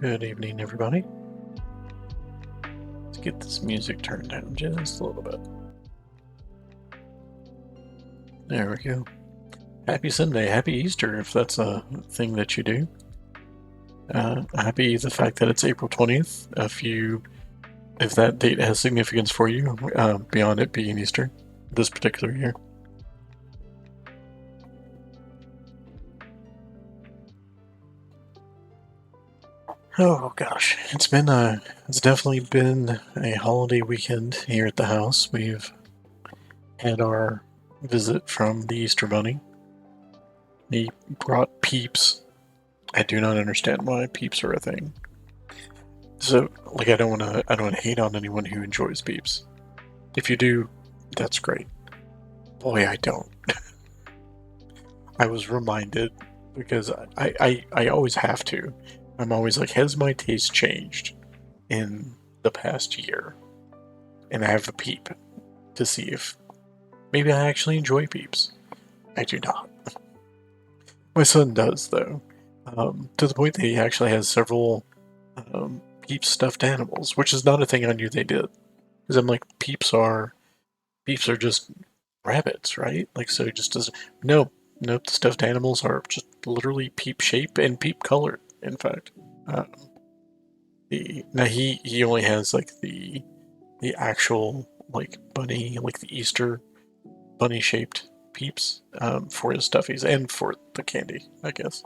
Good evening, everybody. Let's get this music turned down just a little bit. There we go. Happy Sunday, happy Easter, if that's a thing that you do. Happy the fact that it's April 20th, if that date has significance for you, beyond it being Easter, this particular year. Oh gosh, it's definitely been a holiday weekend here at the house. We've had our visit from the Easter Bunny. He brought Peeps. I do not understand why Peeps are a thing. So, like, I don't want to hate on anyone who enjoys Peeps. If you do, that's great. Boy, I don't. I was reminded because I always have to. I'm always like, has my taste changed in the past year? And I have a peep to see if maybe I actually enjoy Peeps. I do not. My son does, though, to the point that he actually has several Peeps stuffed animals, which is not a thing I knew they did. Because I'm like, Peeps are just rabbits, right? Like, so it just doesn't. No, nope. The stuffed animals are just literally Peep shape and Peep colored. In fact, now he only has like the actual like bunny, like the Easter bunny shaped Peeps for his stuffies and for the candy, I guess.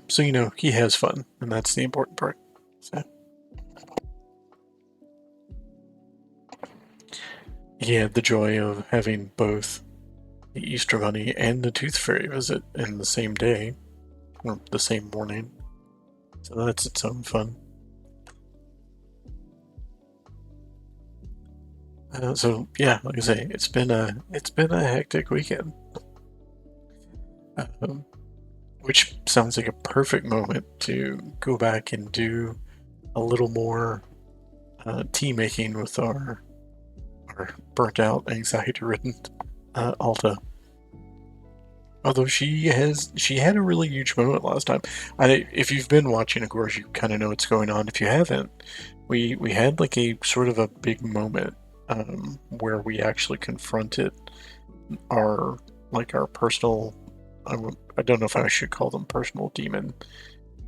So he has fun, and that's the important part. So. He had the joy of having both the Easter Bunny and the Tooth Fairy visit in the same day, or the same morning. So that's its own fun. So yeah, like I say, it's been a hectic weekend, which sounds like a perfect moment to go back and do a little more tea making with our burnt out, anxiety ridden Alta. Although she had a really huge moment last time. If you've been watching, of course, you kind of know what's going on. If you haven't, we had like a sort of a big moment where we actually confronted our personal. I don't know if I should call them personal demon,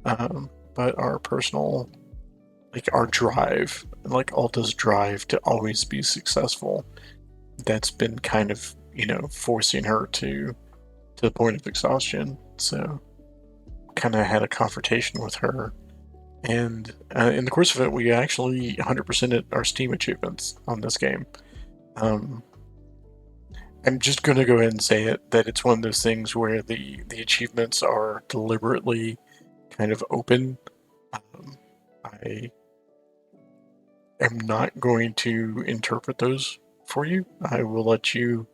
but our personal, like our drive, like Alta's drive to always be successful. That's been kind of forcing her to the point of exhaustion. So, kind of had a confrontation with her, and in the course of it, we actually 100%ed our Steam achievements on this game. I'm just going to go ahead and say it that it's one of those things where the achievements are deliberately kind of open. I am not going to interpret those for you. I will let you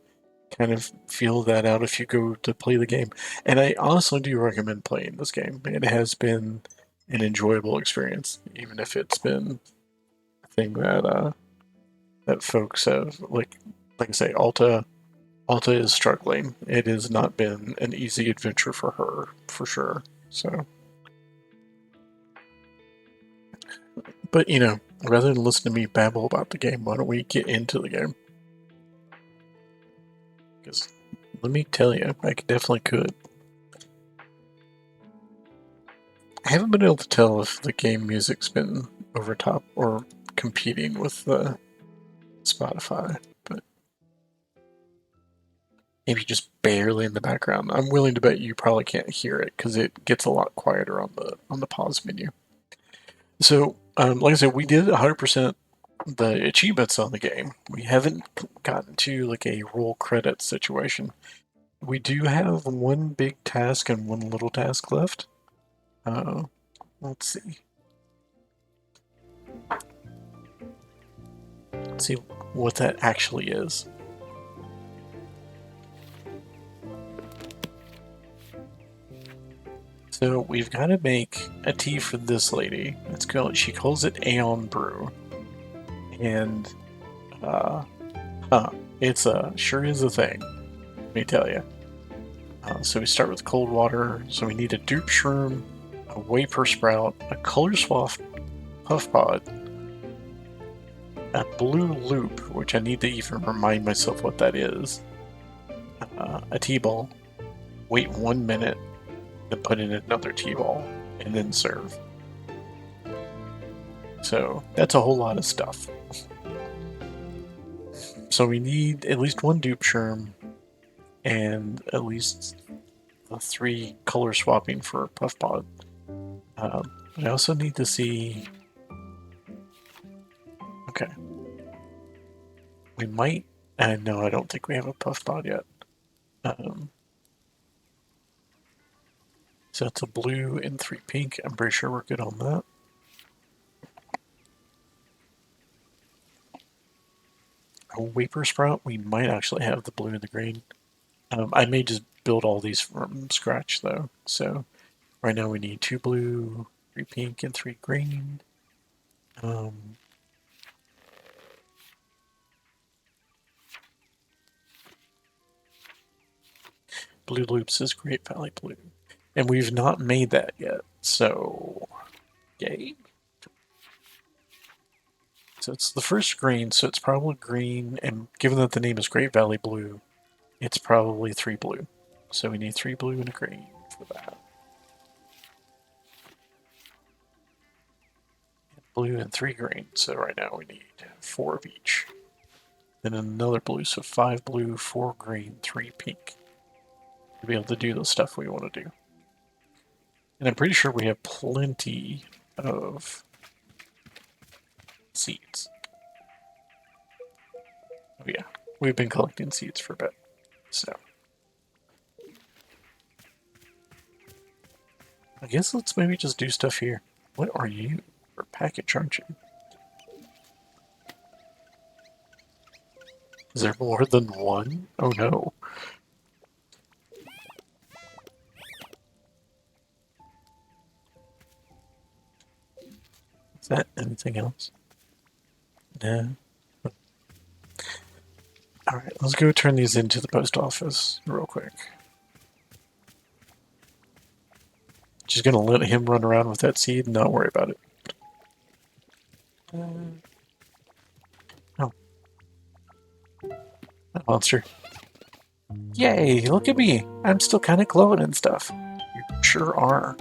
kind of feel that out if you go to play the game. And I honestly do recommend playing this game. It has been an enjoyable experience, even if it's been a thing that folks have like I say, Alta is struggling. It has not been an easy adventure for her, for sure. So, but rather than listen to me babble about the game, why don't we get into the game? Because let me tell you, I definitely could. I haven't been able to tell if the game music's been over top or competing with the Spotify, but maybe just barely in the background. I'm willing to bet you probably can't hear it because it gets a lot quieter on the pause menu. So, like I said, we did 100% the achievements on the game. We haven't gotten to like a roll credit situation. We do have one big task and one little task left. Let's see. Let's see what that actually is. So we've got to make a tea for this lady. She calls it Aeon Brew, and it's sure is a thing. Let me tell you. So we start with cold water. So we need a dupe shroom, a vapor sprout, a color swap puff pod, a blue loop, which I need to even remind myself what that is, a T-ball, wait 1 minute, then put in another T-ball, and then serve. So that's a whole lot of stuff. So we need at least one dupe shroom and at least 3 color swapping for puff pod. I also need to see. Okay. We might. No, I don't think we have a puff pod yet. So it's a blue and 3 pink. I'm pretty sure we're good on that. A vapor sprout. We might actually have the blue and the green. I may just build all these from scratch though. So right now we need 2 blue, 3 pink, and 3 green. Blue loops is Great Valley Blue. And we've not made that yet, so yay. So it's the first green, so it's probably green, and given that the name is Great Valley Blue, it's probably 3 blue. So we need 3 blue and a green for that. Blue and 3 green, so right now we need 4 of each. Then another blue, so 5 blue, 4 green, 3 pink. To be able to do the stuff we want to do. And I'm pretty sure we have plenty of seeds. Oh yeah, we've been collecting seeds for a bit, so. I guess let's maybe just do stuff here. What are you? For package, aren't you? Is there more than one? Oh no. Is that anything else? No. Alright, let's go turn these into the post office real quick. Just gonna let him run around with that seed and not worry about it. Oh. That monster. Yay, look at me! I'm still kind of glowing and stuff. You sure are.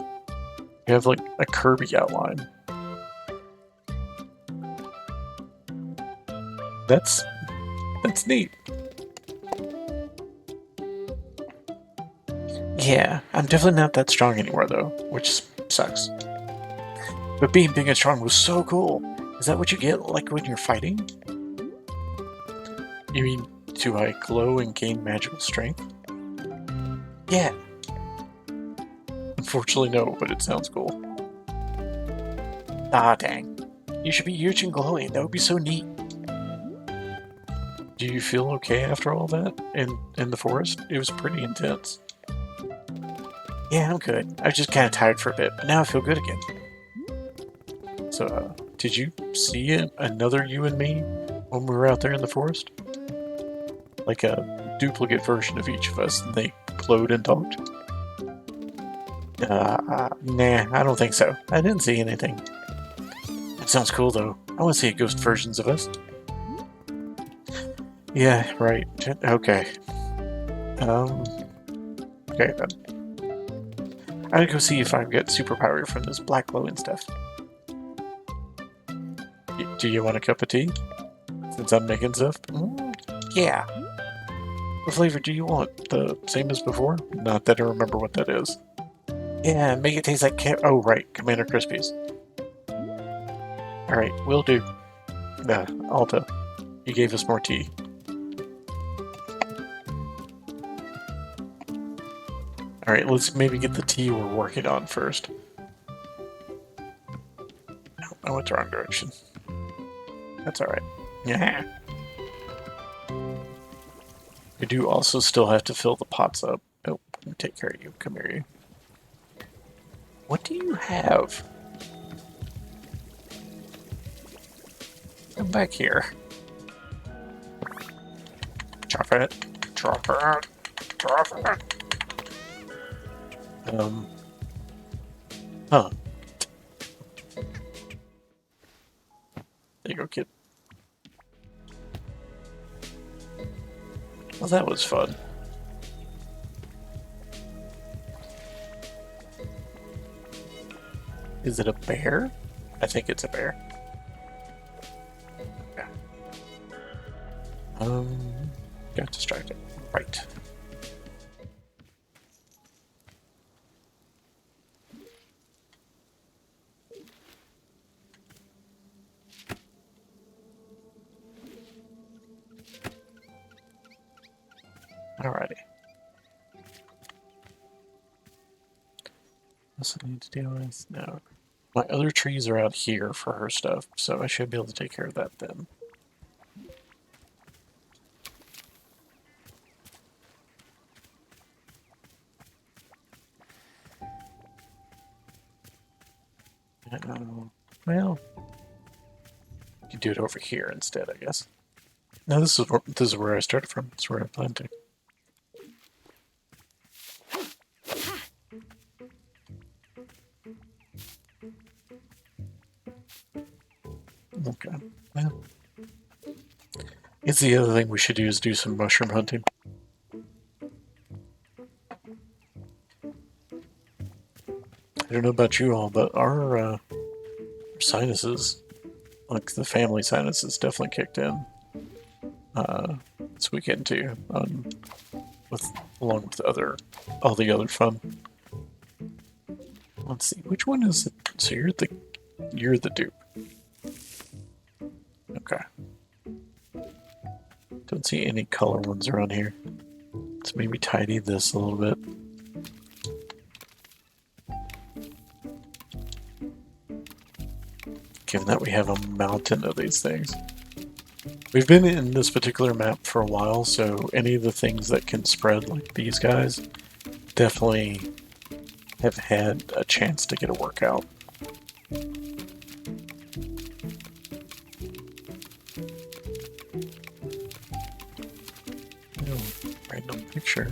You have like a Kirby outline. That's neat. Yeah, I'm definitely not that strong anymore though, which sucks. But being big and strong was so cool. Is that what you get like when you're fighting? You mean, do I glow and gain magical strength? Yeah. Unfortunately no, but it sounds cool. Ah, dang. You should be huge and glowing. That would be so neat. Do you feel okay after all that in the forest? It was pretty intense. Yeah, I'm good. I was just kind of tired for a bit, but now I feel good again. So, did you see another you and me when we were out there in the forest? Like a duplicate version of each of us, and they glowed and talked? Nah, I don't think so. I didn't see anything. That sounds cool, though. I want to see a ghost versions of us. Yeah, right. Okay. Okay then. I'm gonna go see if I can get superpower from this black glowing stuff. Do you want a cup of tea? Since I'm making stuff? Yeah. What flavor do you want? The same as before? Not that I remember what that is. Yeah, make it taste like oh, right. Commander Krispies. Alright, will do. Alta. You gave us more tea. Alright, let's maybe get the tea we're working on first. I went the wrong direction. That's alright. Yeah. We do also still have to fill the pots up. Oh, let me take care of you. Come here, you. What do you have? Come back here. Chop it. Drop it. Drop it. Huh. There you go, kid. Well, that was fun. Is it a bear? I think it's a bear. Yeah. Got distracted. Right. Alrighty. What's I need to deal with? No. My other trees are out here for her stuff, so I should be able to take care of that then. Well, you can do it over here instead, I guess. No, this is where I started from. This is where I planned to. Okay. Well, it's the other thing we should do is do some mushroom hunting. I don't know about you all, but our sinuses, like the family sinuses, definitely kicked in this weekend too. Along with all the other fun. Let's see, which one is it? So you're the dupe. Okay. Don't see any color ones around here. Let's maybe tidy this a little bit. Given that we have a mountain of these things. We've been in this particular map for a while, so any of the things that can spread like these guys definitely have had a chance to get a workout. Oh, random picture.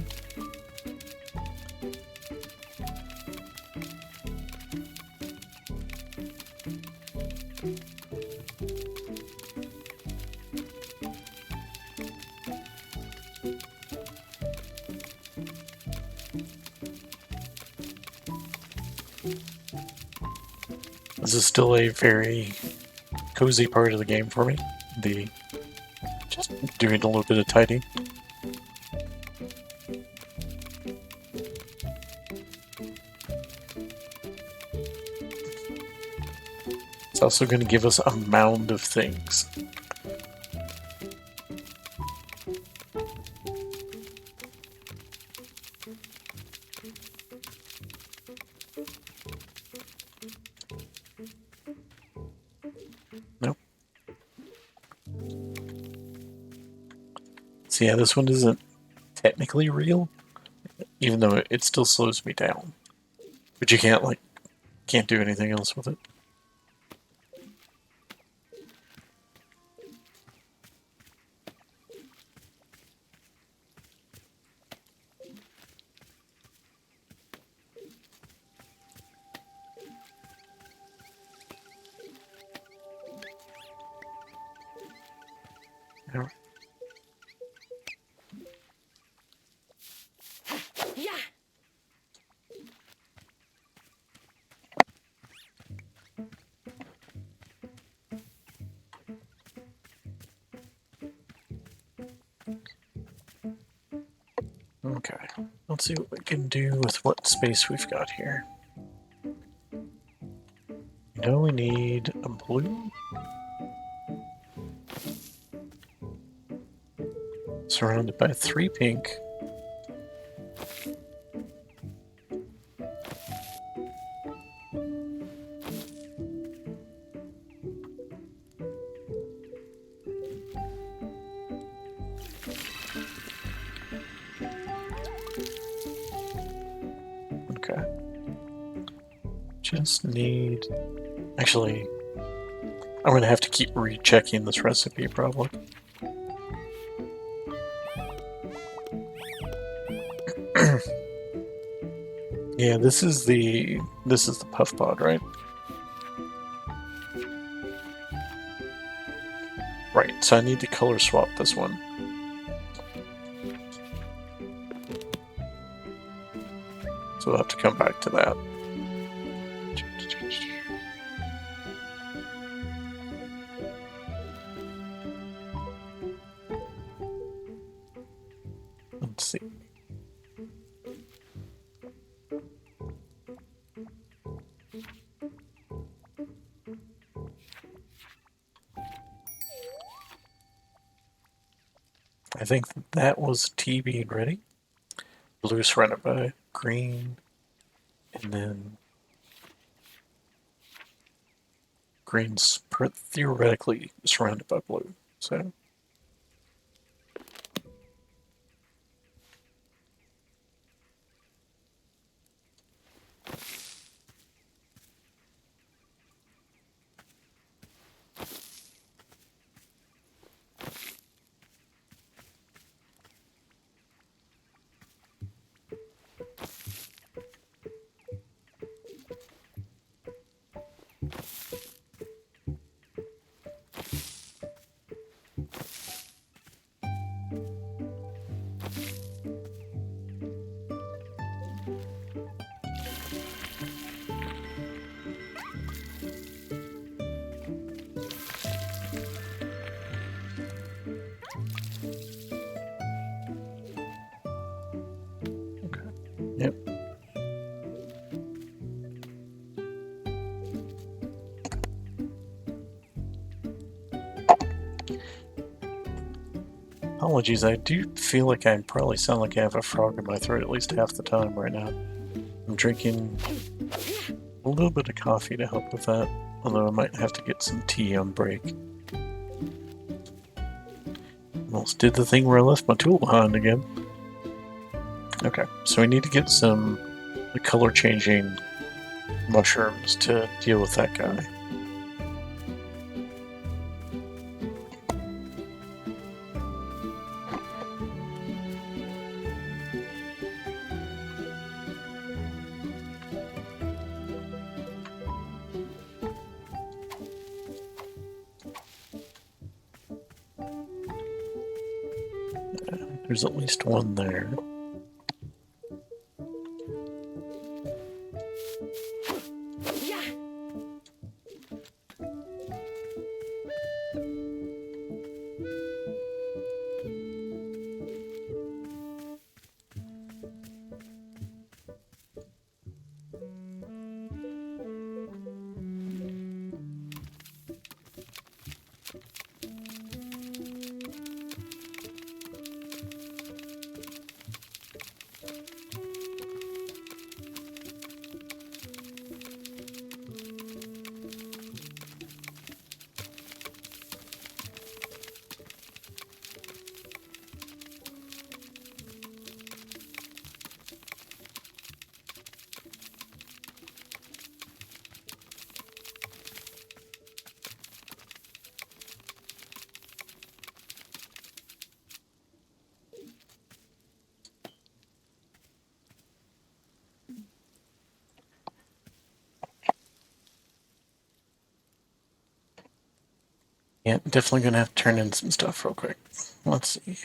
This is still a very cozy part of the game for me. Just doing a little bit of tidying. It's also going to give us a mound of things. Nope. So yeah, this one isn't technically real, even though it still slows me down. But you can't do anything else with it. All right. Yeah. Okay, let's see what we can do with what space we've got here. You know we need a blue. Surrounded by 3 pink. Okay. Just need... Actually, I'm going to have to keep rechecking this recipe, probably. Yeah, this is the puff pod, right? Right, so I need to color swap this one. So we'll have to come back to that. Let's see. I think that was tea being ready. Blue surrounded by green, and then green's theoretically surrounded by blue. So okay. Yep. Apologies, I do feel like I probably sound like I have a frog in my throat at least half the time right now. I'm drinking a little bit of coffee to help with that, although I might have to get some tea on break. Almost did the thing where I left my tool behind again. Okay, so we need to get some color changing mushrooms to deal with that guy. There's at least one there. Yeah, definitely gonna have to turn in some stuff real quick. Let's see.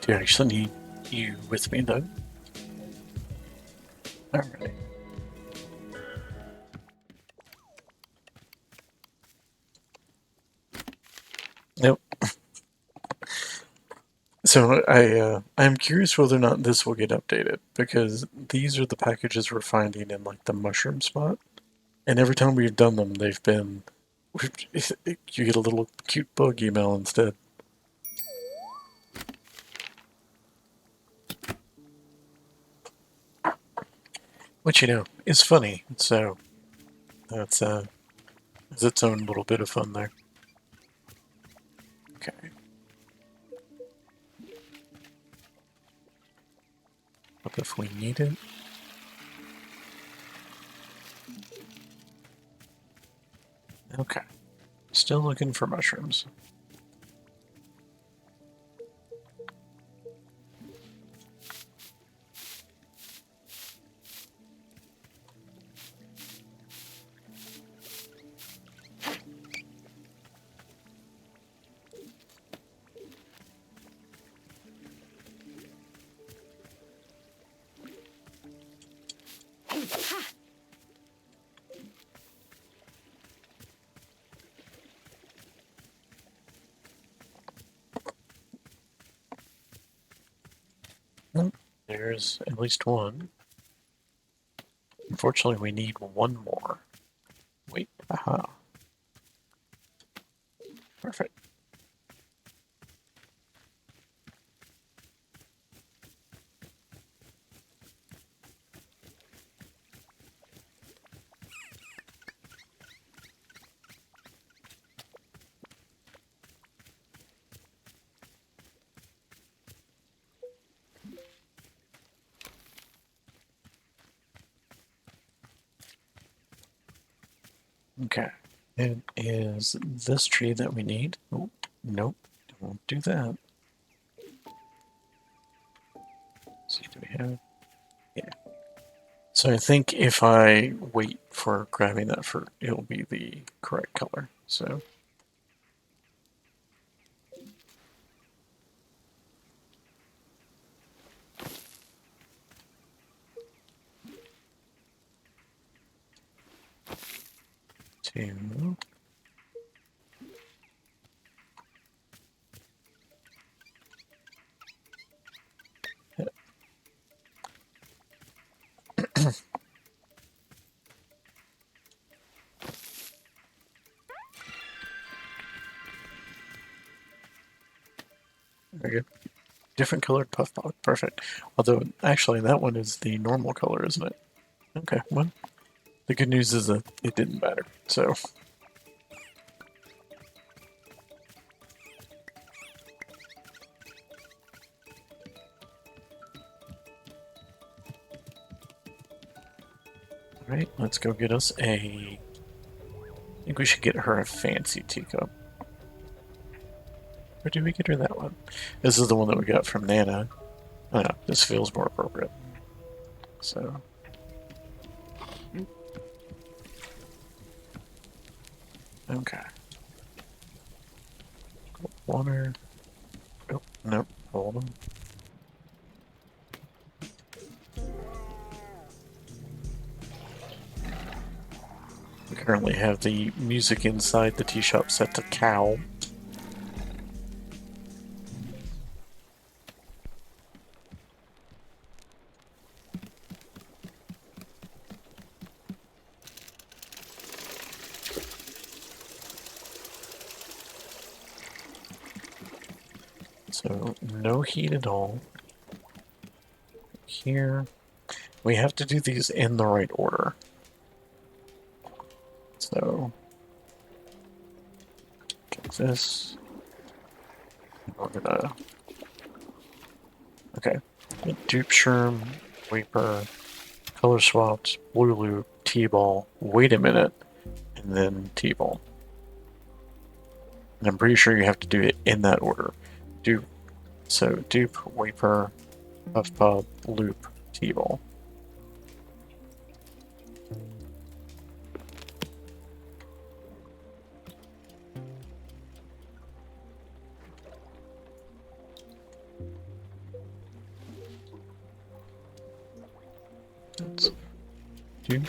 Do you actually need you with me, though? Alright. Nope. So I'm curious whether or not this will get updated, because these are the packages we're finding in like the mushroom spot, and every time we've done them, they've been you get a little cute bug email instead. Which is funny. So that's is its own little bit of fun there. Okay. What if we need it? Okay. Still looking for mushrooms. There's at least one. Unfortunately, we need one more. Wait, aha. Perfect. Okay. It is this tree that we need. Oh, nope. Won't do that. Let's see, do we have? Yeah. So I think if I wait for grabbing that fruit, it'll be the correct color. So. Two. Very good. Different colored puff ball. Perfect. Although, actually, that one is the normal color, isn't it? Okay, well, the good news is that it didn't matter. So. Alright, let's go get us a... I think we should get her a fancy teacup. Or did we get her that one? This is the one that we got from Nana. Oh, no, this feels more appropriate. So... Okay. Water. Oh, nope. Hold on. We currently have the music inside the tea shop set to cow. So, no heat at all. Here. We have to do these in the right order. So, get this. We're gonna... Okay. Dupe Sherm, Weeper, Color Swapped, Blue Loop, T-Ball, wait a minute, and then T-Ball. And I'm pretty sure you have to do it in that order. Dupe, so Dupe, Weeper, Puff Pop, Loop, T-Ball. That's two.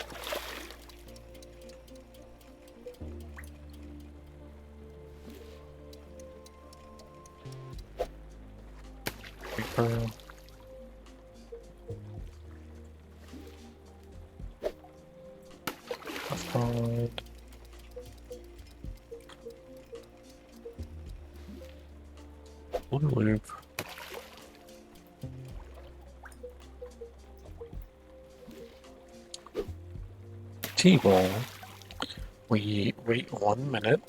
Paper. Solid. Blue loop. T-ball. We wait 1 minute.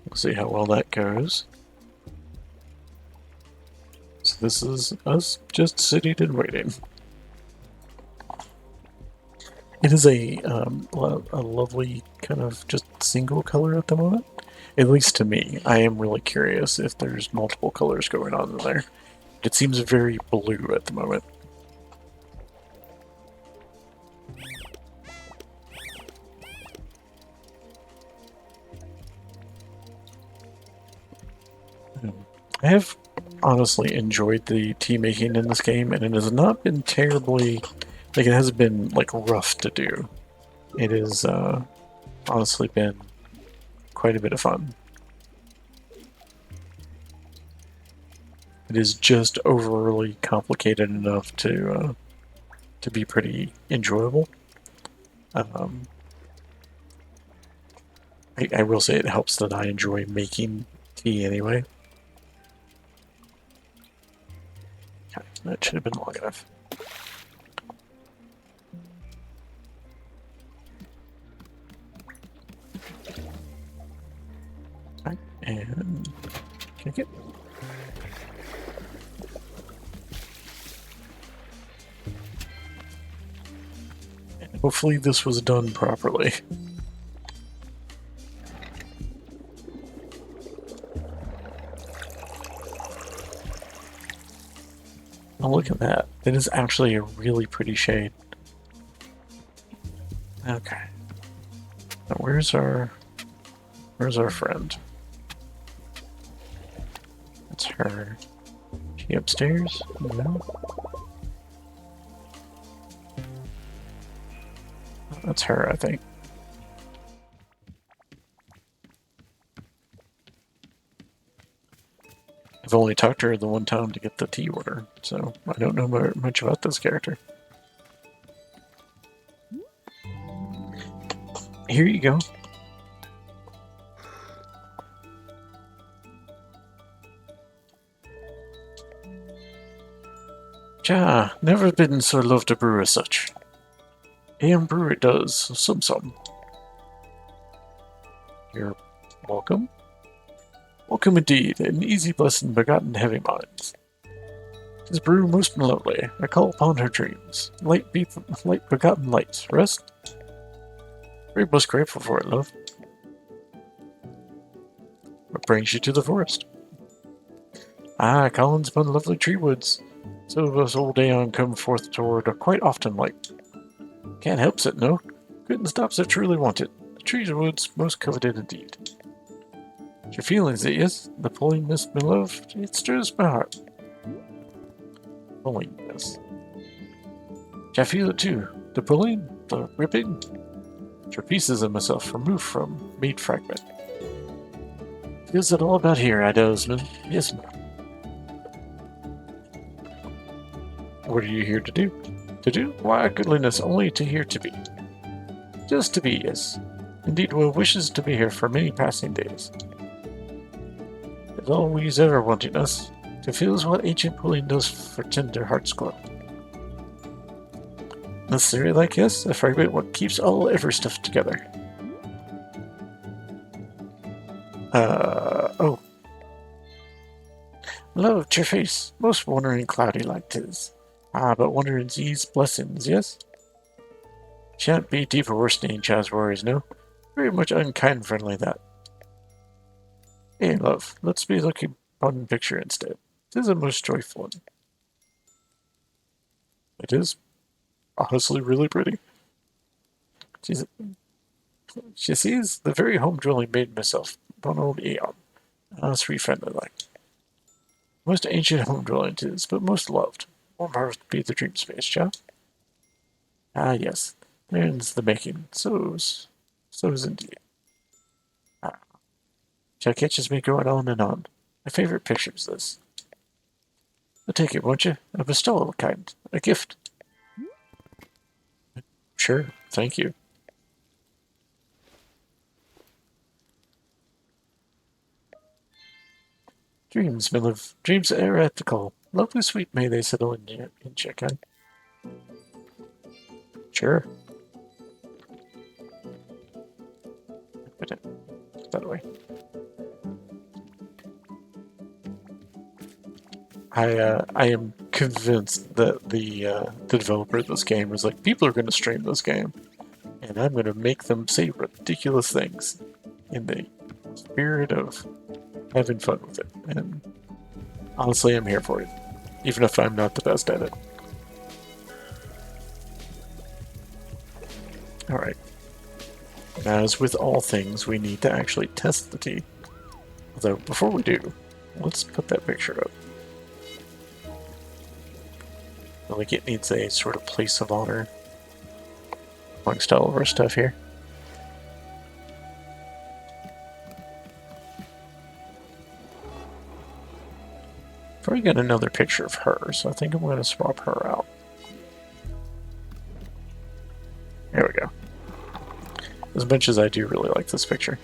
We'll see how well that goes. So this is us just sitting and waiting. It is a lovely kind of just single color at the moment. At least to me. I am really curious if there's multiple colors going on in there. It seems very blue at the moment. I have honestly enjoyed the tea making in this game, and it has not been terribly, like it hasn't been like rough to do. It has honestly been quite a bit of fun. It is just overly complicated enough to be pretty enjoyable. I will say it helps that I enjoy making tea anyway. That should have been long enough. Right, and kick it. And hopefully this was done properly. Oh, look at that. That is actually a really pretty shade. Okay. Now where's our friend? That's her. Is she upstairs? No. That's her, I think. I've only talked to her the one time to get the tea order, so I don't know much about this character. Here you go. Ja, never been so loved a brew as such. Aeon Brew it does, some. You're welcome. Welcome indeed, an easy blessing begotten heavy minds. Tis brew most lovely, I call upon her dreams. Light begotten light, rest? Very most grateful for it, love. What brings you to the forest? Ah, Collins upon lovely tree woods. So of us old Aeon come forth toward quite often like. Can't help it, no. Couldn't stop so truly want it. The trees and woods most coveted indeed. Your feelings, yes? The pullingness, my love, it stirs my heart. Pullingness. I feel it too. The pulling, the ripping. Your pieces of myself removed from meat fragment. Feels it all about here, I does, man. Yes, ma'am. What are you here to do? To do? Why, goodliness, only to here to be. Just to be, yes. Indeed, will wishes to be here for many passing days. As always ever wanting us, to feel is what ancient pulling does for tender hearts glow. Necessary like yes, a fragment what keeps all ever stuff together. Oh. Loved your face, most wondering cloudy like 'tis. Ah, but wondering's ease blessings, yes? Shan't be deeper worsening Chaz worries, no? Very much unkind friendly that. Hey, love, let's be looking upon the picture instead. 'Tis a most joyful one. It is honestly really pretty. She sees the very home dwelling made myself upon old Aeon. Sweet friendly like. Most ancient home dwelling 'tis, but most loved. Warm hearth be the dream space, yeah? Ah, yes. There's the making. So's indeed. Ah, shall catches me going on and on. My favorite picture's this. I'll take it, won't you? A bestowal kind. A gift. Sure, thank you. Dreams, my love. Dreams are ethical. Lovely sweet may they settle in chicken. Sure. Put it that way. I am convinced that the developer of this game was like, people are going to stream this game, and I'm going to make them say ridiculous things in the spirit of having fun with it. And honestly, I'm here for it, even if I'm not the best at it. All right. As with all things, we need to actually test the tea. Although before we do, let's put that picture up. Like it needs a sort of place of honor amongst all of our stuff here. I've already got another picture of her, so I think I'm going to swap her out. There we go. As much as I do really like this picture.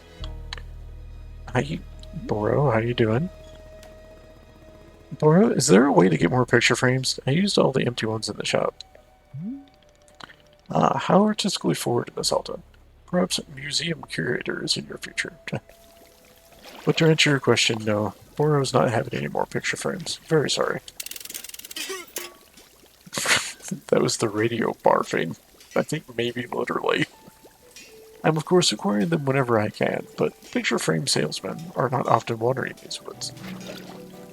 Hi, Boro, how you doing? Boro, is there a way to get more picture frames? I used all the empty ones in the shop. How artistically forward in this Alta? Perhaps a museum curator is in your future. But to answer your question, no. Boro's not having any more picture frames. Very sorry. That was the radio barfing. I think maybe literally. I'm of course acquiring them whenever I can, but picture frame salesmen are not often wandering these woods.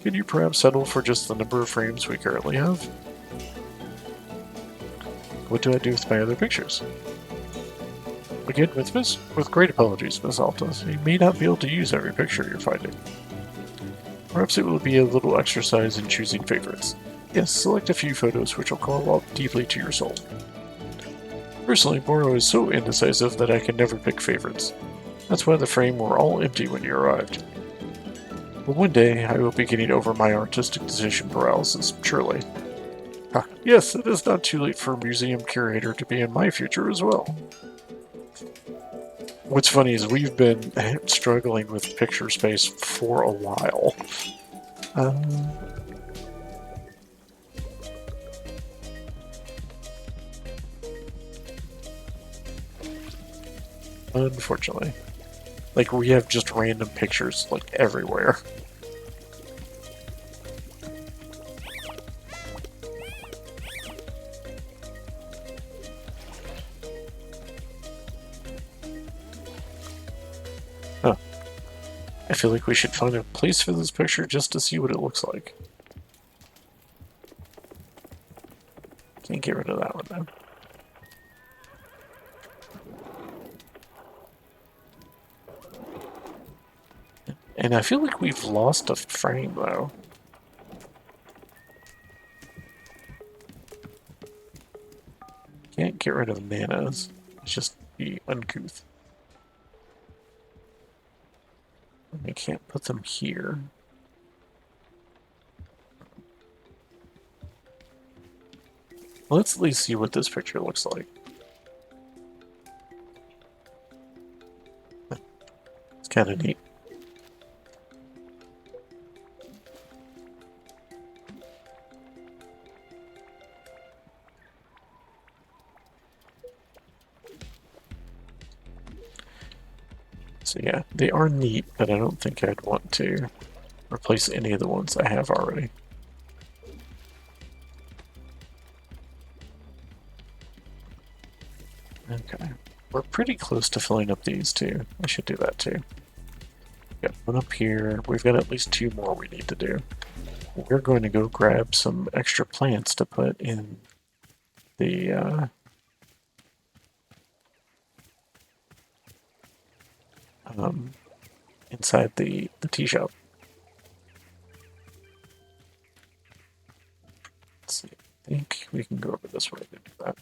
Can you perhaps settle for just the number of frames we currently have? What do I do with my other pictures? Again, with great apologies, Miss Alta, you may not be able to use every picture you're finding. Perhaps it will be a little exercise in choosing favorites. Yes, select a few photos which will call out deeply to your soul. Personally, Boro is so indecisive that I can never pick favorites. That's why the frame were all empty when you arrived. But one day, I will be getting over my artistic decision paralysis, surely. Yes, it is not too late for a museum curator to be in my future as well. What's funny is we've been struggling with picture space for a while. Unfortunately. Like, we have just random pictures, like, everywhere. Huh. I feel like we should find a place for this picture just to see what it looks like. Can't get rid of that one, then. And I feel like we've lost a frame, though. Can't get rid of nanas. It's just be uncouth. I can't put them here. Let's at least see what this picture looks like. It's kind of neat. So yeah, they are neat, but I don't think I'd want to replace any of the ones I have already. Okay, we're pretty close to filling up these too. I should do that too. Got one up here. We've got at least two more we need to do. We're going to go grab some extra plants to put in the inside the tea shop. Let's see. think we can go over this way to do that.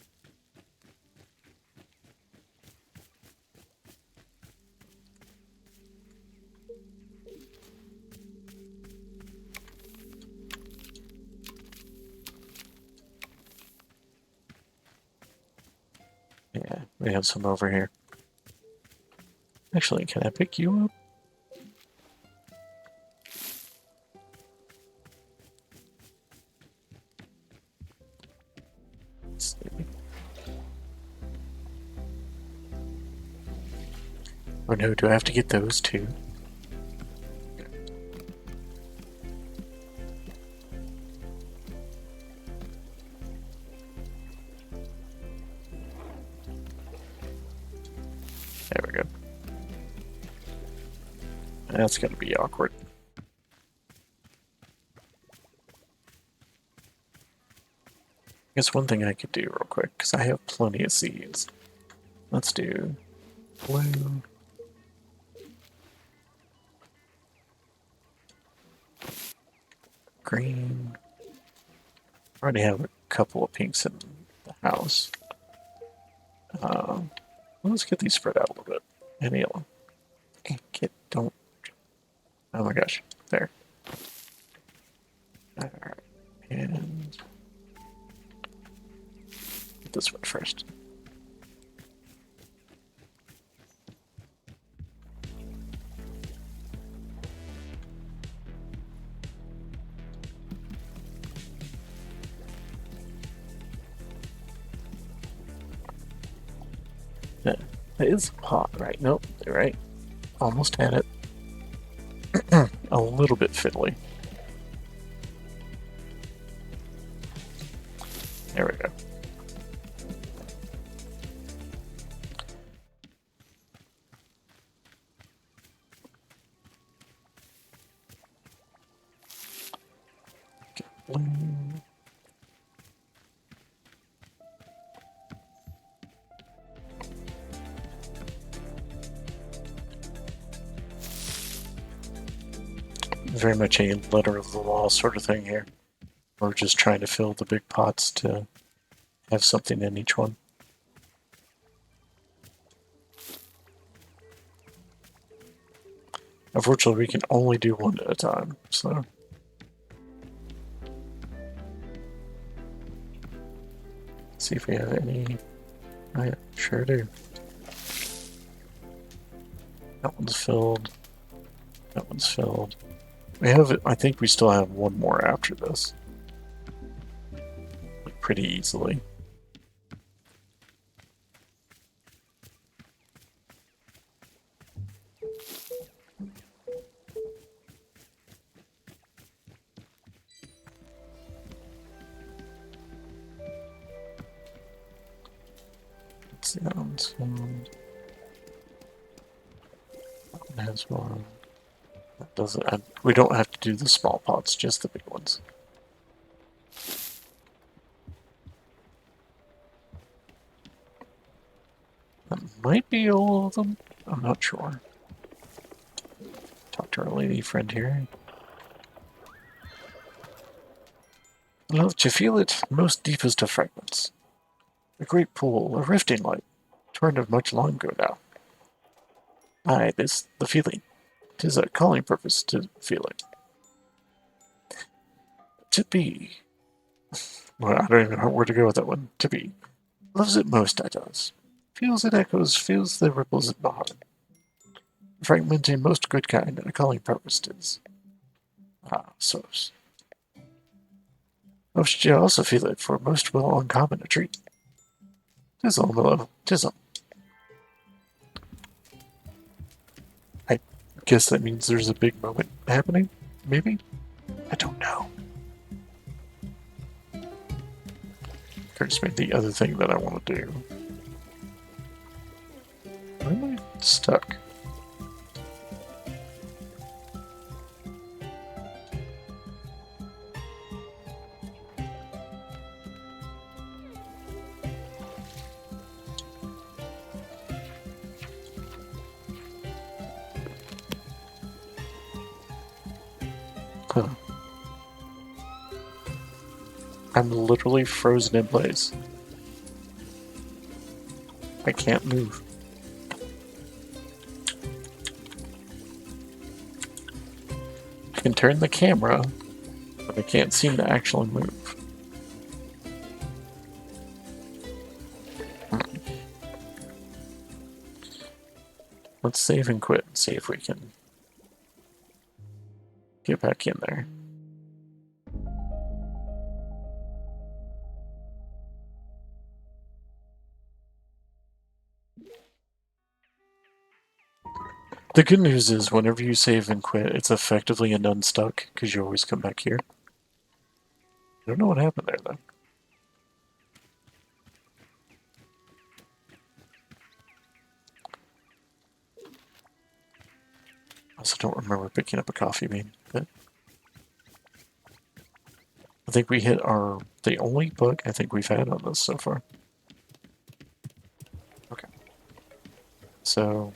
Yeah, we have some over here. Actually, can I pick you up? Let's see. Oh no, do I have to get those too? There we go. That's gonna be awkward. I guess one thing I could do real quick, because I have plenty of seeds. Let's do blue. Green. I already have a couple of pinks in the house. Let's get these spread out a little bit. And yellow. Don't. Oh my gosh. There. Alright. And get this one first. Yeah, it is hot, right? Nope, you're right. Almost had it. A little bit fiddly. There we go. Get blue. Very much a letter of the law sort of thing here. We're just trying to fill the big pots to have something in each one. Unfortunately, we can only do one at a time, so. See if we have any. Oh yeah, sure do. That one's filled. That one's filled. We have, I think we still have one more after this. Like, pretty easily. Let's see, that one's filled. That one has one. That doesn't. We don't have to do the small pots, just the big ones. That might be all of them. I'm not sure. Talk to our lady friend here. I love to feel it most deepest of fragments. A great pool, a rifting light, turned of much long ago now. Aye, this the feeling. 'Tis a calling purpose to feeling. To be. Well, I don't even know where to go with that one. To be. Loves it most, I does. Feels it echoes, feels the ripples in my heart. Fragment a most good kind, and a calling purpose tis. Ah, so's. Oh, should you also feel it for most will uncommon a treat? Tis all, my love, tis all. I guess that means there's a big moment happening, maybe? I don't know. Occurs me the other thing that I want to do. Why am I stuck? Huh. I'm literally frozen in place. I can't move. I can turn the camera, but I can't seem to actually move. Let's save and quit and see if we can get back in there. The good news is whenever you save and quit, it's effectively an unstuck because you always come back here. I don't know what happened there though. I also don't remember picking up a coffee bean, but I think we hit the only bug I think we've had on this so far. Okay. So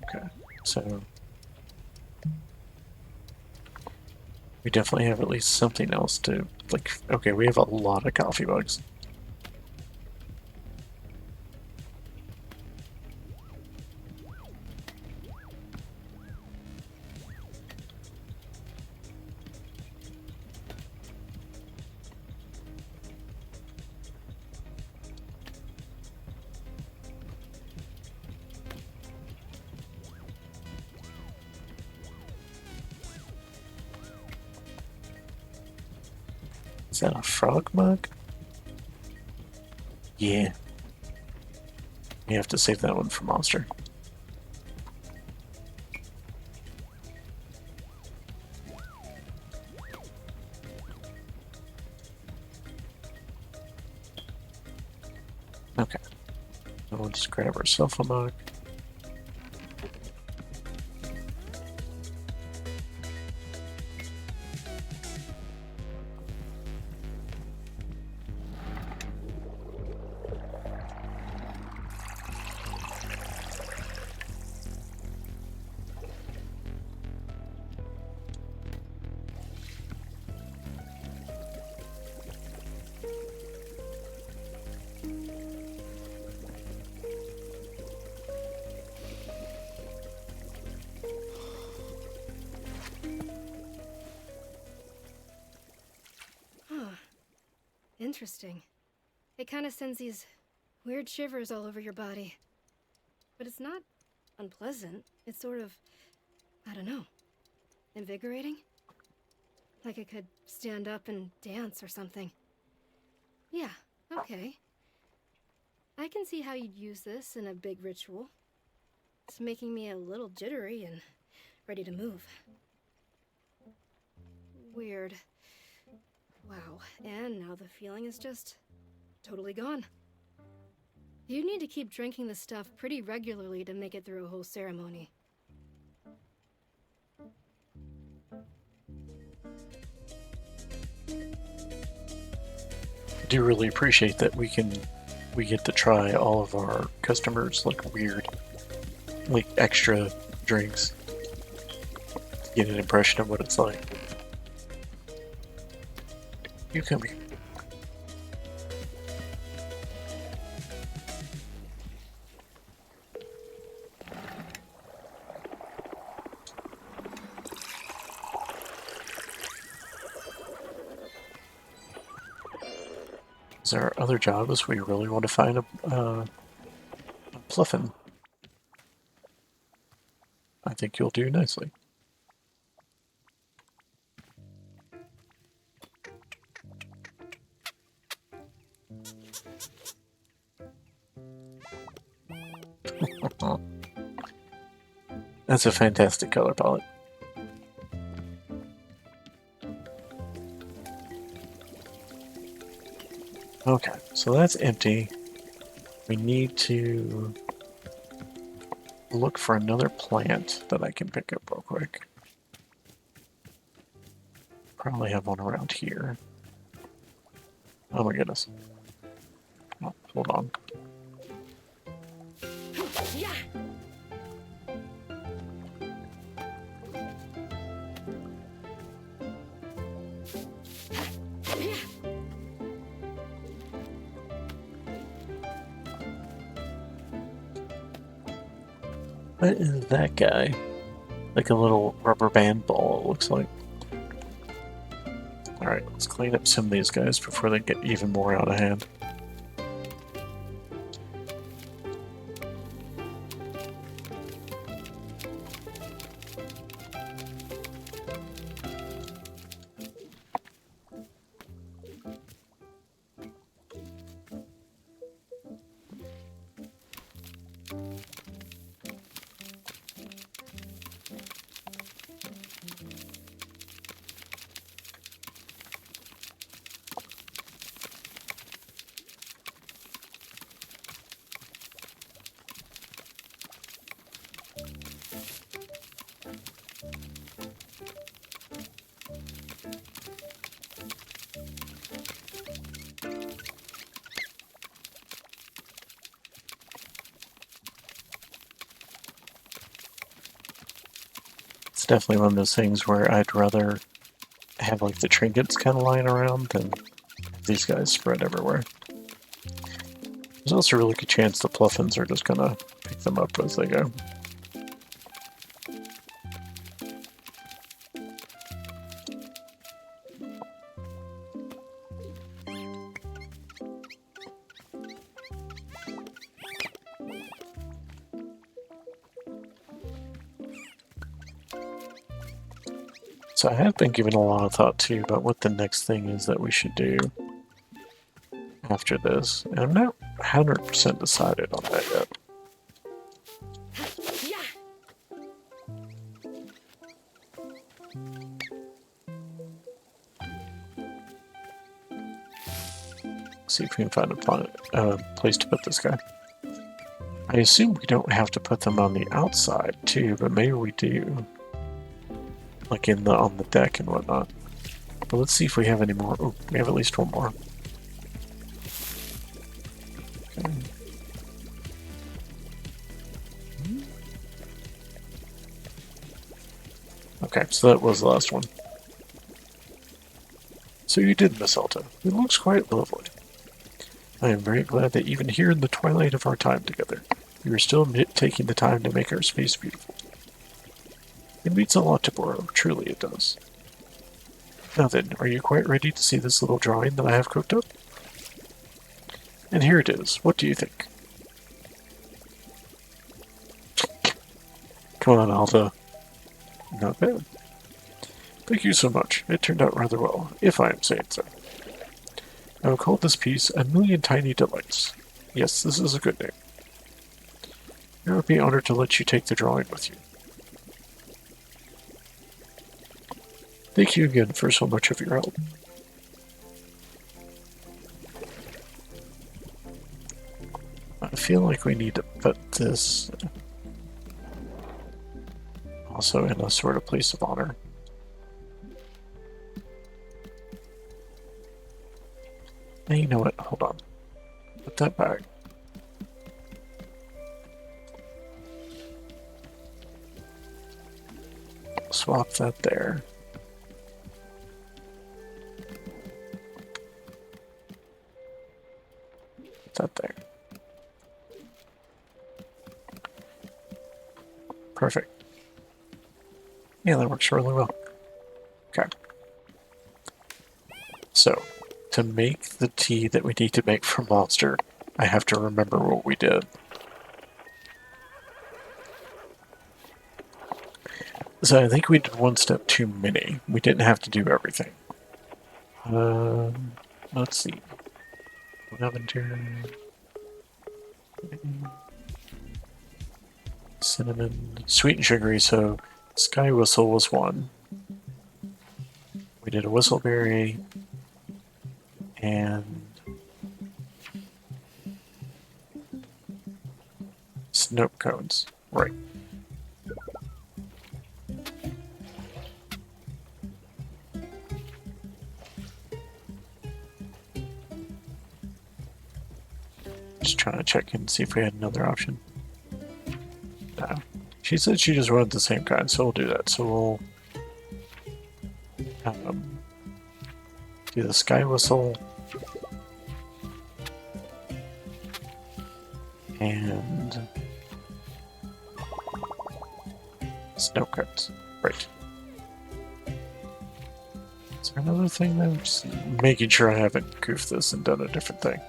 okay. So we definitely have at least something else to like okay, we have a lot of coffee bugs. Is that a frog mug? Yeah. You have to save that one for monster. Okay. So we'll just grab ourselves a mug. Interesting. It kind of sends these weird shivers all over your body. But it's not unpleasant. It's sort of, I don't know, invigorating? Like I could stand up and dance or something. Yeah, okay. I can see how you'd use this in a big ritual. It's making me a little jittery and ready to move. Weird. Wow, and now the feeling is just totally gone. You need to keep drinking the stuff pretty regularly to make it through a whole ceremony. I do really appreciate that we get to try all of our customers like weird, like extra drinks to get an impression of what it's like. You come here. Is our other job is we really want to find a Pluffin. I think you'll do nicely. That's a fantastic color palette. Okay, so that's empty. We need to look for another plant that I can pick up real quick. Probably have one around here. Oh my goodness. Oh, hold on. What is that guy? Like a little rubber band ball, it looks like. Alright, let's clean up some of these guys before they get even more out of hand. It's definitely one of those things where I'd rather have like the trinkets kind of lying around than these guys spread everywhere. There's also a really good chance the Pluffins are just gonna pick them up as they go. So I have been giving a lot of thought too about what the next thing is that we should do after this, and I'm not 100% decided on that yet. See if we can find a place to put this guy. I assume we don't have to put them on the outside too, but maybe we do. Like on the deck and whatnot. But let's see if we have any more. Oh, we have at least one more. Okay. Okay, so that was the last one. So you did, Miss Alta. It looks quite lovely. I am very glad that even here in the twilight of our time together, you are still taking the time to make our space beautiful. It means a lot to Borrow, truly it does. Now then, are you quite ready to see this little drawing that I have cooked up? And here it is. What do you think? Come on, Alta. Not bad. Thank you so much. It turned out rather well, if I am saying so. I will call this piece A Million Tiny Delights. Yes, this is a good name. I would be honored to let you take the drawing with you. Thank you again for so much of your help. I feel like we need to put this also in a sort of place of honor. And you know what? Hold on. Put that back. Swap that there. Put that there. Perfect. Yeah, that works really well. Okay. So, to make the tea that we need to make for Monster, I have to remember what we did. So I think we did one step too many. We didn't have to do everything. Let's see. Lavender. Cinnamon. Sweet and sugary, so Sky Whistle was one. We did a Whistleberry. And snow cones. Right. Just trying to check and see if we had another option. No. She said she just wanted the same kind, so we'll do that. So we'll Do the sky whistle. And snow cards. Right. Is there another thing there? Just making sure I haven't goofed this and done a different thing.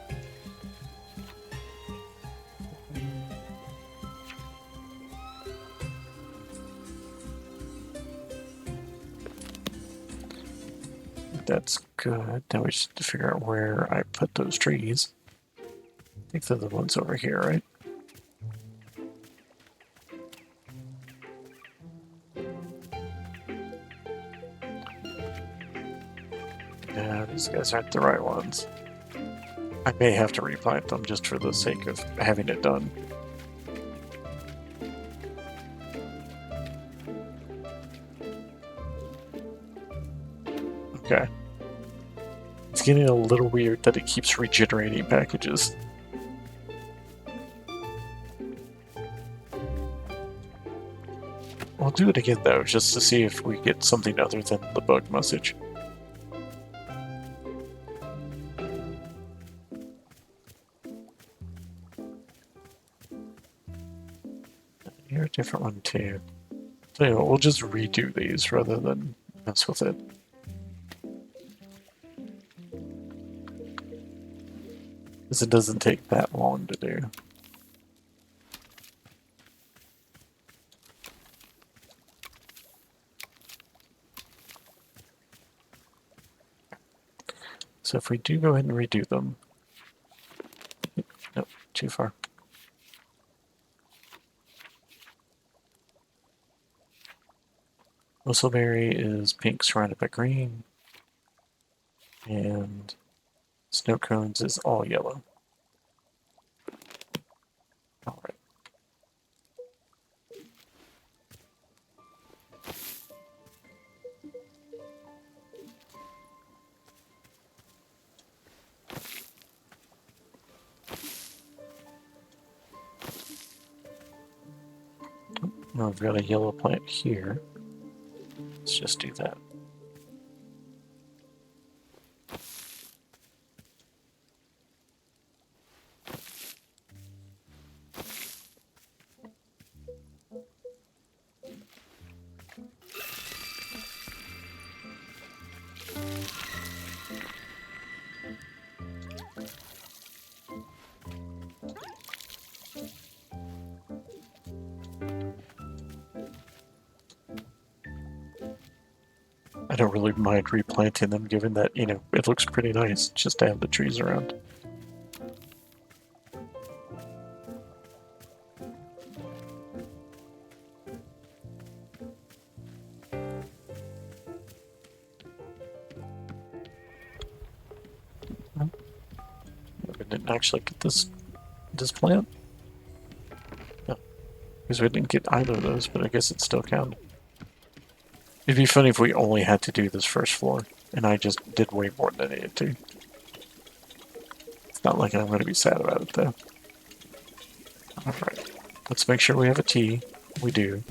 That's good. Now we just have to figure out where I put those trees. I think they're the ones over here, right? Yeah, these guys aren't the right ones. I may have to replant them just for the sake of having it done. Okay. It's getting a little weird that it keeps regenerating packages. We'll do it again though, just to see if we get something other than the bug message. You're a different one too. So anyway, we'll just redo these rather than mess with it. Because it doesn't take that long to do. So if we do go ahead and redo them. Nope, too far. Whistleberry is pink surrounded by green. And snow cones is all yellow. Alright. Now we've got a yellow plant here. Let's just do that. I don't really mind replanting them given that, you know, it looks pretty nice just to have the trees around. We didn't actually get this plant? No, because we didn't get either of those, but I guess it still counted. It'd be funny if we only had to do this first floor, and I just did way more than I needed to. It's not like I'm going to be sad about it, though. Alright, let's make sure we have a tea. We do.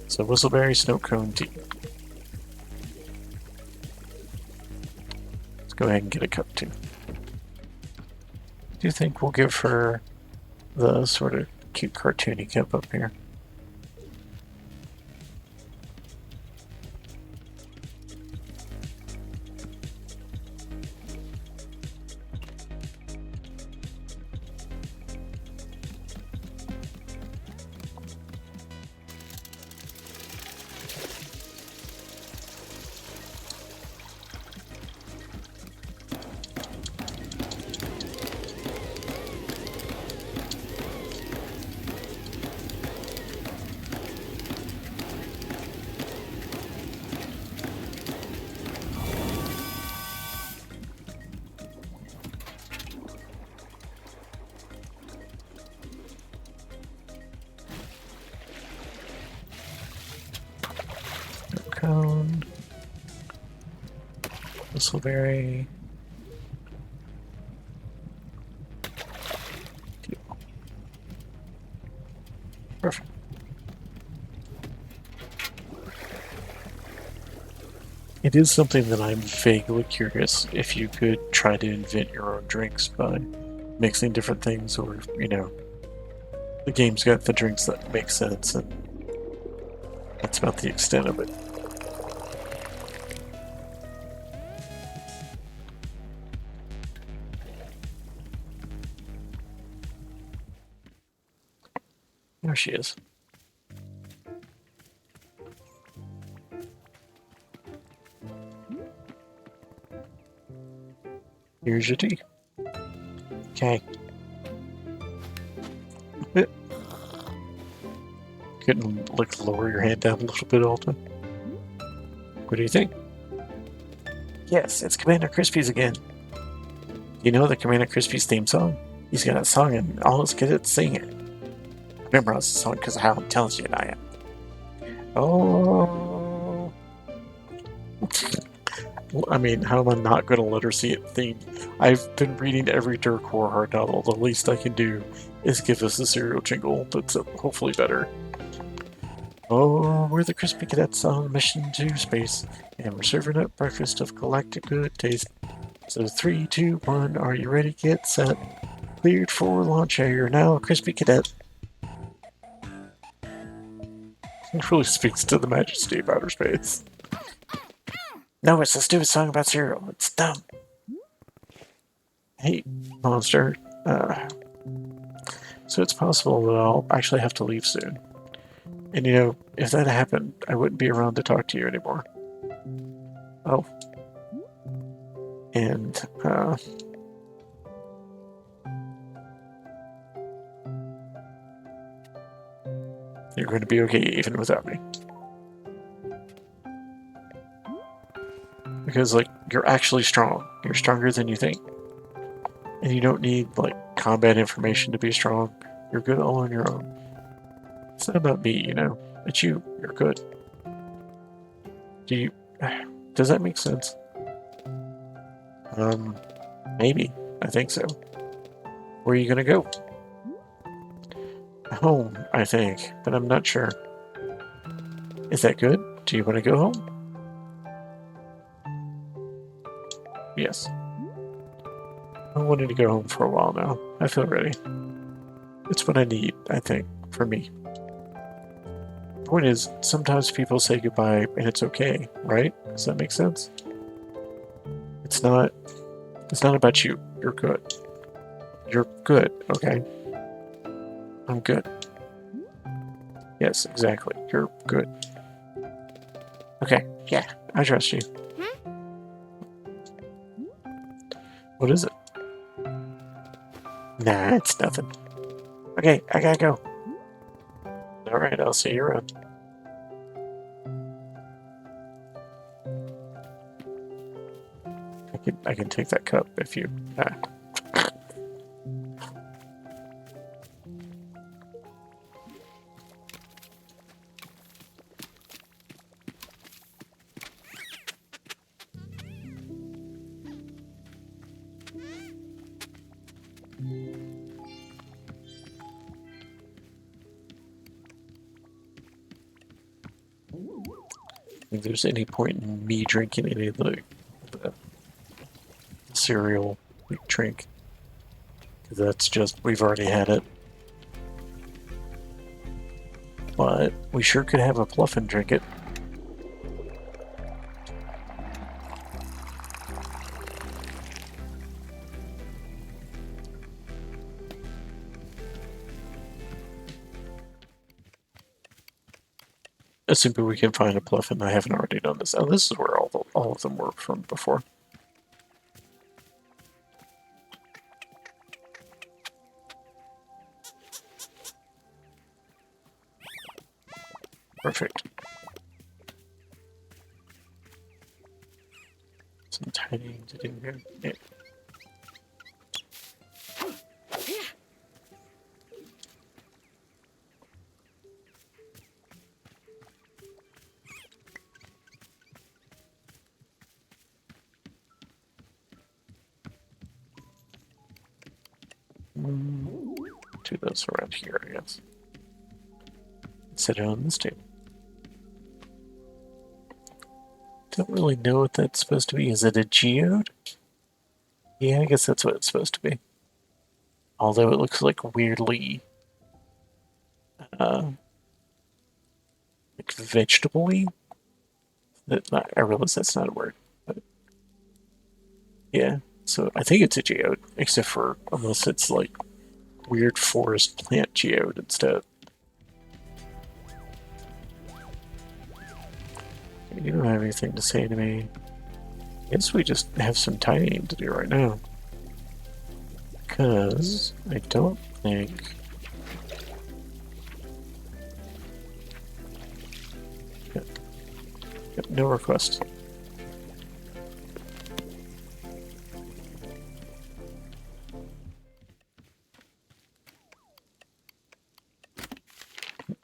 So Whistleberry Snow Cone Tea. Let's go ahead and get a cup, too. Do you think we'll give her the sort of cute cartoony cup up here? Cone. Whistleberry. Deal. Perfect. It is something that I'm vaguely curious if you could try to invent your own drinks by mixing different things, or, you know, the game's got the drinks that make sense, and that's about the extent of it. There she is. Here's your tea. Okay. Couldn't like lower your hand down a little bit, Alton? What do you think? Yes, it's Commander Crispy's again. You know the Commander Crispy's theme song? He's got a song and all his kids sing it. I memorize the song because of how intelligent I am. Oh. I mean, how am I not going to let her see it themed? I've been reading every Dirk Horror novel. The least I can do is give us a serial jingle that's hopefully better. Oh, we're the Crispy Cadets on a mission to space, and we're serving up breakfast of galactic good taste. So 3, 2, 1, are you ready? Get set. Cleared for launch. You're now a Crispy Cadet. It really speaks to the majesty of outer space. No, it's a stupid song about cereal. It's dumb. Hey, monster. So it's possible that I'll actually have to leave soon. And you know, if that happened, I wouldn't be around to talk to you anymore. Oh. And, you're going to be okay even without me. Because, like, you're actually strong. You're stronger than you think. And you don't need, like, combat information to be strong. You're good all on your own. It's not about me, you know. It's you. You're good. Does that make sense? Maybe. I think so. Where are you gonna go? Home, I think, but I'm not sure. Is that good? Do you want to go home? Yes. I wanted to go home for a while now. I feel ready. It's what I need, I think, for me. Point is, sometimes people say goodbye and it's okay, right? Does that make sense? It's not about you. You're good. You're good, okay? I'm good. Yes, exactly. You're good. Okay, yeah, I trust you. What is it? Nah, it's nothing. Okay, I gotta go. Alright, I'll see you around. I can take that cup if you... if there's any point in me drinking any of the cereal drink, that's just, we've already had it. But we sure could have a Pluff and drink it. Assuming we can find a Pluff, and I haven't already done this. Oh, this is where all of them were from before. Perfect. Some tidying to do here. Yeah. Do those around here, I guess. Set it on this table. Don't really know what that's supposed to be. Is it a geode? Yeah, I guess that's what it's supposed to be. Although it looks like weirdly, like vegetable-y. I realize that's not a word, but yeah. So I think it's a geode, except for unless it's like weird forest plant geode instead. You don't have anything to say to me. I guess we just have some tidying to do right now. Because I don't think... Yep, no request.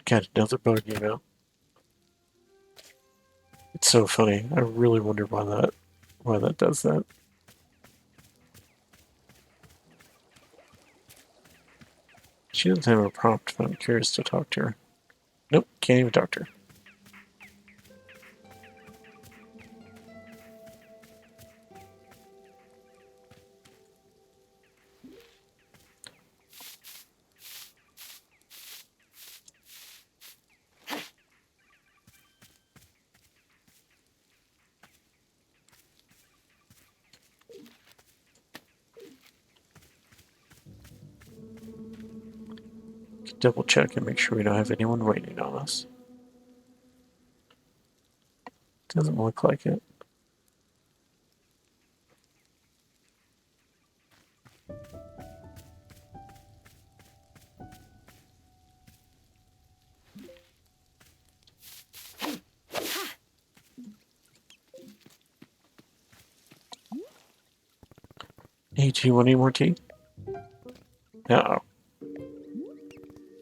Got another bug email. It's so funny. I really wonder why that does that. She doesn't have a prompt, but I'm curious to talk to her. Nope, can't even talk to her. Double check and make sure we don't have anyone waiting on us. Doesn't look like it. Hey, do you want any more tea? Uh-oh.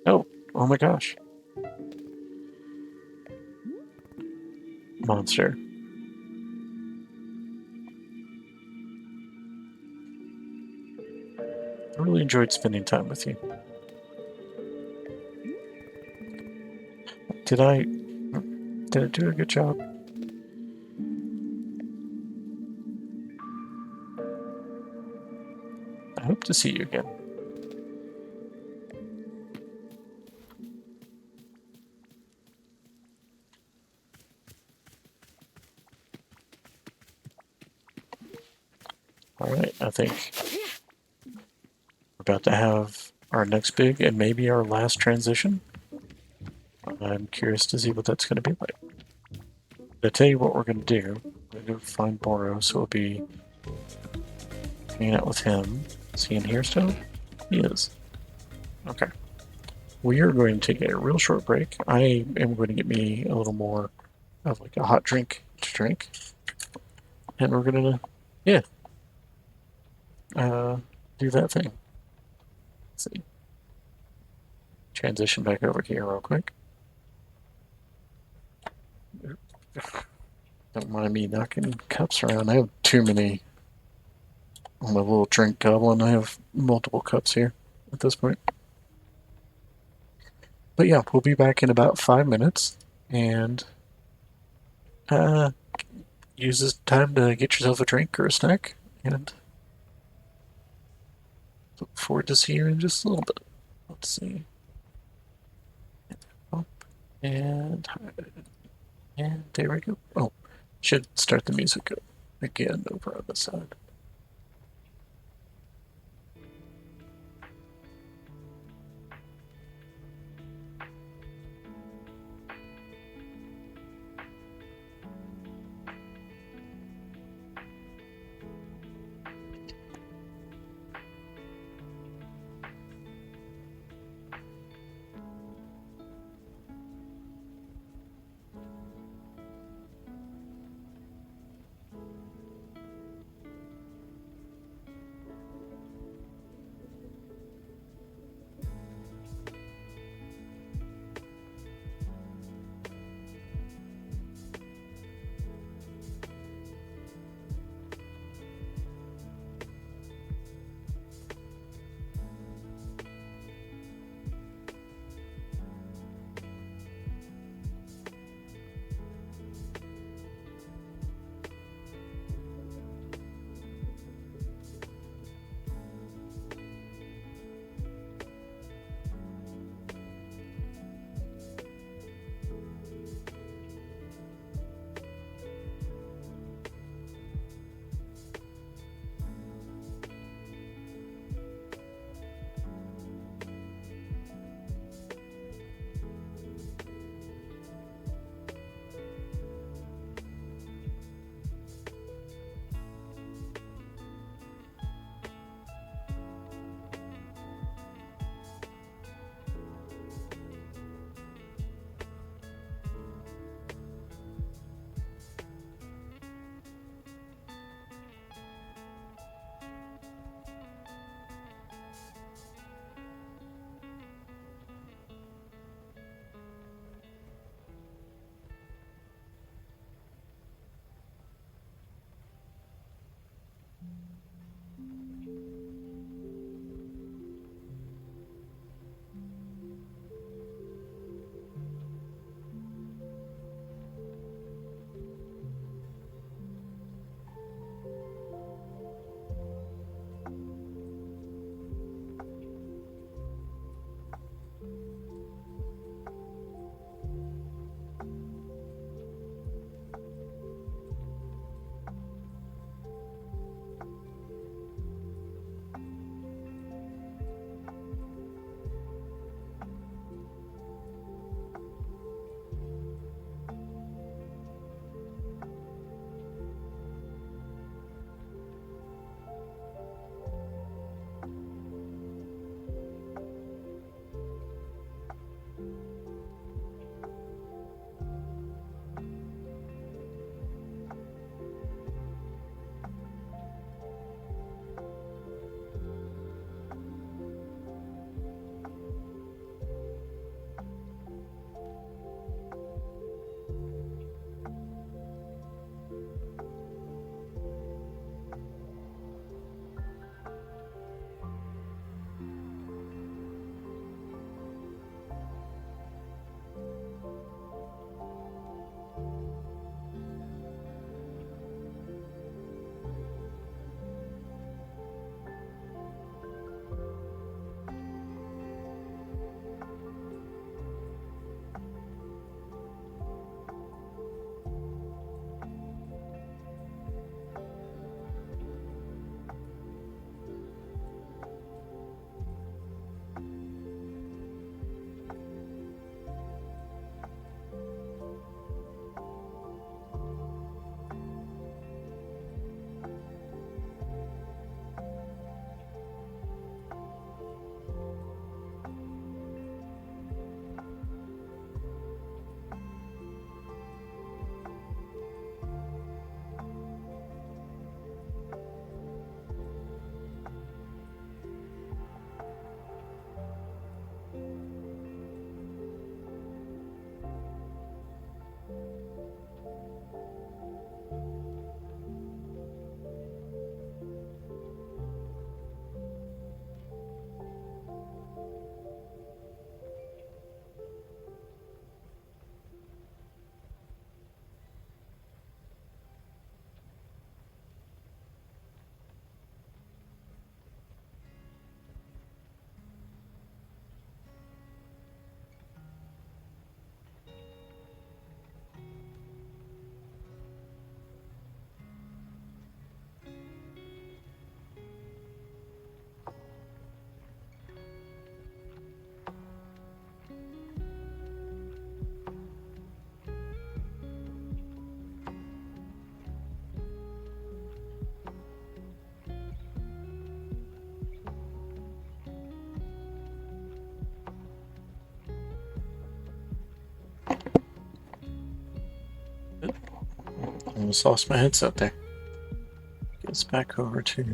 Oh, oh my gosh. Monster. I really enjoyed spending time with you. Did I do a good job? I hope to see you again. Alright, I think we're about to have our next big and maybe our last transition. I'm curious to see what that's going to be like. I'll tell you what we're going to do. We're going to go find Boros, so we'll be hanging out with him. Is he in here still? He is. Okay. We are going to take a real short break. I am going to get me a little more of like a hot drink to drink. And we're going to, yeah, do that thing. Let's see. Transition back over here real quick. Don't mind me knocking cups around. I have too many on my little drink goblin. I have multiple cups here at this point. But yeah, we'll be back in about 5 minutes, and use this time to get yourself a drink or a snack, and look forward to seeing you in just a little bit. Let's see. Up and there we go. Oh, should start the music again over on the side. Almost lost my headset there. Gets back over to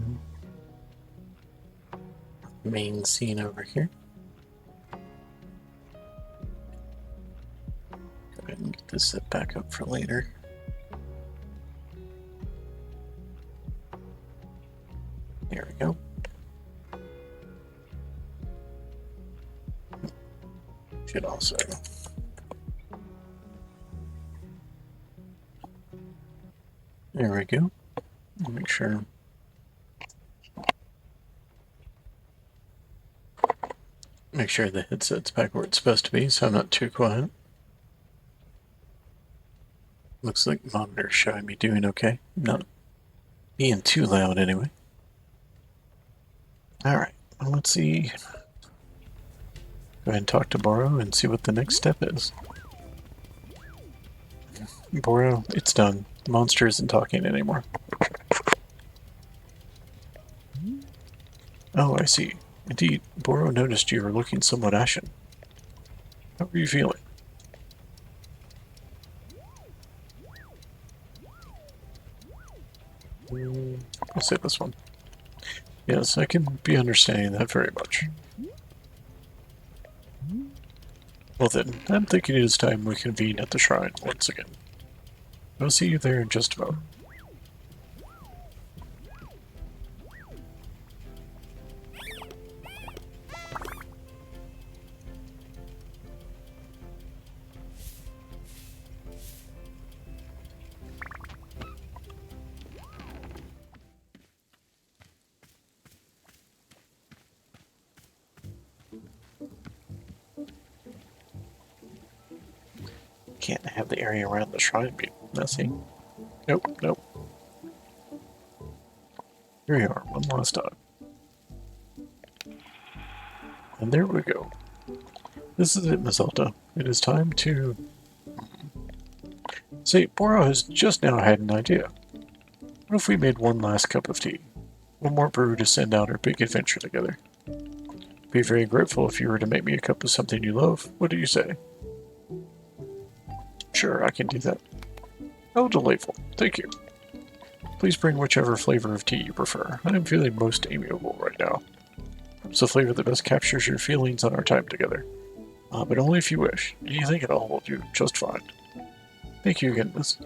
main scene over here. Go ahead and get this set back up for later. There we go. Should also there we go. Make sure the headset's back where it's supposed to be, so I'm not too quiet. Looks like the monitor's showing me doing okay. Not being too loud anyway. Alright, well, let's see. Go ahead and talk to Boro and see what the next step is. Boro, it's done. The monster isn't talking anymore. Oh, I see. Indeed, Boro noticed you were looking somewhat ashen. How are you feeling? I'll say this one. Yes, I can be understanding that very much. Well then, I'm thinking it is time we convene at the shrine once again. I'll see you there in just a moment. Can't have the area around the shrine be messy. Nope, nope. Here we are, one last time. And there we go. This is it, Miss Alta. It is time to... Say, Boro has just now had an idea. What if we made one last cup of tea? One more brew to send out our big adventure together. Be very grateful if you were to make me a cup of something you love. What do you say? Sure, I can do that. Oh, delightful. Thank you. Please bring whichever flavor of tea you prefer. I am feeling most amiable right now. It's the flavor that best captures your feelings on our time together. But only if you wish. You think it'll hold you just fine. Thank you again, miss.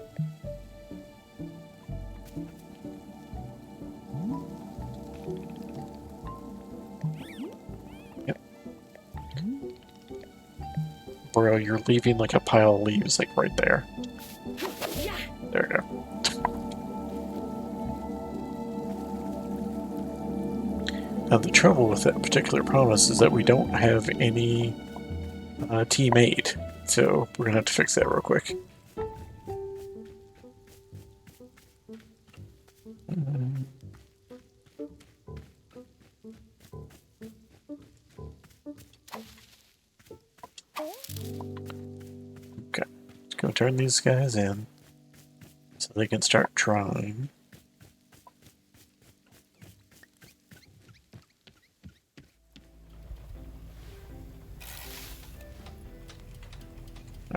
Yep. Bro, you're leaving like a pile of leaves, like right there. There we go. Now the trouble with that particular promise is that we don't have any tea made, so we're gonna have to fix that real quick. Okay, let's go turn these guys in so they can start drying.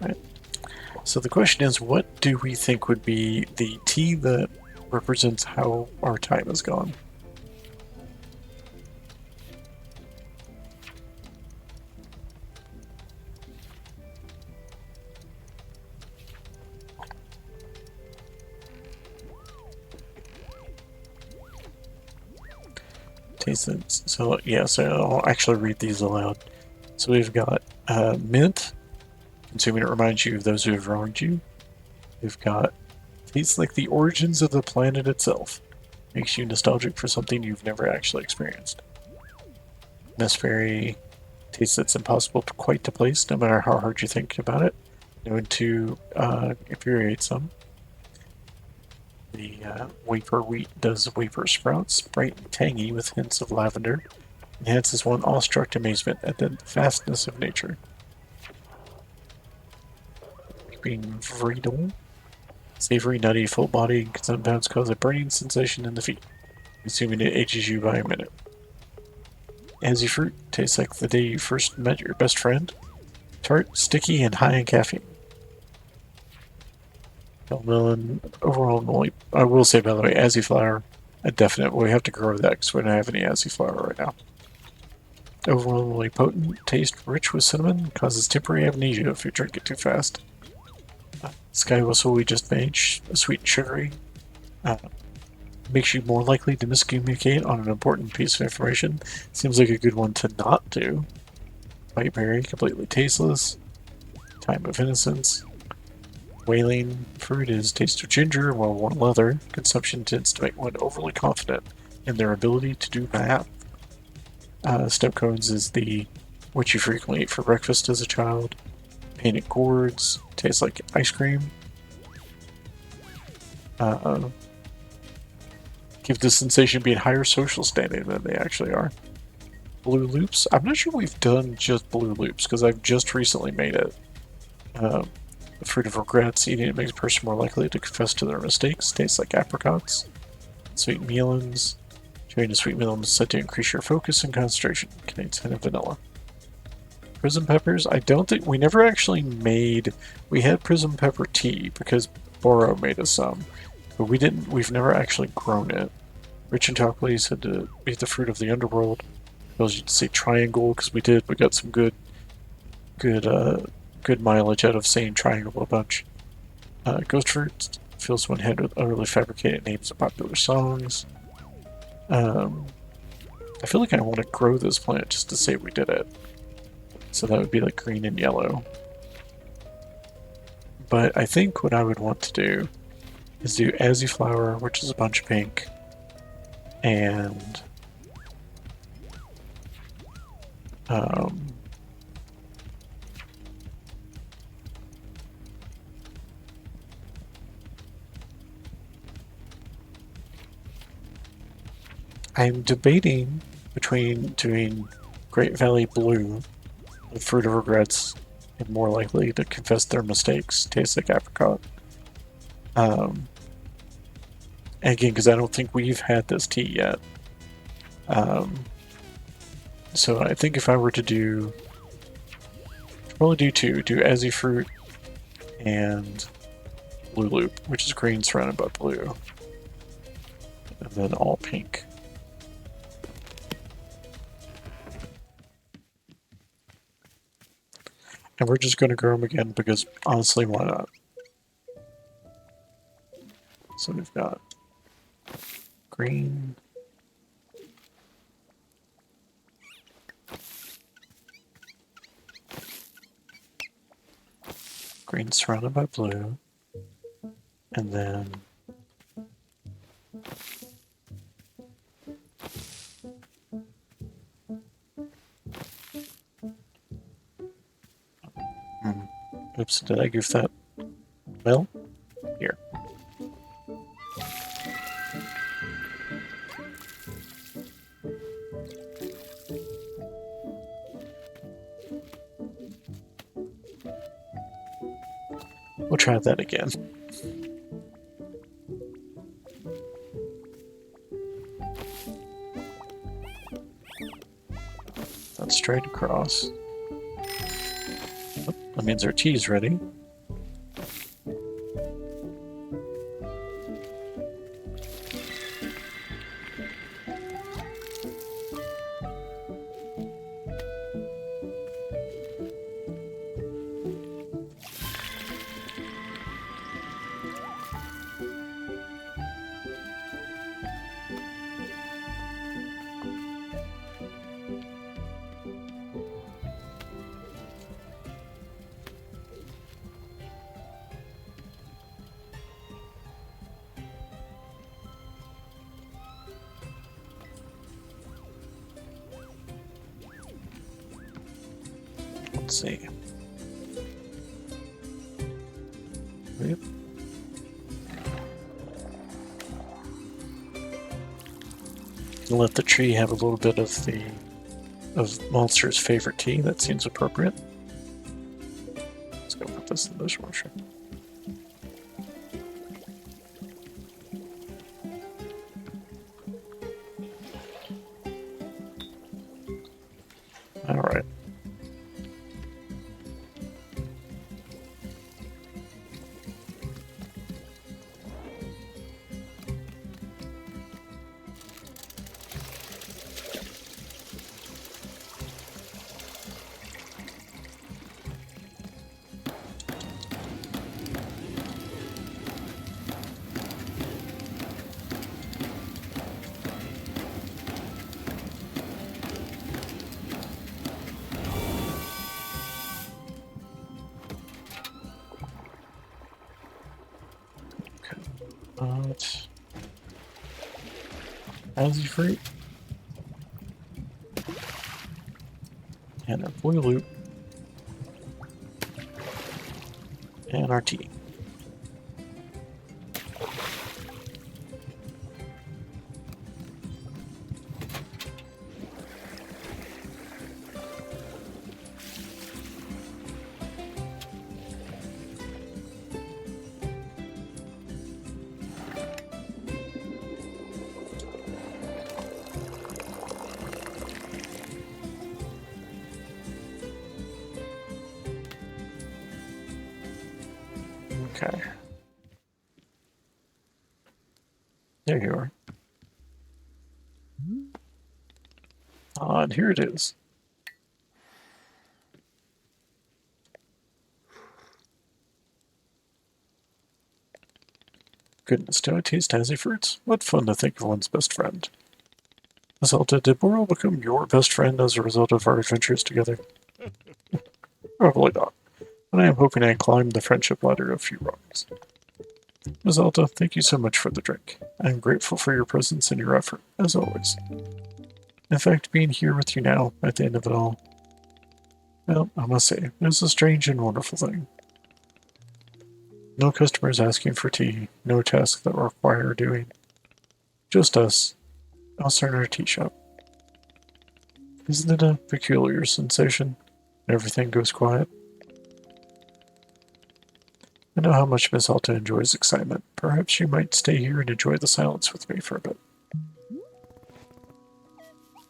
Alright, so the question is, what do we think would be the tea that represents how our time has gone? So yeah, so I'll actually read these aloud. So we've got mint, consuming it reminds you of those who have wronged you. We've got tastes like the origins of the planet itself, makes you nostalgic for something you've never actually experienced. Nesperi, taste that's impossible to quite to place, no matter how hard you think about it. Known to infuriate some. The wafer wheat does wafer sprouts, bright and tangy with hints of lavender, enhances one awestruck amazement at the vastness of nature. Being Vreedle, savory, nutty, full body compounds cause a burning sensation in the feet, assuming it ages you by a minute. Azzy fruit tastes like the day you first met your best friend, tart, sticky, and high in caffeine. Melon, overall, I will say, by the way, Azzy flower, a definite. We have to grow that because we don't have any Azzy flower right now. Overwhelmingly potent, taste rich with cinnamon, causes temporary amnesia if you drink it too fast. Sky whistle we just made, sweet and sugary. Makes you more likely to miscommunicate on an important piece of information. Seems like a good one to not do. White berry, completely tasteless. Time of innocence. Wailing fruit is taste of ginger, while warm leather. Consumption tends to make one overly confident in their ability to do math. Step cones is the what you frequently ate for breakfast as a child. Painted gourds, tastes like ice cream. Give the sensation of being higher social standing than they actually are. Blue loops. I'm not sure we've done just blue loops because I've just recently made it. The fruit of regrets. Eating it makes a person more likely to confess to their mistakes. Tastes like apricots. Sweet melons. Chewing a sweet melon is said to increase your focus and concentration. Contains hint of vanilla. Prism peppers. I don't think we never actually made. We had prism pepper tea because Boro made us some, but we didn't. We've never actually grown it. Rich in chocolate said to be the fruit of the underworld. Tells you to say triangle because we did. We got some good mileage out of saying triangle a bunch. Ghost fruit fills one head with utterly fabricated names of popular songs. I feel like I want to grow this plant just to say we did it. So that would be like green and yellow. But I think what I would want to do is do Azzy flower, which is a bunch of pink, and I'm debating between doing Great Valley Blue, the fruit of regrets, and more likely to confess their mistakes, tastes like apricot. And again, because I don't think we've had this tea yet. So I think if I were to do, probably do two, do Azzy fruit and blue loop, which is green surrounded by blue, and then all pink. And we're just going to grow them again because honestly, why not? So we've got green, green surrounded by blue, and then oops, did I give that? Well, here. We'll try that again. That's straight across. Oh, that means our tea's ready. Let's see. Yep. Let the tree have a little bit of Monster's favorite tea. That seems appropriate. Let's go put this in the dishwasher. All right. Azzy fruit. And our blue loot. And our tea. Okay. There you are. And here it is. Goodness, do I taste Azzy fruits? What fun to think of one's best friend. Zelda, did Boral become your best friend as a result of our adventures together? Probably not, but I am hoping I climb the friendship ladder a few rungs. Zelda, thank you so much for the drink. I am grateful for your presence and your effort, as always. In fact, being here with you now, at the end of it all, well, I must say, it is a strange and wonderful thing. No customers asking for tea, no tasks that require doing. Just us in our tea shop. Isn't it a peculiar sensation? Everything goes quiet. I know how much Miss Alta enjoys excitement. Perhaps you might stay here and enjoy the silence with me for a bit.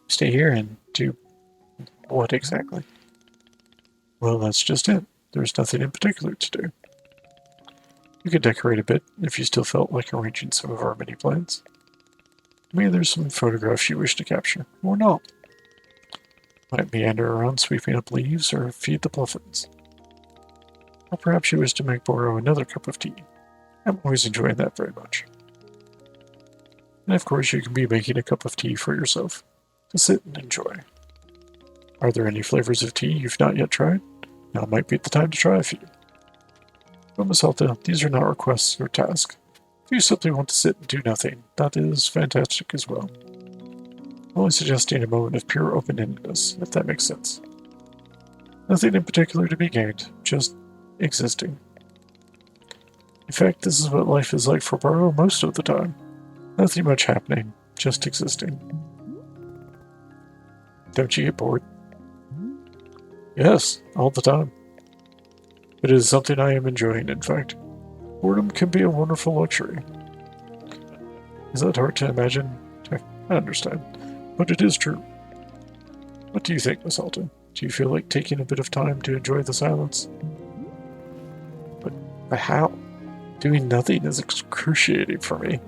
Stay here and do what exactly? Well, that's just it. There's nothing in particular to do. You could decorate a bit if you still felt like arranging some of our mini plans. Maybe there's some photographs you wish to capture, or not. Might meander around sweeping up leaves or feed the puffins. Or perhaps you wish to make Boro another cup of tea. I'm always enjoying that very much. And of course you can be making a cup of tea for yourself, to sit and enjoy. Are there any flavors of tea you've not yet tried? Now might be the time to try a few. But Miss Alta, these are not requests or tasks. If you simply want to sit and do nothing, that is fantastic as well. I'm only suggesting a moment of pure open-endedness, if that makes sense. Nothing in particular to be gained, just existing. In fact, this is what life is like for Burrow most of the time. Nothing much happening, just existing. Don't you get bored? Yes, all the time. It is something I am enjoying, in fact. Boredom can be a wonderful luxury. Is that hard to imagine? I understand, but it is true. What do you think, Miss Alta? Do you feel like taking a bit of time to enjoy the silence? But how? Doing nothing is excruciating for me.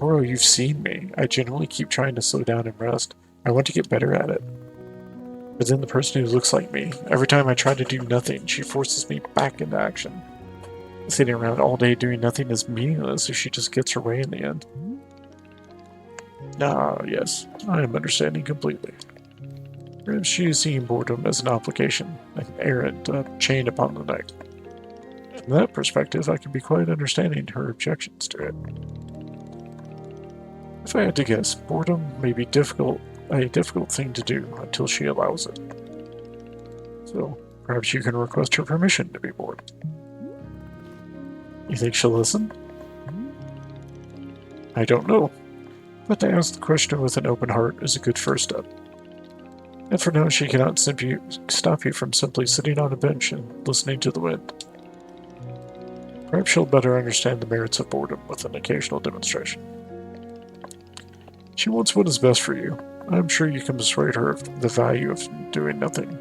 Boro, you've seen me. I generally keep trying to slow down and rest. I want to get better at it. But then the person who looks like me, every time I try to do nothing, she forces me back into action. Sitting around all day doing nothing is meaningless if she just gets her way in the end. Ah, yes, I am understanding completely. Perhaps she is seeing boredom as an obligation, like an errand, a chain upon the neck. From that perspective, I can be quite understanding her objections to it. If I had to guess, boredom may be a difficult thing to do until she allows it. So, perhaps you can request her permission to be bored. You think she'll listen? I don't know, but to ask the question with an open heart is a good first step. And for now, she cannot stop you from simply sitting on a bench and listening to the wind. Perhaps she'll better understand the merits of boredom with an occasional demonstration. She wants what is best for you. I'm sure you can persuade her of the value of doing nothing.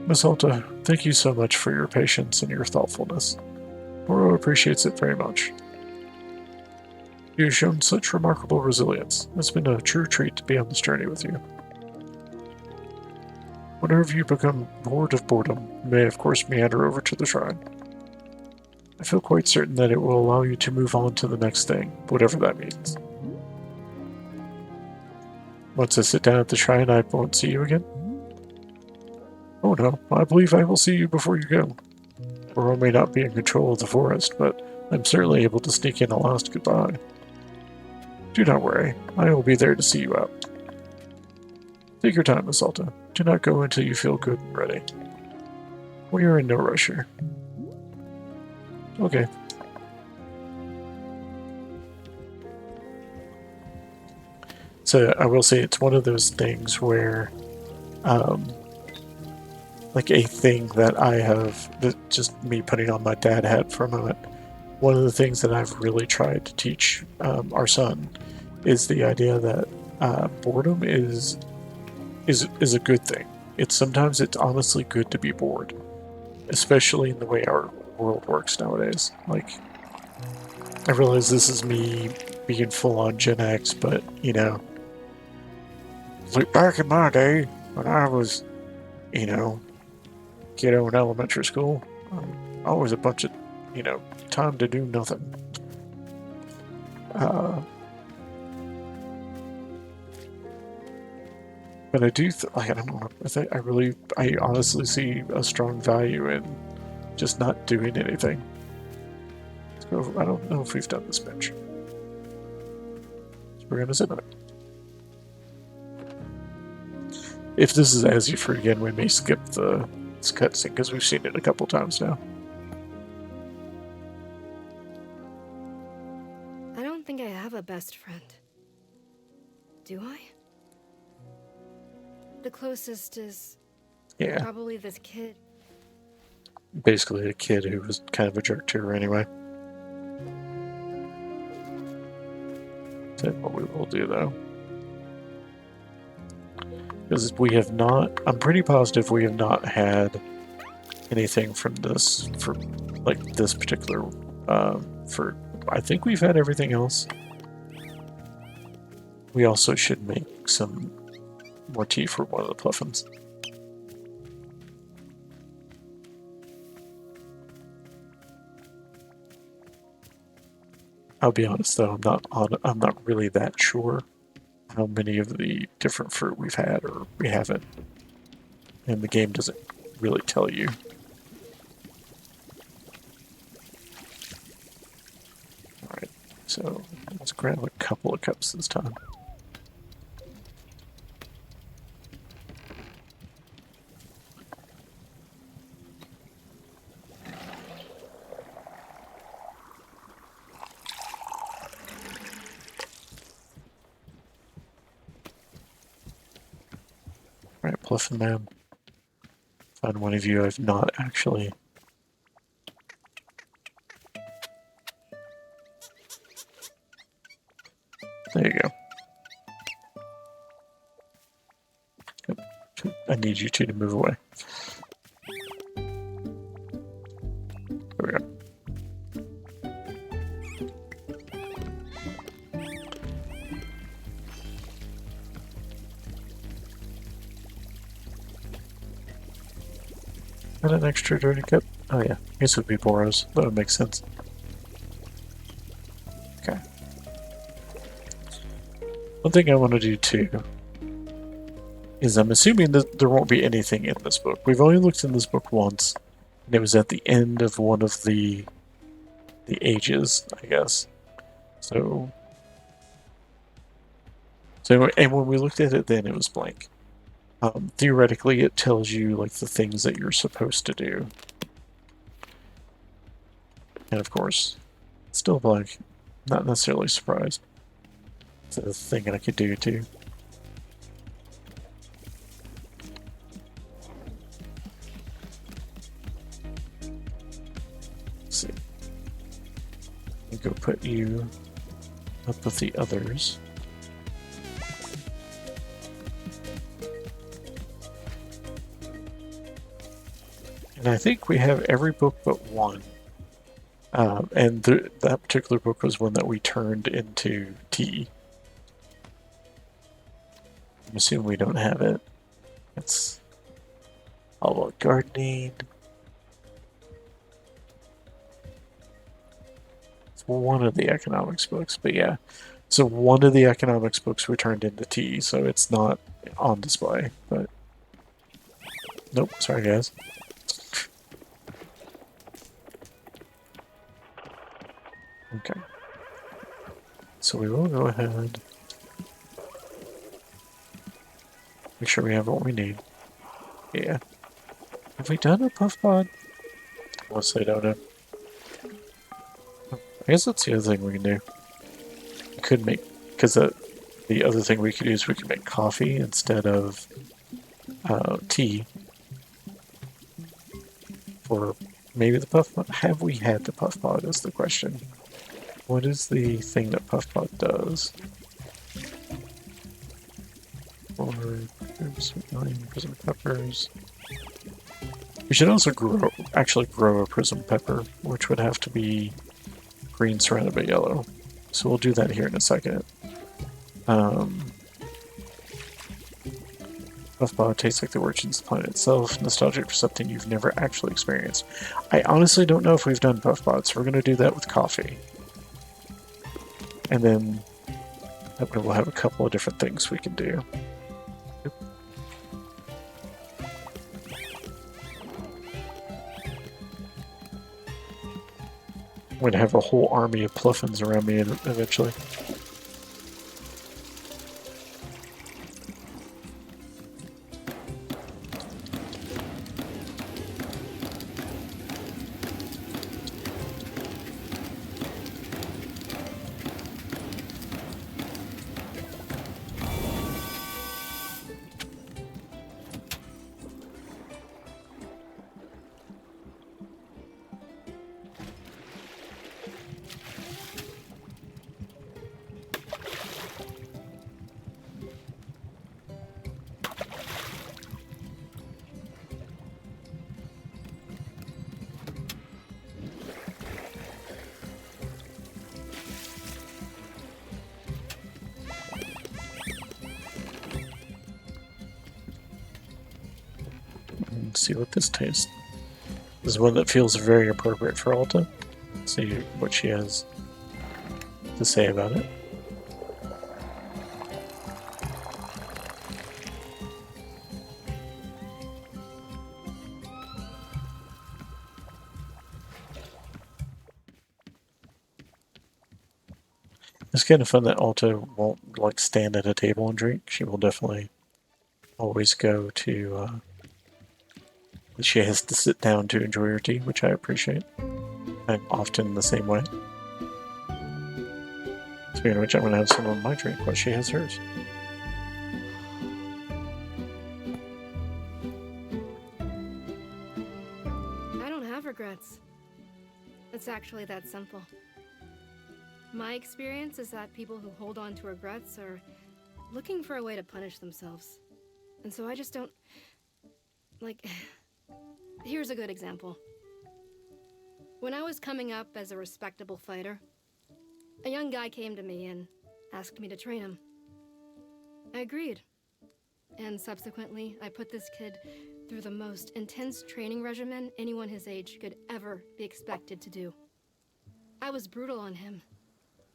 Miss Alta, thank you so much for your patience and your thoughtfulness. Boro appreciates it very much. You have shown such remarkable resilience. It's been a true treat to be on this journey with you. Whenever you become bored of boredom, you may of course meander over to the shrine. I feel quite certain that it will allow you to move on to the next thing, whatever that means. Once I sit down at the shrine, I won't see you again? Oh no, I believe I will see you before you go. Boro may not be in control of the forest, but I'm certainly able to sneak in a last goodbye. Do not worry, I will be there to see you out. Take your time, Miss Alta. Do not go until you feel good and ready. We are in no rush here. Okay. So I will say it's one of those things where, like a thing that I have, just me putting on my dad hat for a moment. One of the things that I've really tried to teach our son is the idea that boredom is a good thing. Sometimes it's honestly good to be bored, especially in the way our world works nowadays. Like, I realize this is me being full on Gen X, but you know, like back in my day when I was, you know, kiddo in elementary school, always a bunch of, time to do nothing. Uh, but I do, like, I don't know, I honestly see a strong value in just not doing anything. So I don't know if we've done this bench. So we're gonna sit on it. If this is as you for again, we may skip the cutscene because we've seen it a couple times now. I don't think I have a best friend. Do I? The closest is Yeah, probably this kid. basically a kid who was kind of a jerk to her anyway. That's what we will do though. Because we have not, I'm pretty positive we have not had anything from this, for like this particular, I think we've had everything else. We also should make some more tea for one of the Pluffins. I'll be honest though, I'm not really that sure how many of the different fruit we've had or we haven't. And the game doesn't really tell you. Alright, so let's grab a couple of cups this time. Alright, Pluffin Man. Find one of you I've not actually. There you go. I need you two to move away. There we go. And an extra dirty cup? Oh yeah, I guess it would be Boros. That would make sense. Okay. One thing I want to do too is I'm assuming that there won't be anything in this book. We've only looked in this book once, and it was at the end of one of the ages, I guess. So, and when we looked at it then, it was blank. Theoretically, it tells you like the things that you're supposed to do. And of course, still blank. Not necessarily surprised. It's a thing I could do too. Let's see. Let me go put you up with the others. And I think we have every book but one. And that particular book was one that we turned into tea. I'm assuming we don't have it. It's all about gardening. It's one of the economics books, but yeah. So one of the economics books we turned into tea, so it's not on display, but nope, sorry guys. Okay. So we will go ahead. Make sure we have what we need. Yeah. Have we done a puff pod? Unless I don't know. I guess that's the other thing we can do. We could make, because the other thing we could do is we could make coffee instead of tea for maybe the puff pod. Have we had the puff pod is the question. What is the thing that puff pod does? Or sweet lime, prism peppers. We should also actually grow a prism pepper, which would have to be green surrounded by yellow. So we'll do that here in a second. Puffball tastes like the origins of the planet itself, nostalgic for something you've never actually experienced. I honestly don't know if we've done Puffbot, so we're going to do that with coffee. And then we'll have a couple of different things we can do. I'm going to have a whole army of Pluffins around me eventually. See what this tastes. This is one that feels very appropriate for Alta. See what she has to say about it. It's kind of fun that Alta won't like stand at a table and drink. She will definitely always go to she has to sit down to enjoy her tea, which I appreciate. I'm often the same way. Speaking of which, I'm going to have some of my drink while she has hers. I don't have regrets. It's actually that simple. My experience is that people who hold on to regrets are looking for a way to punish themselves. And so I just don't... Like, here's a good example. When I was coming up as a respectable fighter, a young guy came to me and asked me to train him. I agreed. And subsequently, I put this kid through the most intense training regimen anyone his age could ever be expected to do. I was brutal on him,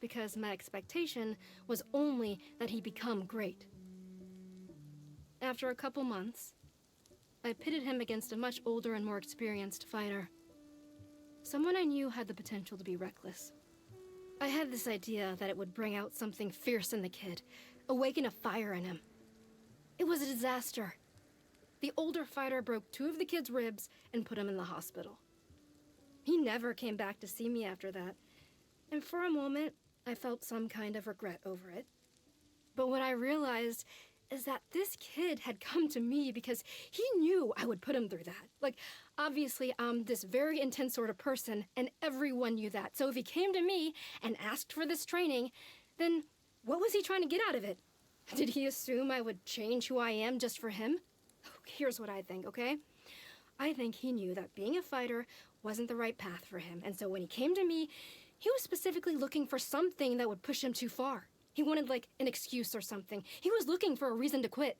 because my expectation was only that he become great. After a couple months, I pitted him against a much older and more experienced fighter. Someone I knew had the potential to be reckless. I had this idea that it would bring out something fierce in the kid, awaken a fire in him. It was a disaster. The older fighter broke 2 of the kid's ribs and put him in the hospital. He never came back to see me after that, and for a moment, I felt some kind of regret over it. But what I realized is that this kid had come to me because he knew I would put him through that. Like, obviously, I'm this very intense sort of person, and everyone knew that. So if he came to me and asked for this training, then what was he trying to get out of it? Did he assume I would change who I am just for him? Here's what I think, okay? I think he knew that being a fighter wasn't the right path for him, and so when he came to me, he was specifically looking for something that would push him too far. He wanted, like, an excuse or something. He was looking for a reason to quit.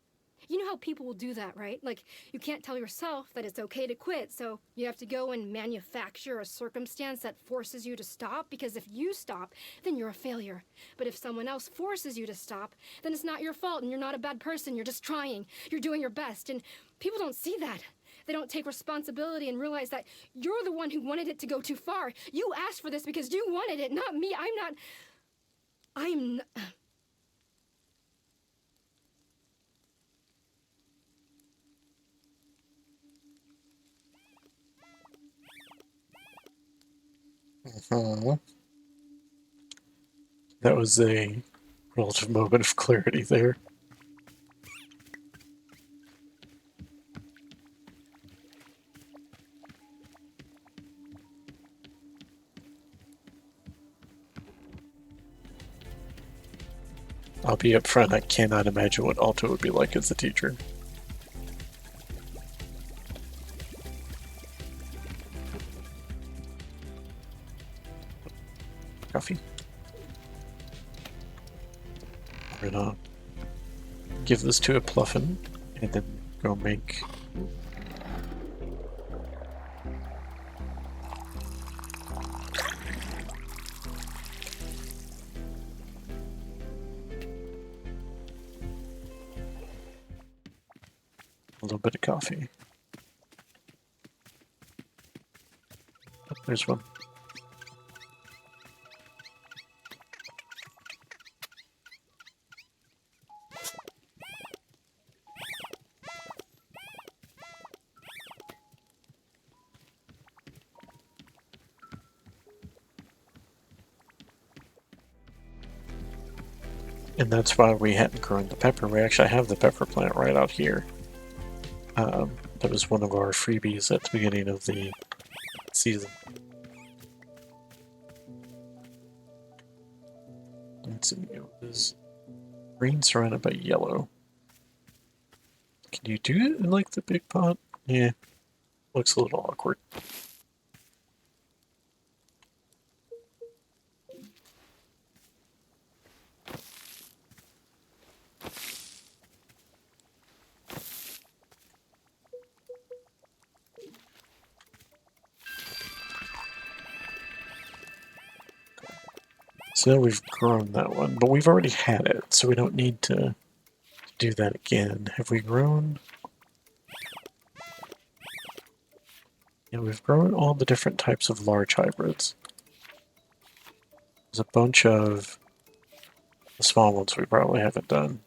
You know how people will do that, right? Like, you can't tell yourself that it's okay to quit, so you have to go and manufacture a circumstance that forces you to stop, because if you stop, then you're a failure. But if someone else forces you to stop, then it's not your fault, and you're not a bad person. You're just trying. You're doing your best, and people don't see that. They don't take responsibility and realize that you're the one who wanted it to go too far. You asked for this because you wanted it, not me. I'm not... That was a relative moment of clarity there. I'll be upfront, I cannot imagine what Alto would be like as a teacher. Coffee. We're gonna give this to a Pluffin and then go make a little bit of coffee. Oh, there's one. And that's why we hadn't grown the pepper. We actually have the pepper plant right out here. That was one of our freebies at the beginning of the season. Let's see, it was green surrounded by yellow. Can you do it in like the big pot? Yeah, looks a little awkward. So now we've grown that one, but we've already had it, so we don't need to do that again. Have we grown? Yeah, we've grown all the different types of large hybrids. There's a bunch of the small ones we probably haven't done.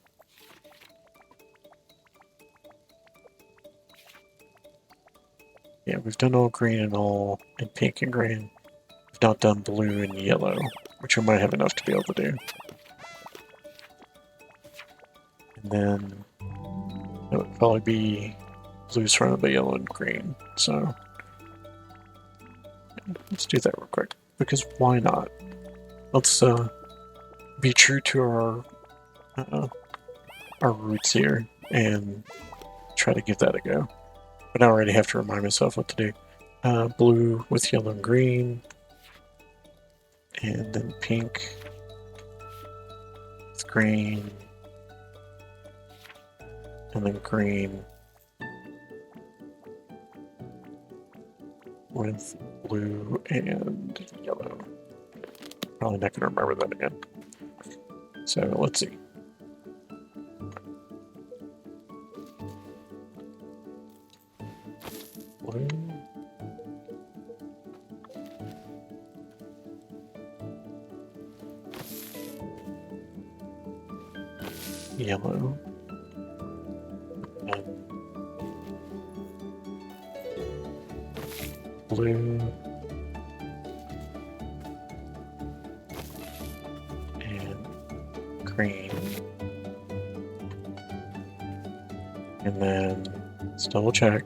Yeah, we've done all green and pink and green. We've not done blue and yellow, which we might have enough to be able to do. And then it would probably be blue surrounded by yellow and green. So let's do that real quick, because why not? Let's be true to our roots here and try to give that a go. But I already have to remind myself what to do. Blue with yellow and green, and then pink with green, and then green with blue and yellow. Probably not going to remember that again. So let's see. Blue. Yellow. And blue. And green. And then let's double check.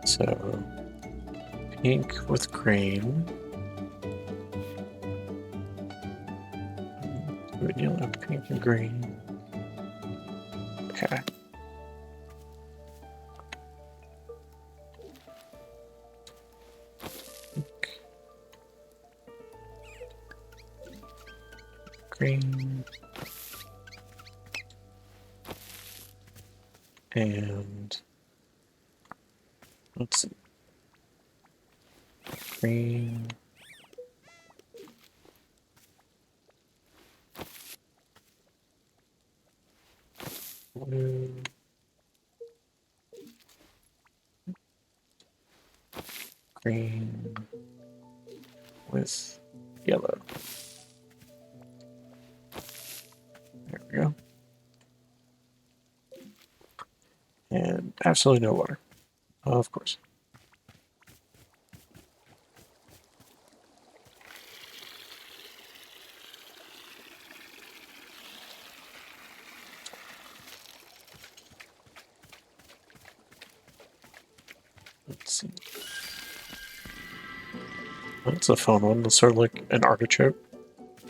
So pink with green. Blue and yellow, pink and green. Okay. Pink. Green. And let's see. Green. green with yellow. There we go. And absolutely no water. Of course. Let's see. That's a fun one. It's sort of like an artichoke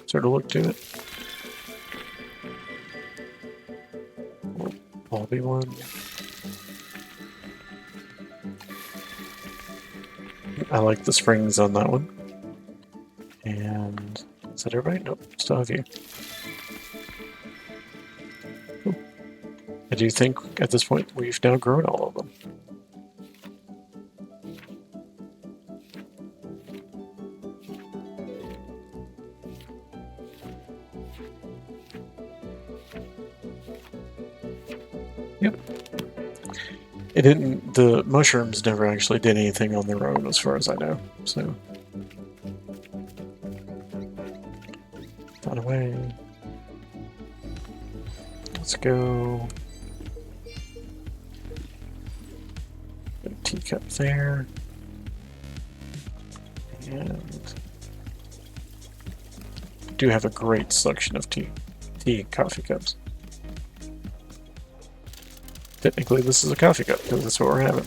sort of look to it. Lobby one. I like the springs on that one. And is that everybody? Nope, still have you. Cool. I do think at this point we've now grown all of them. Yep. It didn't. The mushrooms never actually did anything on their own, as far as I know. So, that away. Let's go. Put a teacup there, and do have a great selection of tea and coffee cups. Technically, this is a coffee cup because that's what we're having.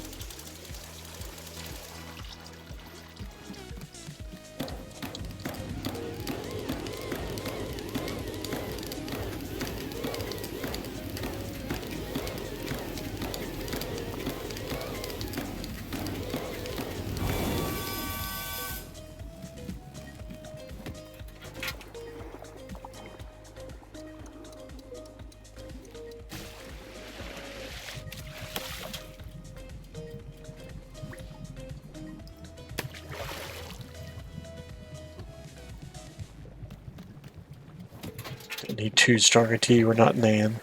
I need 2 stronger tea. We're not Nan.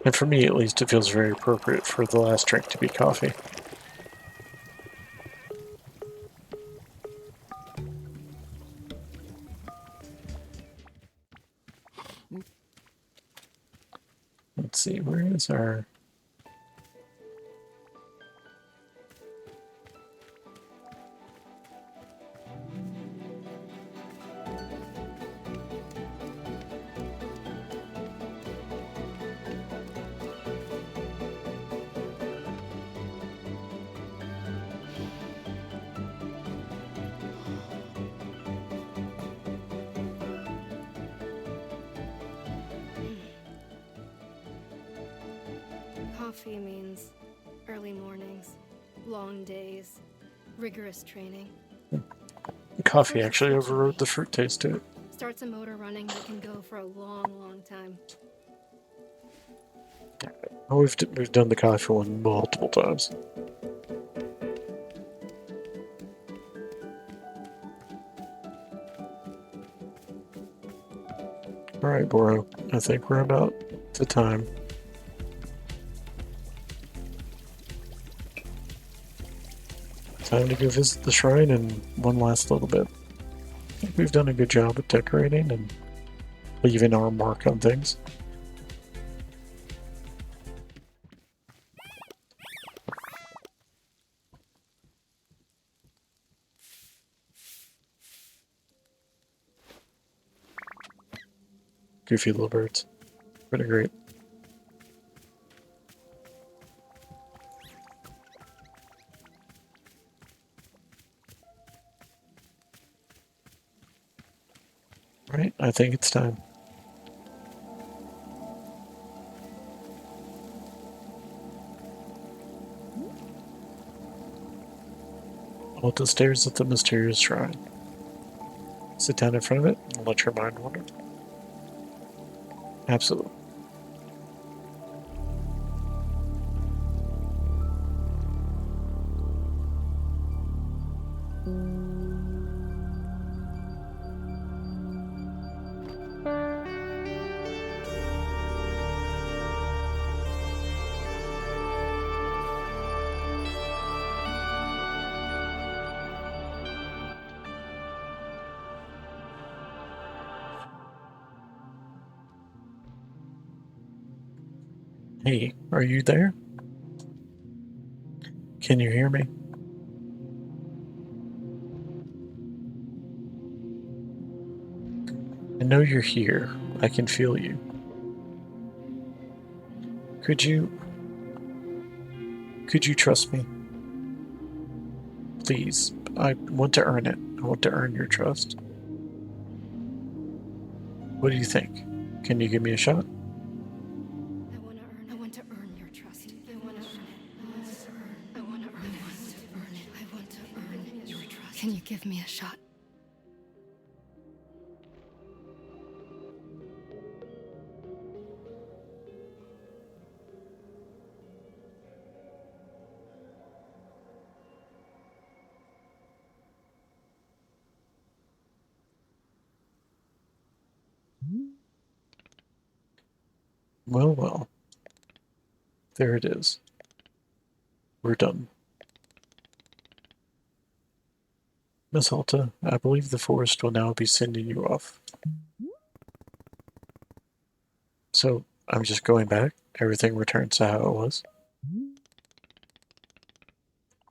And for me, at least, it feels very appropriate for the last drink to be coffee. Let's see, where is our... Coffee means early mornings, long days, rigorous training. Coffee actually overrode the fruit taste to it. Starts a motor running that can go for a long, long time. Oh, we've done the coffee one multiple times. Alright, Boro. I think we're about to time. Time to go visit the shrine in one last little bit. I think we've done a good job of decorating and leaving our mark on things. Goofy little birds. Pretty great. Right, I think it's time. Alta stares at the mysterious shrine. Sit down in front of it and let your mind wander. Absolutely. Hey, are you there? Can you hear me? I know you're here. I can feel you. Could you trust me? Please. I want to earn it. I want to earn your trust. What do you think? Can you give me a shot? I want to earn your trust. I want to earn it. I want to earn it. I want to earn your trust. Can you give me a shot? Well, well. There it is. We're done. Miss Alta, I believe the forest will now be sending you off. So, I'm just going back. Everything returns to how it was.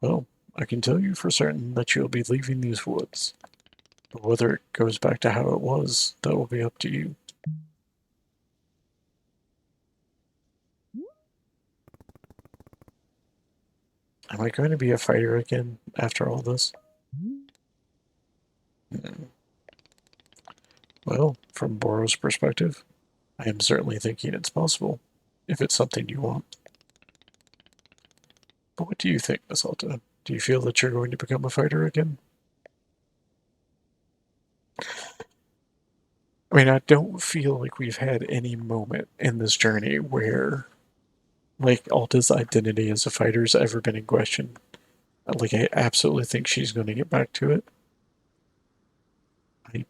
Well, I can tell you for certain that you'll be leaving these woods. But whether it goes back to how it was, that will be up to you. Am I going to be a fighter again after all this? Hmm. Well, from Boro's perspective, I am certainly thinking it's possible, if it's something you want. But what do you think, Miss Alta? Do you feel that you're going to become a fighter again? I mean, I don't feel like we've had any moment in this journey where, like, Alta's identity as a fighter's ever been in question. Like, I absolutely think she's going to get back to it.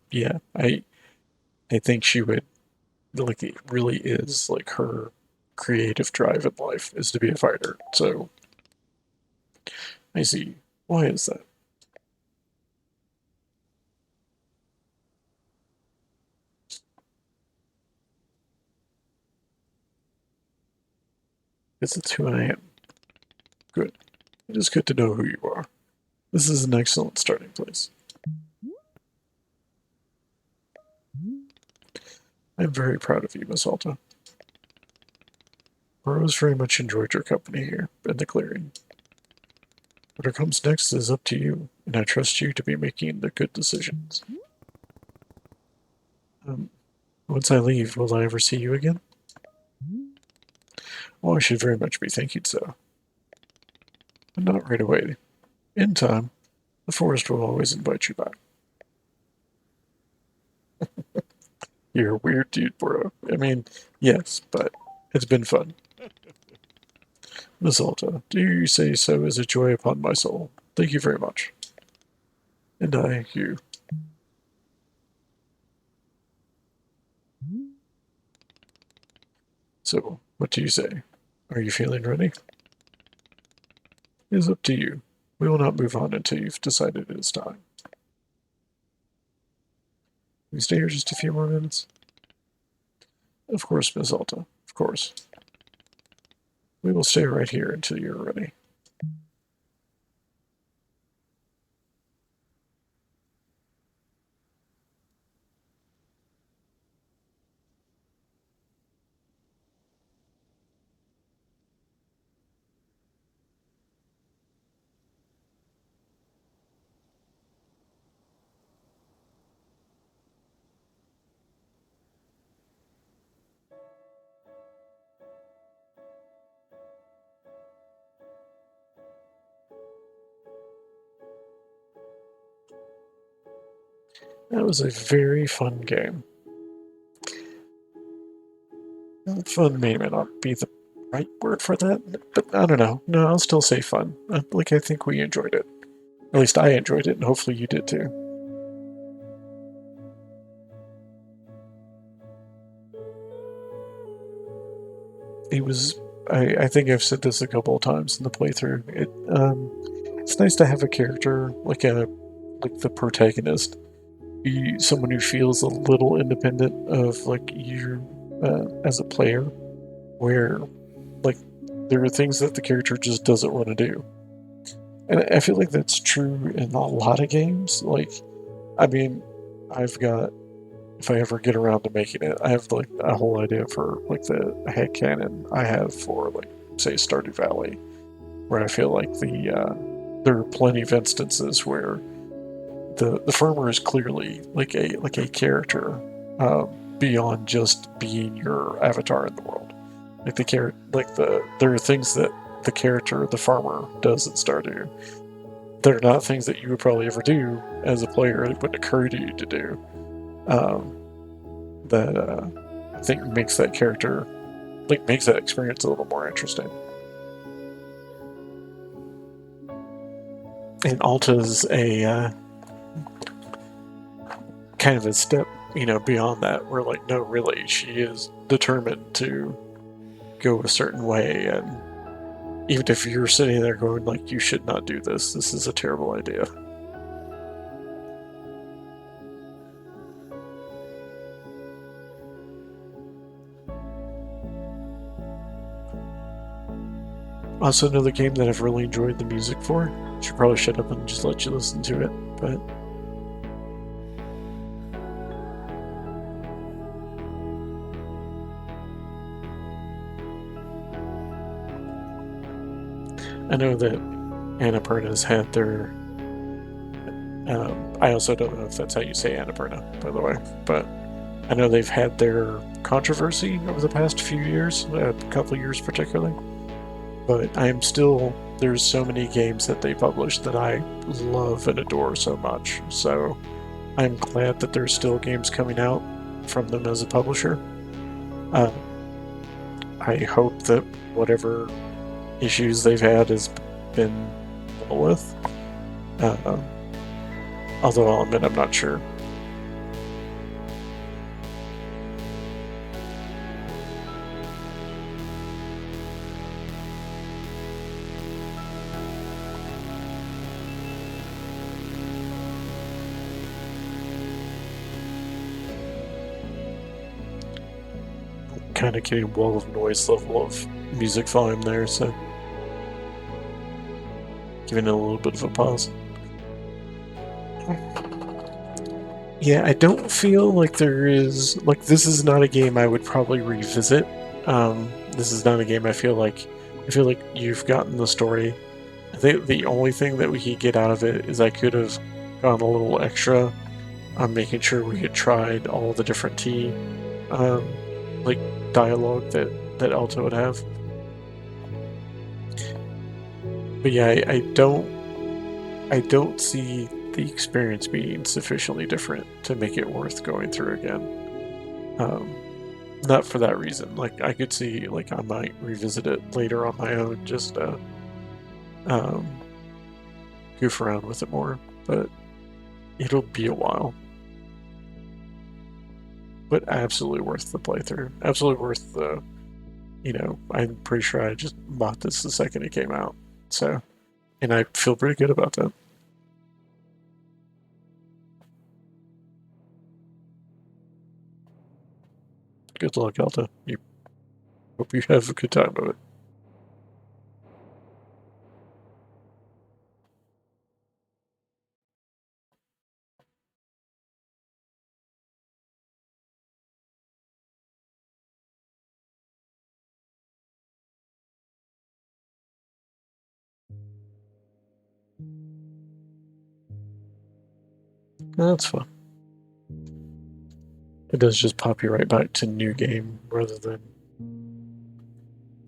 Yeah, I think she would, like, it really is, like, her creative drive in life is to be a fighter. So, I see. Why is that? Because it's who I am. Good. It is good to know who you are. This is an excellent starting place. I'm very proud of you, Miss Alta. Rose very much enjoyed your company here in the clearing. Whatever comes next is up to you, and I trust you to be making the good decisions. Um, Once I leave, will I ever see you again? Well, I should very much be thinking so. But not right away. In time, the forest will always invite you back. You're a weird dude, bro. I mean, yes, but it's been fun. Miss Alta, do you say so is a joy upon my soul. Thank you very much. And I, you. So, what do you say? Are you feeling ready? It is up to you. We will not move on until you've decided it is time. We stay here just a few more minutes? Of course, Miss Alta. Of course. We will stay right here until you're ready. That was a very fun game. Fun may not be the right word for that, but I don't know. No, I'll still say fun. Like, I think we enjoyed it. At least I enjoyed it, and hopefully you did too. It was. I think I've said this a couple of times in the playthrough. It's nice to have a character like the protagonist be someone who feels a little independent of like you as a player, where there are things that the character just doesn't want to do. And I feel like that's true in a lot of games. Like, I mean, I've got, if I ever get around to making it, I have like a whole idea for like the headcanon I have for like, say, Stardew Valley, where I feel like there are plenty of instances where the farmer is clearly like a character beyond just being your avatar in the world. Like there are things that the character, the farmer, does in Stardew. They're not things that you would probably ever do as a player. It wouldn't occur to you to do. Um, that I think makes that character, like makes that experience a little more interesting. And Alta's a kind of a step, beyond that. Where like, no, really, she is determined to go a certain way, and even if you're sitting there going like, you should not do this. This is a terrible idea. Also, another game that I've really enjoyed the music for. Should probably shut up and just let you listen to it, but I know that Annapurna's had their. I also don't know if that's how you say Annapurna, by the way, but I know they've had their controversy over the past few years, a couple of years particularly. But I'm still, there's so many games that they publish that I love and adore so much. So I'm glad that there's still games coming out from them as a publisher. Uh, I hope that whatever issues they've had has been dealt with. Although I'll admit I'm not sure. Kind of getting wall of noise level of music volume there, so giving it a little bit of a pause. Yeah, I don't feel like there is like this is not a game I would probably revisit. This is not a game I feel like you've gotten the story. I think the only thing that we could get out of it is I could have gone a little extra on making sure we had tried all the different tea like dialogue that Alto would have. But yeah, I don't see the experience being sufficiently different to make it worth going through again. Not for that reason. Like I could see like I might revisit it later on my own, just um, goof around with it more, but it'll be a while. But absolutely worth the playthrough. Absolutely worth the. I'm pretty sure I just bought this the second it came out, so and I feel pretty good about that. Good luck, Alta. You hope you have a good time of it. That's fun. It does just pop you right back to new game rather than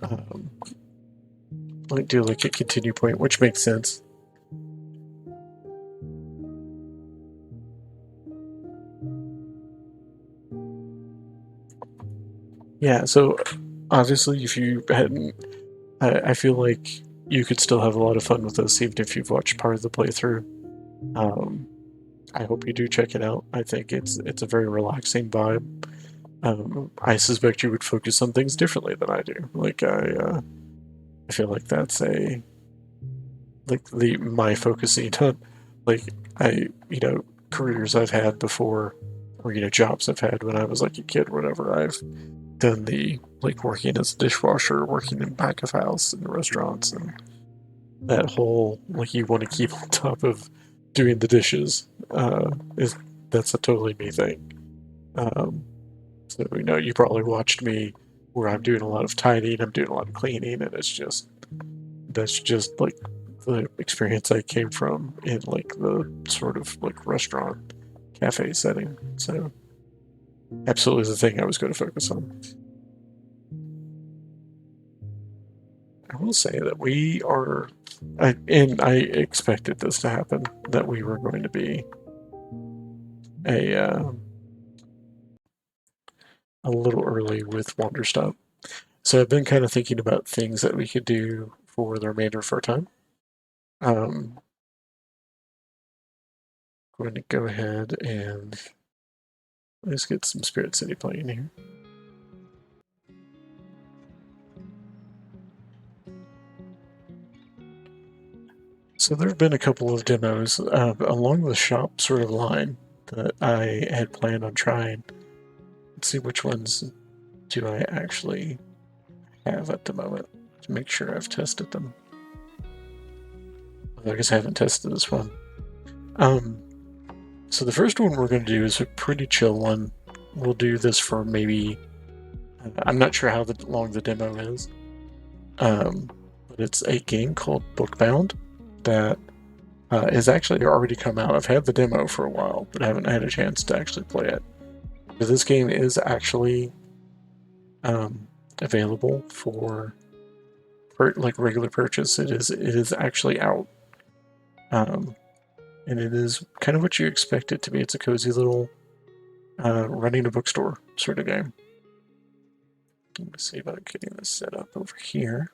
um, like do like a continue point, which makes sense. Yeah, so obviously, if you hadn't, I feel like you could still have a lot of fun with this, even if you've watched part of the playthrough. Um, I hope you do check it out. I think it's a very relaxing vibe. I suspect you would focus on things differently than I do. Like I feel like that's a like the my focusing on like I careers I've had before, or jobs I've had when I was like a kid, or whatever. done the like working as a dishwasher, working in back of house in restaurants, and that whole like you want to keep on top of doing the dishes is that's a totally me thing. Um, so you probably watched me where I'm doing a lot of tidying, I'm doing a lot of cleaning, and that's just like the experience I came from in like the sort of like restaurant cafe setting. So absolutely the thing I was going to focus on. I will say that we are, and I expected this to happen, that we were going to be a a little early with Wanderstop. So I've been kind of thinking about things that we could do for the remainder of our time. Um, going to go ahead and let's get some Spirit City playing here. So there have been a couple of demos along the shop sort of line that I had planned on trying. Let's see which ones do I actually have at the moment to make sure I've tested them. I guess I haven't tested this one. So the first one we're going to do is a pretty chill one. We'll do this for maybe, I'm not sure how long the demo is, but it's a game called Bookbound that has actually already come out. I've had the demo for a while, but I haven't had a chance to actually play it. But this game is actually available for like regular purchase. It is actually out, and it is kind of what you expect it to be. It's a cozy little running a bookstore sort of game. Let me see about getting this set up over here.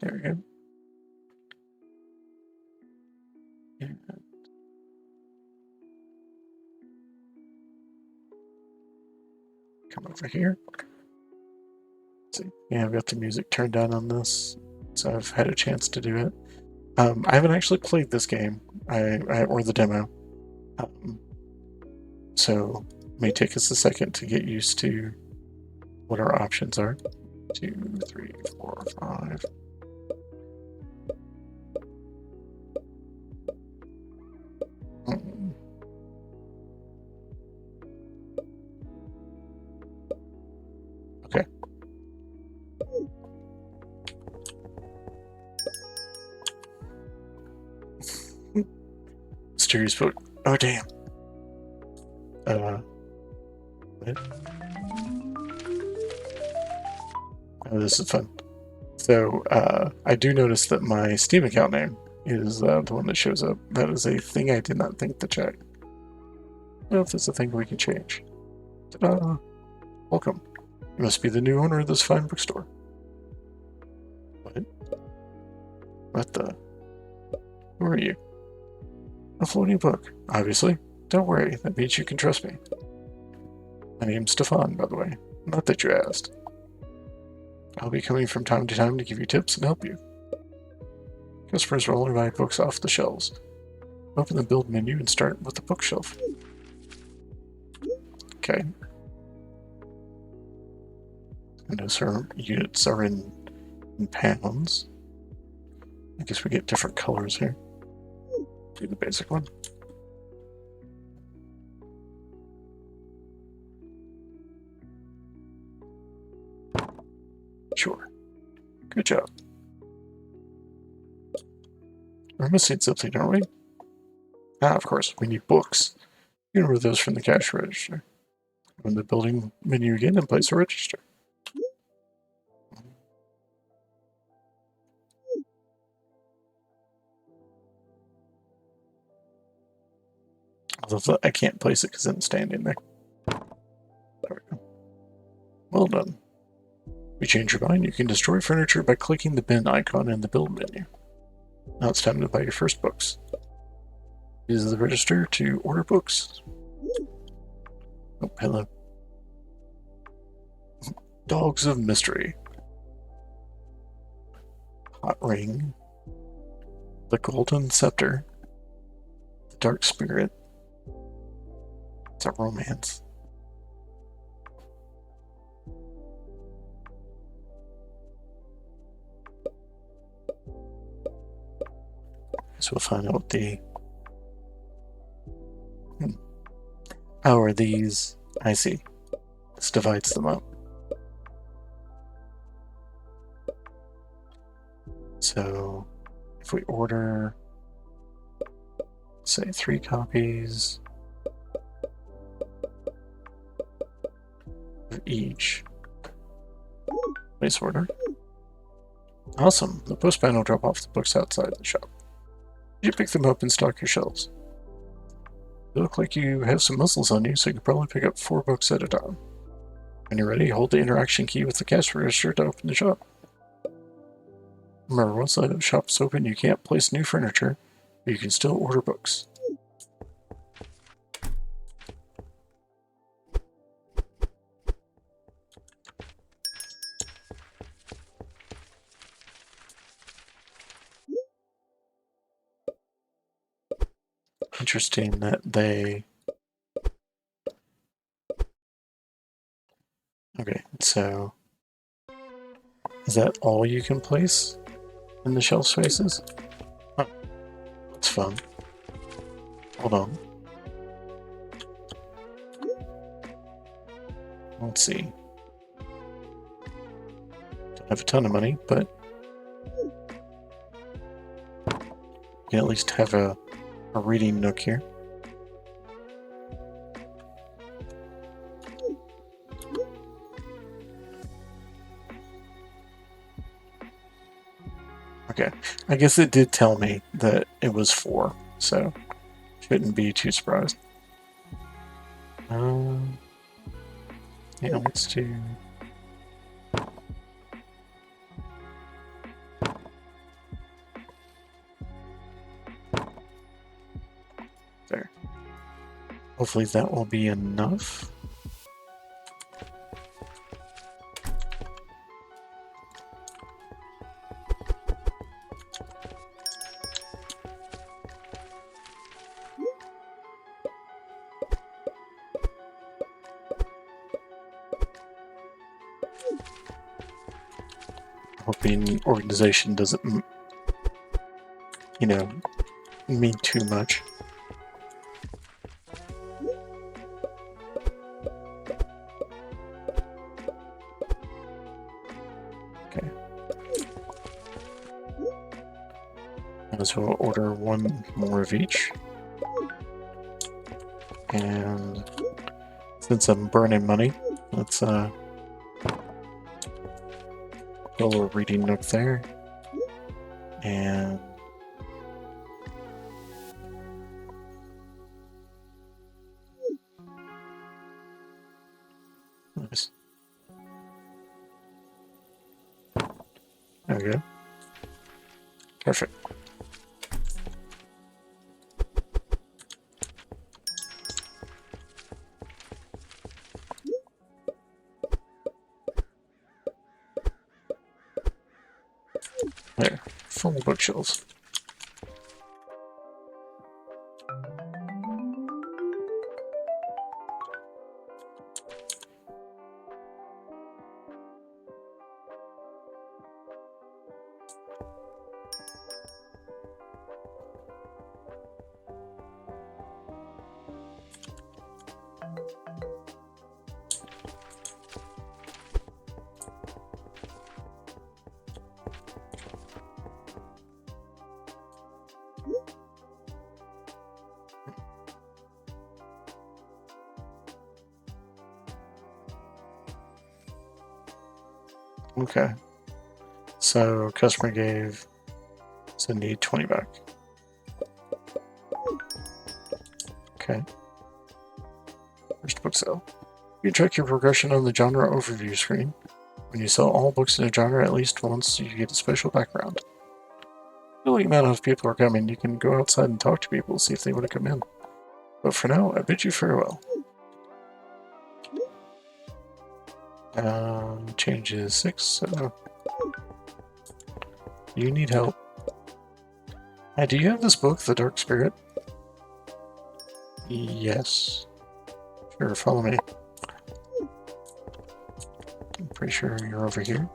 There we go. And come over here. Let's see. Yeah, I've got the music turned down on this, so I've had a chance to do it. I haven't actually played this game, or the demo, so it may take us a second to get used to what our options are. 2, 3, 4, 5. Okay. Mysterious book. Oh damn. What? Oh, this is fun. So I do notice that my Steam account name is the one that shows up. That is a thing I did not think to check. I don't know if that's a thing we can change. Ta-da! Welcome. You must be the new owner of this fine bookstore. What? What the? Who are you? A floating book, obviously. Don't worry, that means you can trust me. My name's Stefan, by the way. Not that you asked. I'll be coming from time to time to give you tips and help you. Customers will only buy books off the shelves. Open the build menu and start with the bookshelf. Okay. And those units are in pounds. I guess we get different colors here. Do the basic one. Sure. Good job. We're missing something, aren't we? Ah, of course, we need books. You can remove those from the cash register. Open the building menu again and place a register. Although I can't place it because I'm standing there. There we go. Well done. If you change your mind, you can destroy furniture by clicking the bin icon in the build menu. Now it's time to buy your first books. Use the register to order books. Oh, hello. Dogs of Mystery. Hot Ring. The Golden Scepter. The Dark Spirit. It's a romance. So we'll find out what the... Oh, are these... I see. This divides them up. So if we order, say, 3 copies of each. Place order. Awesome. The postman will drop off the books outside the shop. You pick them up and stock your shelves. You look like you have some muscles on you, so you can probably pick up 4 books at a time. When you're ready, hold the interaction key with the cash register to open the shop. Remember, once the shop is open, you can't place new furniture, but you can still order books. Interesting that they... Okay, so... Is that all you can place in the shelf spaces? Huh. That's fun. Hold on. Let's see. Don't have a ton of money, but you can at least have a reading nook here. Okay, I guess it did tell me that it was 4, so shouldn't be too surprised. Yeah, let's do... There. Hopefully that will be enough. Hoping organization doesn't, you know, mean too much. Okay. So we'll order 1 more of each. And since I'm burning money, let's build a reading nook there. And nice. There we go. Perfect. There, full bookshelves. Okay. So customer gave, so need 20 back. Okay. First book sale. You can track your progression on the genre overview screen. When you sell all books in a genre at least once, you get a special background. Feel like not enough people are coming, you can go outside and talk to people, see if they want to come in. But for now, I bid you farewell. Changes 6, so... You need help. Hi, do you have this book, The Dark Spirit? Yes. Sure, follow me. I'm pretty sure you're over here.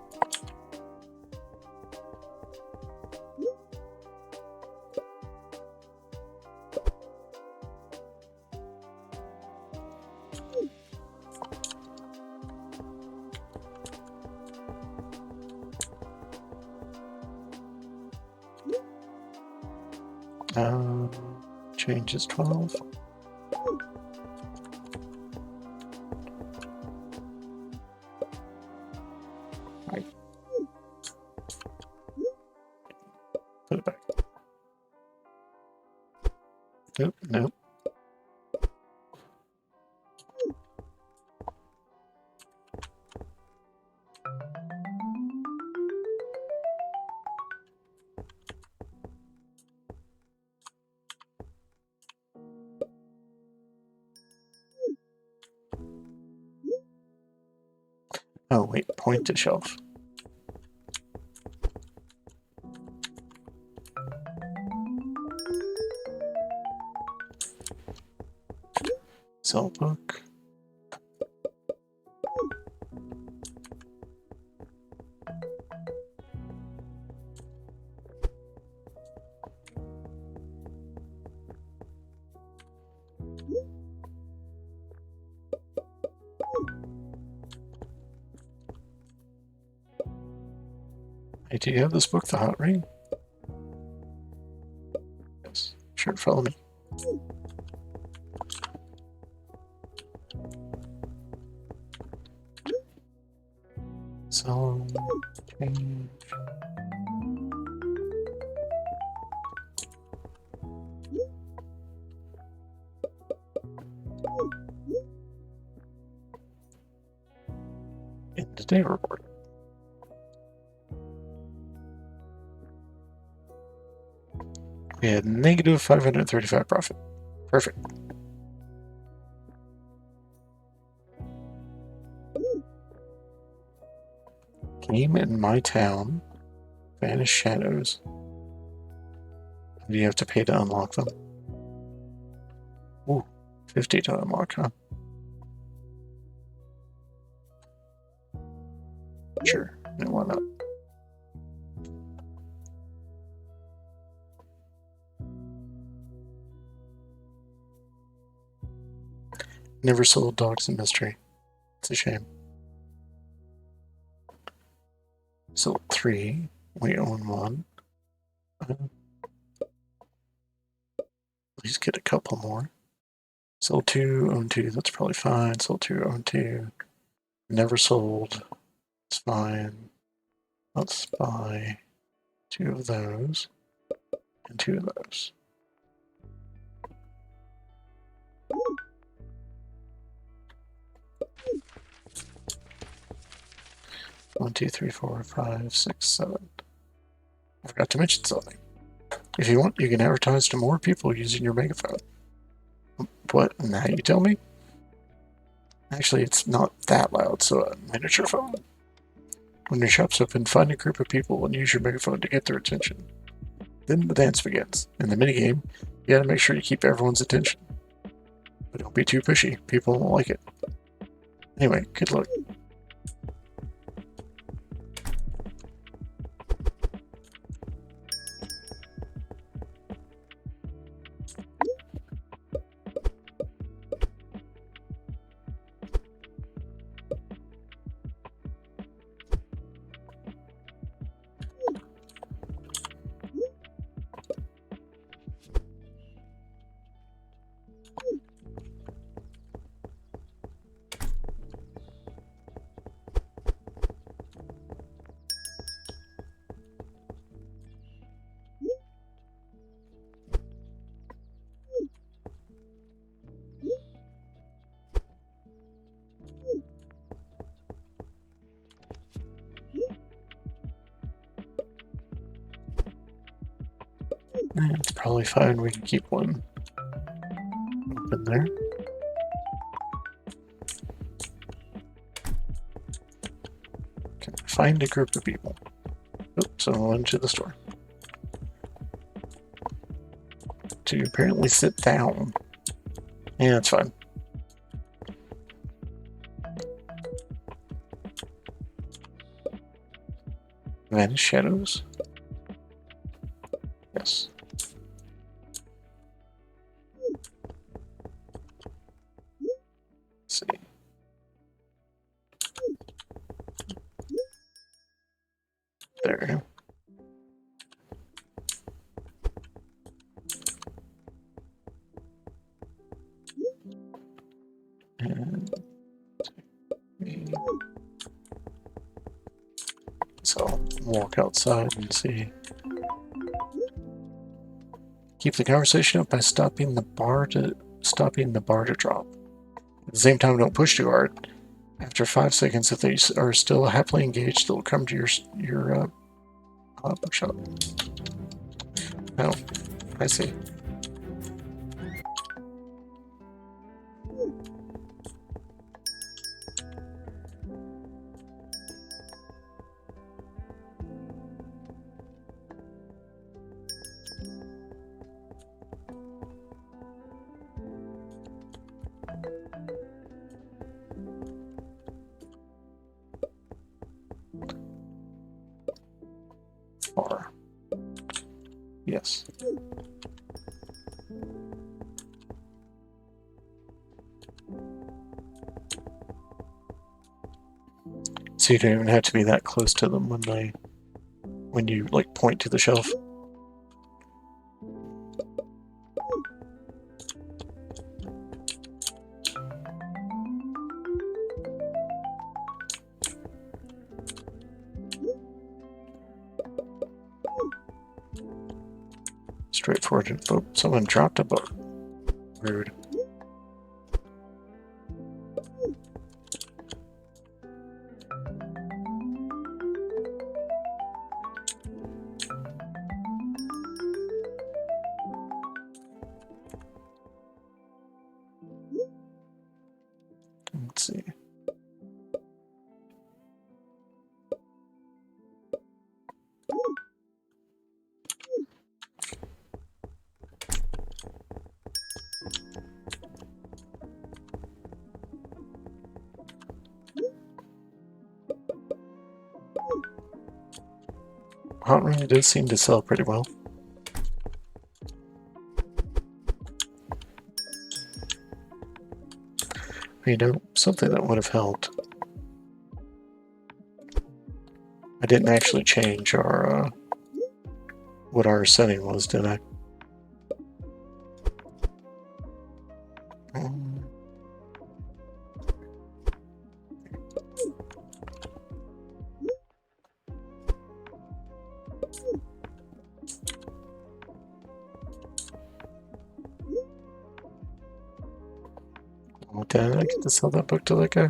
Change is 12. Right. Put it back. Nope, nope. Oh, wait, point to shelf. Sell book. Hey, do you have this book, The Hot Ring? Yes. Sure, follow me. So, change. In the day report. We had negative 535 profit. Perfect. Game in my town. Vanish shadows. Do you have to pay to unlock them? Ooh, 50 to unlock, huh? Sure, no, why not? Never sold dogs in mystery. It's a shame. Sold 3. We own 1. At least get a couple more. Sold 2, own 2. That's probably fine. Sold 2, own 2. Never sold. It's fine. Let's buy 2 of those and 2 of those. One, two, three, four, five, 6, 7. I forgot to mention something. If you want, you can advertise to more people using your megaphone. What? Now you tell me? Actually, it's not that loud, so a miniature phone. When your shop's open, find a group of people and use your megaphone to get their attention. Then the dance begins. In the minigame, you gotta make sure you keep everyone's attention. But don't be too pushy. People won't like it. Anyway, good luck. It's probably fine. We can keep one open there. Can find a group of people. Oops, I went to the store. To apparently sit down. Yeah, that's fine. Vanish shadows? Yes. Let's see. There. And so I'll walk outside and see. Keep the conversation up by stopping the bar to drop. At the same time, don't push too hard. After 5 seconds, if they are still happily engaged, they'll come to your bookshop. Oh, I see. Far. Yes. So you don't even have to be that close to them when you like point to the shelf. Straightforward. Oh, someone dropped a book. Rude. Let's see. Hot really does seem to sell pretty well. You know, something that would have helped. I didn't actually change our what our setting was, did I? Did I get to sell that book to that guy?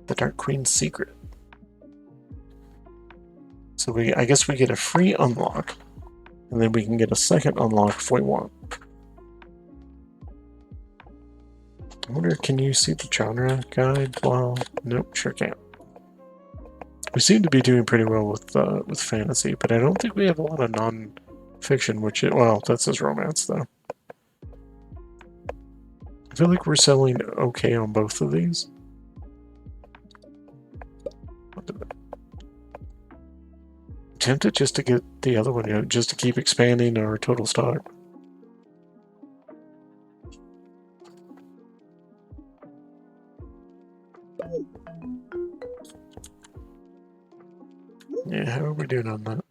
The Dark Queen's Secret. So I guess we get a free unlock, and then we can get a second unlock if we want. I wonder, can you see the genre guide? Well, nope, sure can't. We seem to be doing pretty well with fantasy, but I don't think we have a lot of non-fiction, well, that says romance though. I feel like we're selling okay on both of these. Tempted just to get the other one, you know, just to keep expanding our total stock. Yeah, how are we doing on that?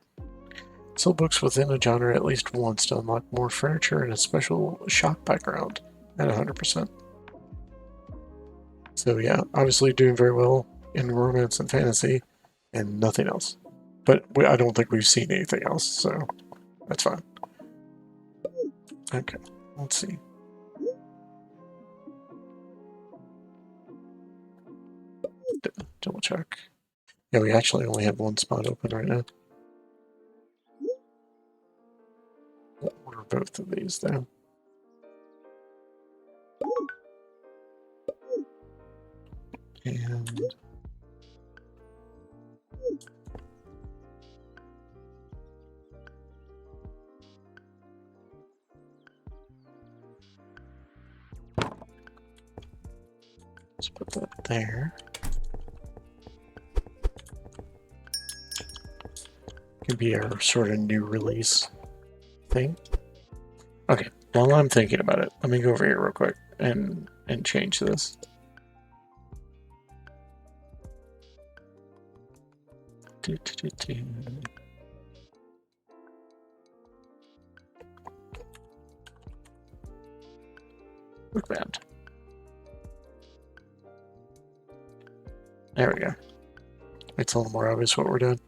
Sell books within a genre at least once to unlock more furniture and a special shop background at 100%. So yeah, obviously doing very well in romance and fantasy and nothing else. But I don't think we've seen anything else, so that's fine. Okay, let's see. Double check. Yeah, we actually only have one spot open right now. We'll order both of these then. And let's put that there. could be our sort of new release thing. Okay, while I'm thinking about it, let me go over here real quick and change this. Look band. There we go. It's a little more obvious what we're doing.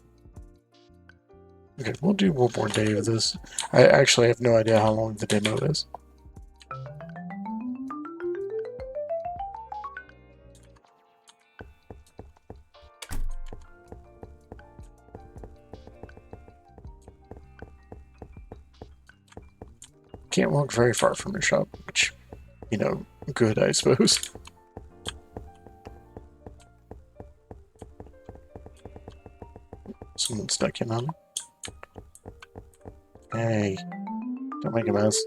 Okay, we'll do one more day of this. I actually have no idea how long the demo is. Can't walk very far from your shop, which, you know, good, I suppose. Someone stuck in on me. Hey, don't make a mess.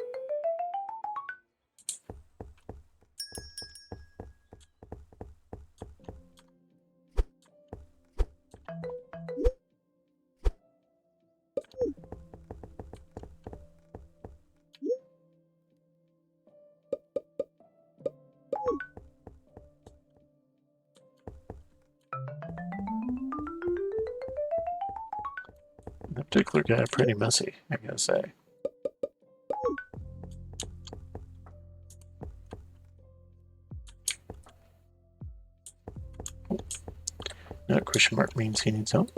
That particular guy pretty messy, I gotta say. That question mark means he needs help.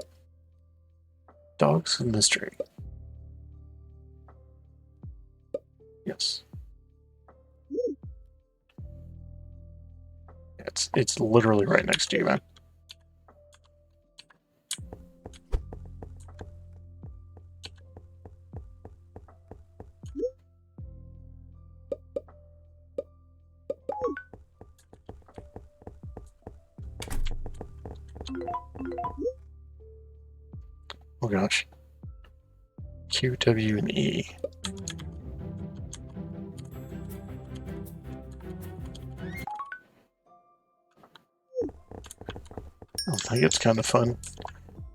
Dogs of mystery. Yes. It's literally right next to you, man. Oh gosh. Q, W, and E. I think it's kind of fun.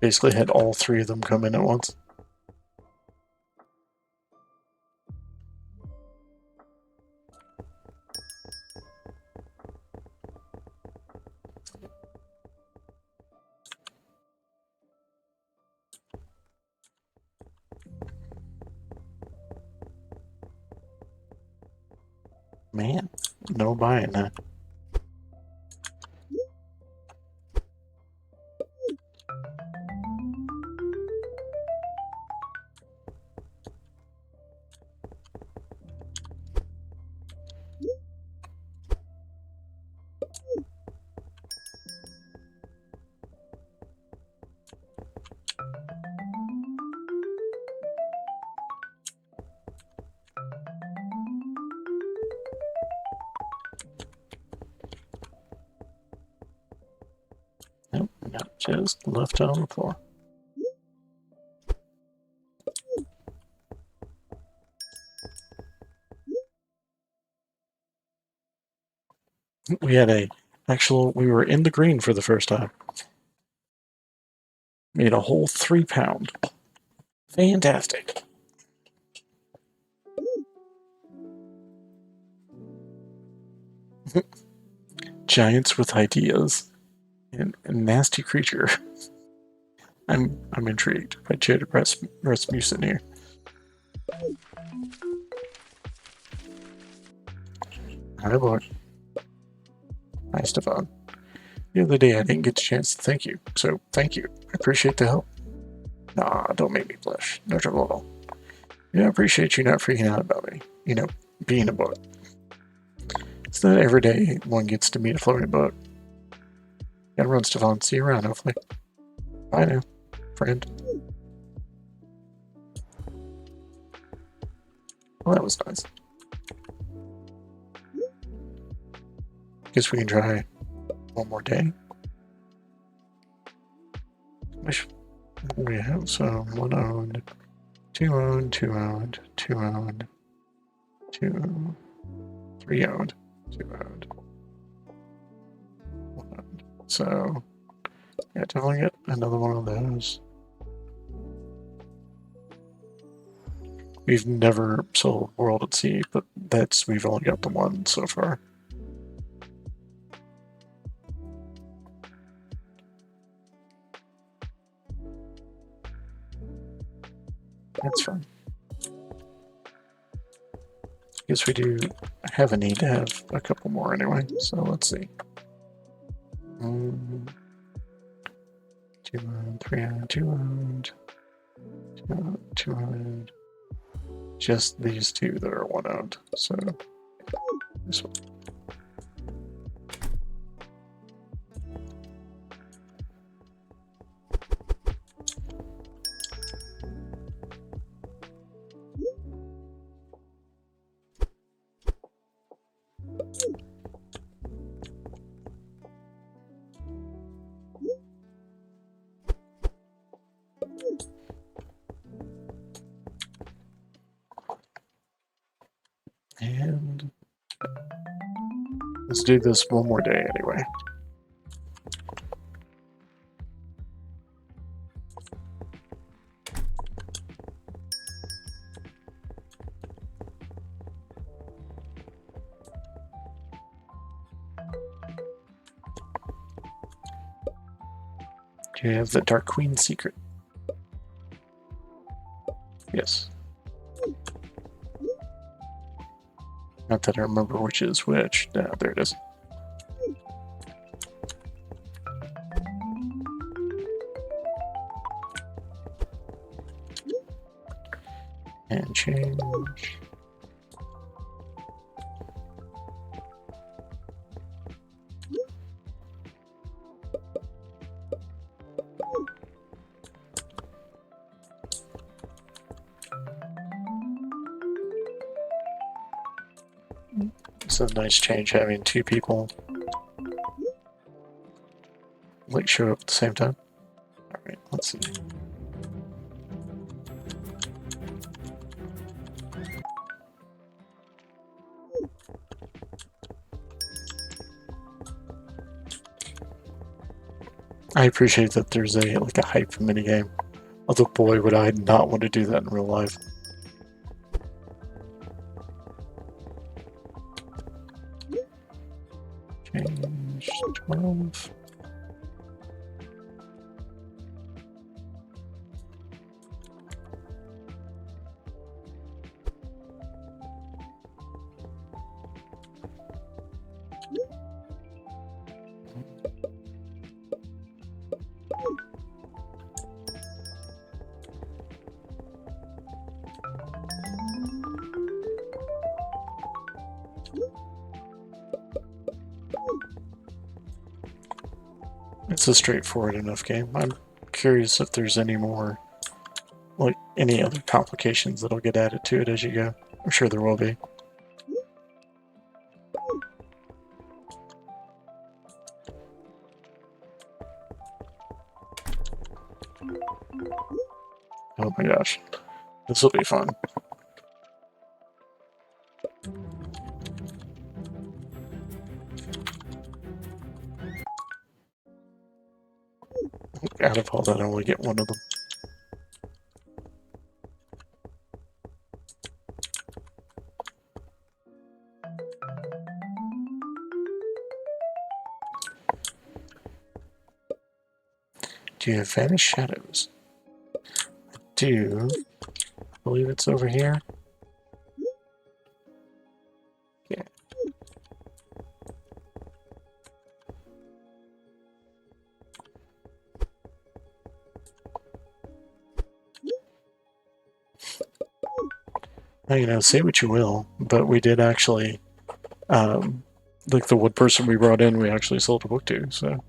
Basically had all three of them come in at once. Man, no buying that. Nope, got just left on the floor. We had we were in the green for the first time. Made a whole 3 pound. Fantastic. Giants with ideas and a nasty creature. I'm intrigued by Jaded Rasmussen here. Hi, boy. Hi, Stefan. The other day I didn't get a chance to thank you, so thank you. I appreciate the help. Nah, don't make me blush. No trouble at all. I appreciate you not freaking out about me. You know, being a boat. It's not every day one gets to meet a floating boat. Gotta run, Stefan. See you around, hopefully. Bye now, friend. Well, that was nice. Guess we can try one more day. We have some 1 owned, 2 owned, 2 owned, 2 owned, 2, 3 owned, 2 owned, 1 owned. So, yeah, definitely get another one of those. We've never sold World at Sea, but we've only got the one so far. That's fine. Guess we do have a need to have a couple more anyway, so let's see. 2 300, 200, 200. Just these two that are one owned, so this one. And let's do this one more day anyway. Do you have the Dark Queen secret? Yes. Not that I remember which is which. No, there it is. And change. It's a nice change having two people like show up at the same time. All right, let's see. I appreciate that there's a hype minigame. Although boy would I not want to do that in real life. Change 12. It's a straightforward enough game. I'm curious if there's any more, any other complications that'll get added to it as you go. I'm sure there will be. Oh my gosh. This will be fun. Out of all that, I only get one of them. Do you have Vanished Shadows? I do. I believe it's over here. Yeah. Now, say what you will, but we did actually, the wood person we brought in, we actually sold a book to, so.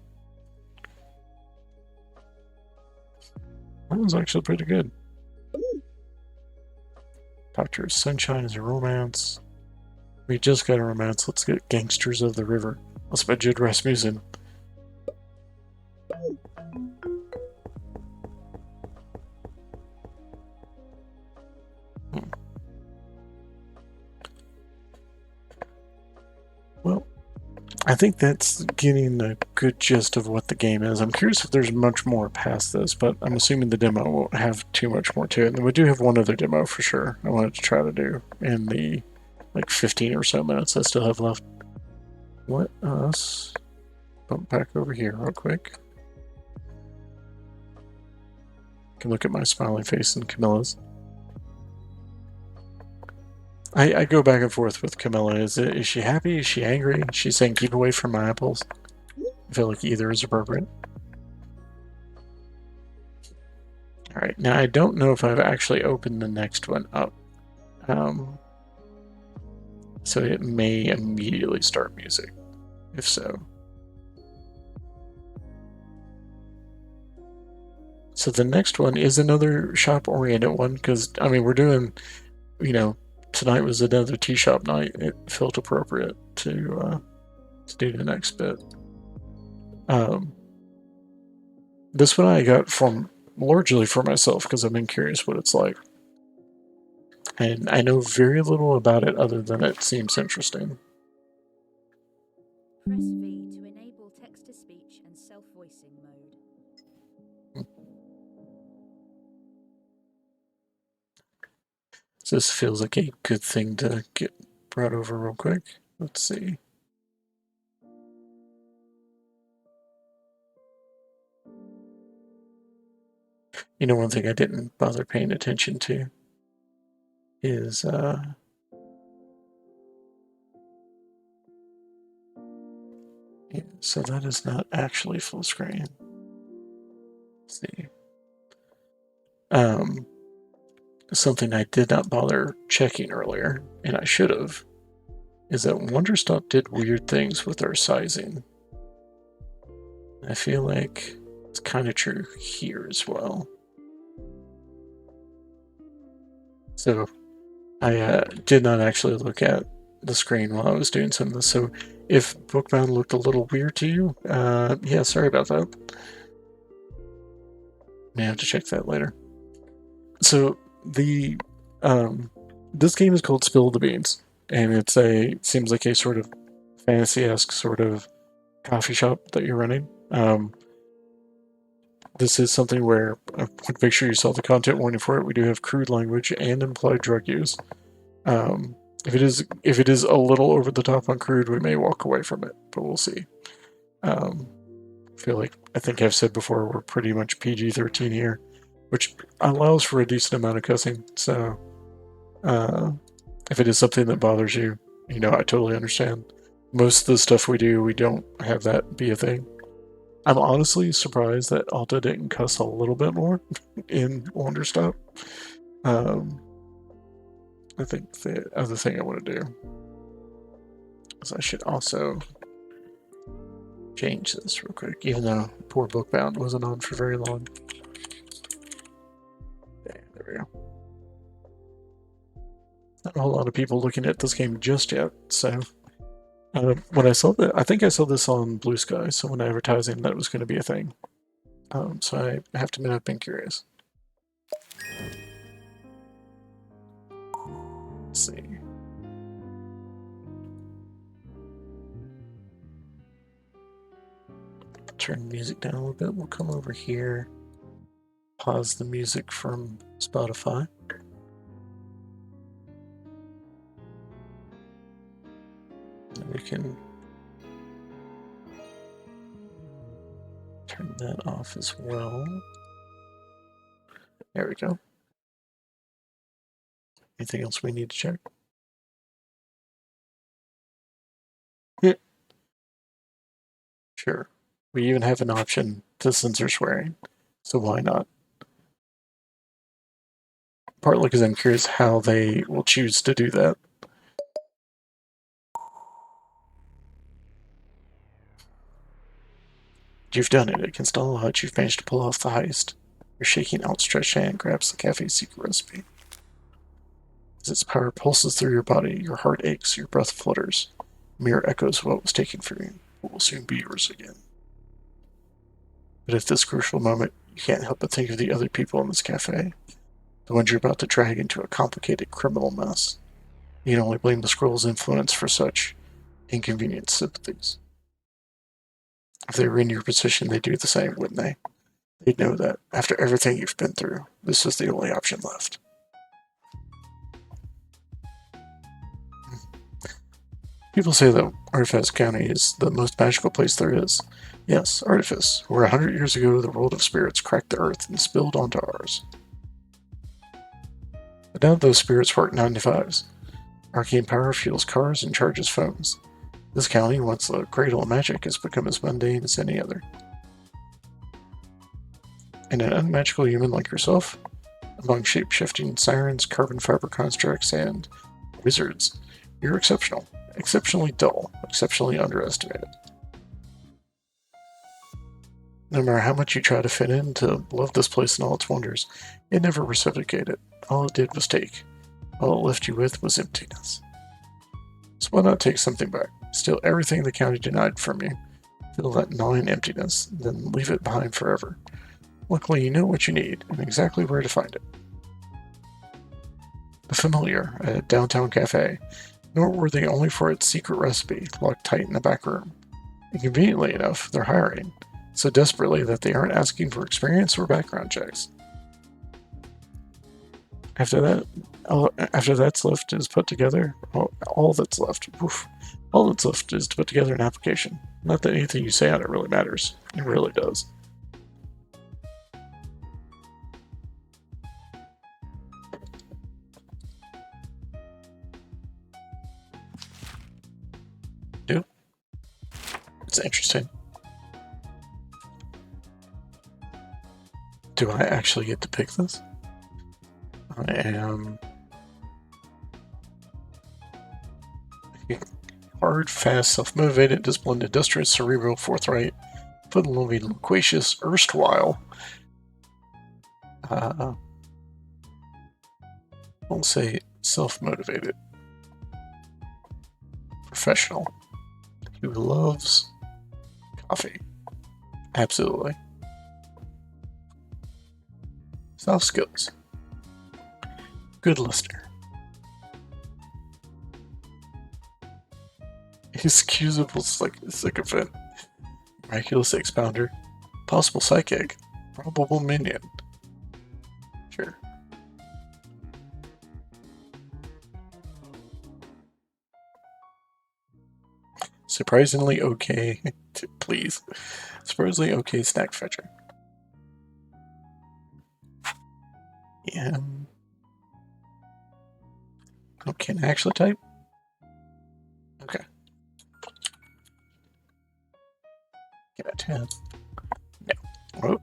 That was actually pretty good. Dr. Sunshine is a romance. We just got a romance. Let's get Gangsters of the River. That's by Jude Rasmussen. Well, I think that's getting good gist of what the game is. I'm curious if there's much more past this, but I'm assuming the demo won't have too much more to it. And we do have one other demo for sure I wanted to try to do in the like 15 or so minutes I still have left. Let us bump back over here real quick. You can look at my smiling face and Camilla's. I go back and forth with Camilla. Is she happy? Is she angry? She's saying keep away from my apples. I feel like either is appropriate. Alright, now I don't know if I've actually opened the next one up. So it may immediately start music, if so. So the next one is another shop-oriented one, because, I mean, we're doing, tonight was another tea shop night. It felt appropriate to do the next bit. This one I got from largely for myself, because I've been curious what it's like. And I know very little about it other than it seems interesting. Press V to enable text-to-speech and self-voicing mode. So this feels like a good thing to get brought over real quick. Let's see. One thing I didn't bother paying attention to is yeah, so that is not actually full screen. Let's see. Something I did not bother checking earlier, and I should have, is that Wanderstop did weird things with our sizing. I feel like it's kind of true here as well. So I did not actually look at the screen while I was doing some of this. So if Bookbound looked a little weird to you, yeah, sorry about that. May have to check that later. So the this game is called Spill the Beans, and seems like a sort of fantasy-esque sort of coffee shop that you're running. This is something where I want to make sure you saw the content warning for it. We do have crude language and implied drug use. If it is a little over the top on crude, we may walk away from it, but we'll see. I think I've said before, we're pretty much PG-13 here, which allows for a decent amount of cussing. So if it is something that bothers you, I totally understand. Most of the stuff we do, we don't have that be a thing. I'm honestly surprised that Alta didn't cuss a little bit more in Wanderstop. I think the other thing I want to do is I should also change this real quick, even though poor Bookbound wasn't on for very long. Okay, there we go. Not a whole lot of people looking at this game just yet, so when I saw that, I think I saw this on Blue Sky, so when advertising that it was going to be a thing. So I have to admit I've been curious. Let's see. Turn the music down a little bit. We'll come over here. Pause the music from Spotify. And we can turn that off as well. There we go. Anything else we need to check? Yeah. Sure. We even have an option to censor swearing, so why not? Partly because I'm curious how they will choose to do that. You've done it. Against all odds, you've managed to pull off the heist. Your shaking, outstretched hand grabs the cafe's secret recipe. As its power pulses through your body, your heart aches, your breath flutters. Mere echoes of what was taken from you, what will soon be yours again. But at this crucial moment, you can't help but think of the other people in this cafe. The ones you're about to drag into a complicated criminal mess. You can only blame the scroll's influence for such inconvenient sympathies. If they were in your position, they'd do the same, wouldn't they? They'd know that after everything you've been through, this is the only option left. People say that Artifice County is the most magical place there is. Yes, Artifice, where 100 years ago the world of spirits cracked the earth and spilled onto ours. But now those spirits work 9 to 5s. Arcane power fuels cars and charges phones. This county, once the cradle of magic, has become as mundane as any other. And an unmagical human like yourself, among shape-shifting sirens, carbon fiber constructs, and wizards, you're exceptional. Exceptionally dull, exceptionally underestimated. No matter how much you try to fit in, to love this place and all its wonders, it never reciprocated. All it did was take. All it left you with was emptiness. So why not take something back? Steal everything the county denied from you. Fill that gnawing emptiness, then leave it behind forever. Luckily, you know what you need, and exactly where to find it. The Familiar, a downtown cafe, noteworthy only for its secret recipe, locked tight in the back room. And conveniently enough, they're hiring, so desperately that they aren't asking for experience or background checks. After that's left is put together, all that's left is to put together an application. Not that anything you say on it really matters. It really does. Do? It's interesting. Do I actually get to pick this? I am hard, fast, self-motivated, disciplined, industrious, cerebral, forthright, fun-loving, loquacious, erstwhile. I'll say self-motivated. Professional. Who loves coffee. Absolutely. Soft skills. Good listener. Excusable sycophant. Miraculous expounder. Possible psychic. Probable minion. Sure. Surprisingly okay. Please. Surprisingly okay snack fetcher. Yeah. Oh, can I actually type? Okay. Get a 10. No. Oh.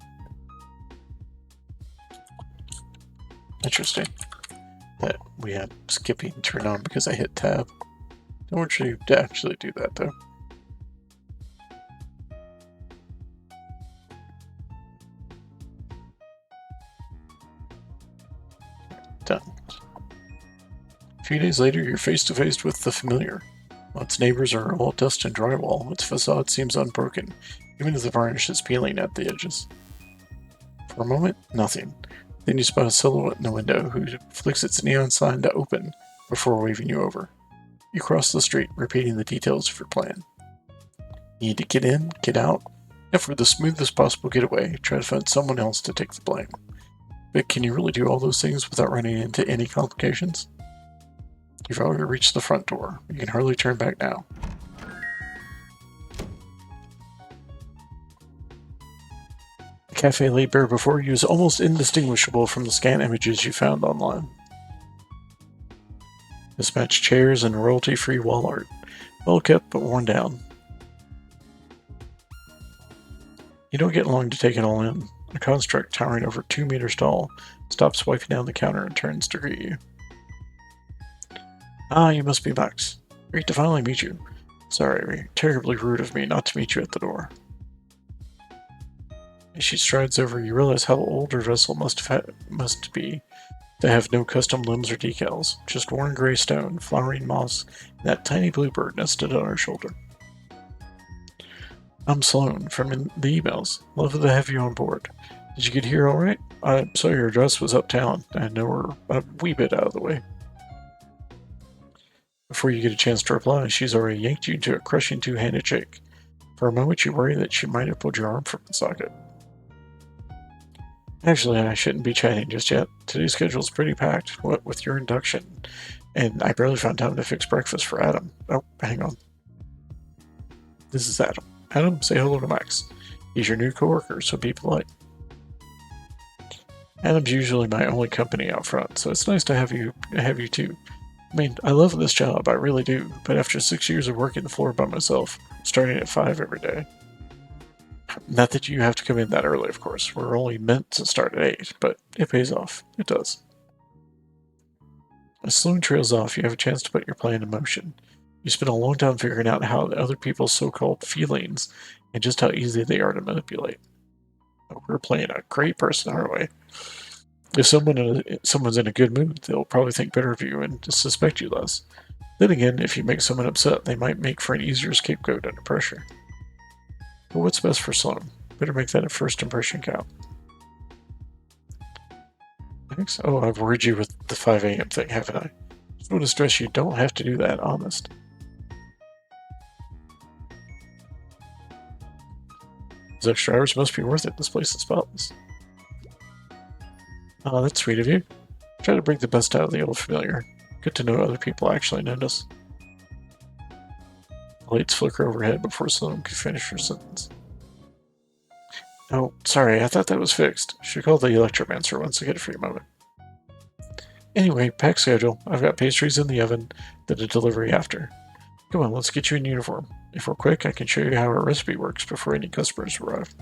Interesting. That we had skipping turned on because I hit tab. Don't want you to actually do that though. Done. A few days later, you're face to face with the Familiar. While its neighbors are all dust and drywall, its facade seems unbroken, even as the varnish is peeling at the edges. For a moment, nothing. Then you spot a silhouette in the window who flicks its neon sign to open before waving you over. You cross the street, repeating the details of your plan. You need to get in, get out, and for the smoothest possible getaway, try to find someone else to take the blame. But can you really do all those things without running into any complications? You've already reached the front door. You can hardly turn back now. The cafe laid bare before you is almost indistinguishable from the scant images you found online. Mismatched chairs and royalty-free wall art. Well kept but worn down. You don't get long to take it all in. A construct towering over 2 meters tall stops wiping down the counter and turns to greet you. Ah, you must be Max. Great to finally meet you. Sorry, terribly rude of me not to meet you at the door. As she strides over, you realize how old her vessel must be to have no custom limbs or decals, just worn gray stone, flowering moss, and that tiny bluebird nested on her shoulder. I'm Sloan, from the emails. Love to have you on board. Did you get here alright? I saw your address was uptown. I know we're a wee bit out of the way. Before you get a chance to reply, she's already yanked you into a crushing two-handed shake. For a moment, you worry that she might have pulled your arm from the socket. Actually, I shouldn't be chatting just yet. Today's schedule's pretty packed, what with your induction, and I barely found time to fix breakfast for Adam. Oh, hang on. This is Adam. Adam, say hello to Max. He's your new coworker, so be polite. Adam's usually my only company out front, so it's nice to have you too. I mean, I love this job, I really do, but after 6 years of working the floor by myself, starting at 5 every day. Not that you have to come in that early, of course. We're only meant to start at 8, but it pays off. It does. As Sloan trails off, you have a chance to put your plan in motion. You spend a long time figuring out how other people's so-called feelings and just how easy they are to manipulate. We're playing a great person, aren't we? If someone's in a good mood, they'll probably think better of you and suspect you less. Then again, if you make someone upset, they might make for an easier scapegoat under pressure. But what's best for Sloan? Better make that a first impression count. Thanks. Oh, I've worried you with the 5 a.m. thing, haven't I? Just want to stress you don't have to do that, honest. Those extra hours must be worth it. This place is spotless. Oh, that's sweet of you. Try to bring the best out of the old familiar. Good to know other people actually notice. The lights flicker overhead before Sloan could finish her sentence. Oh, sorry, I thought that was fixed. Should call the electromancer once I get it for you a moment. Anyway, pack schedule. I've got pastries in the oven, then a delivery after. Come on, let's get you in uniform. If we're quick, I can show you how our recipe works before any customers arrive.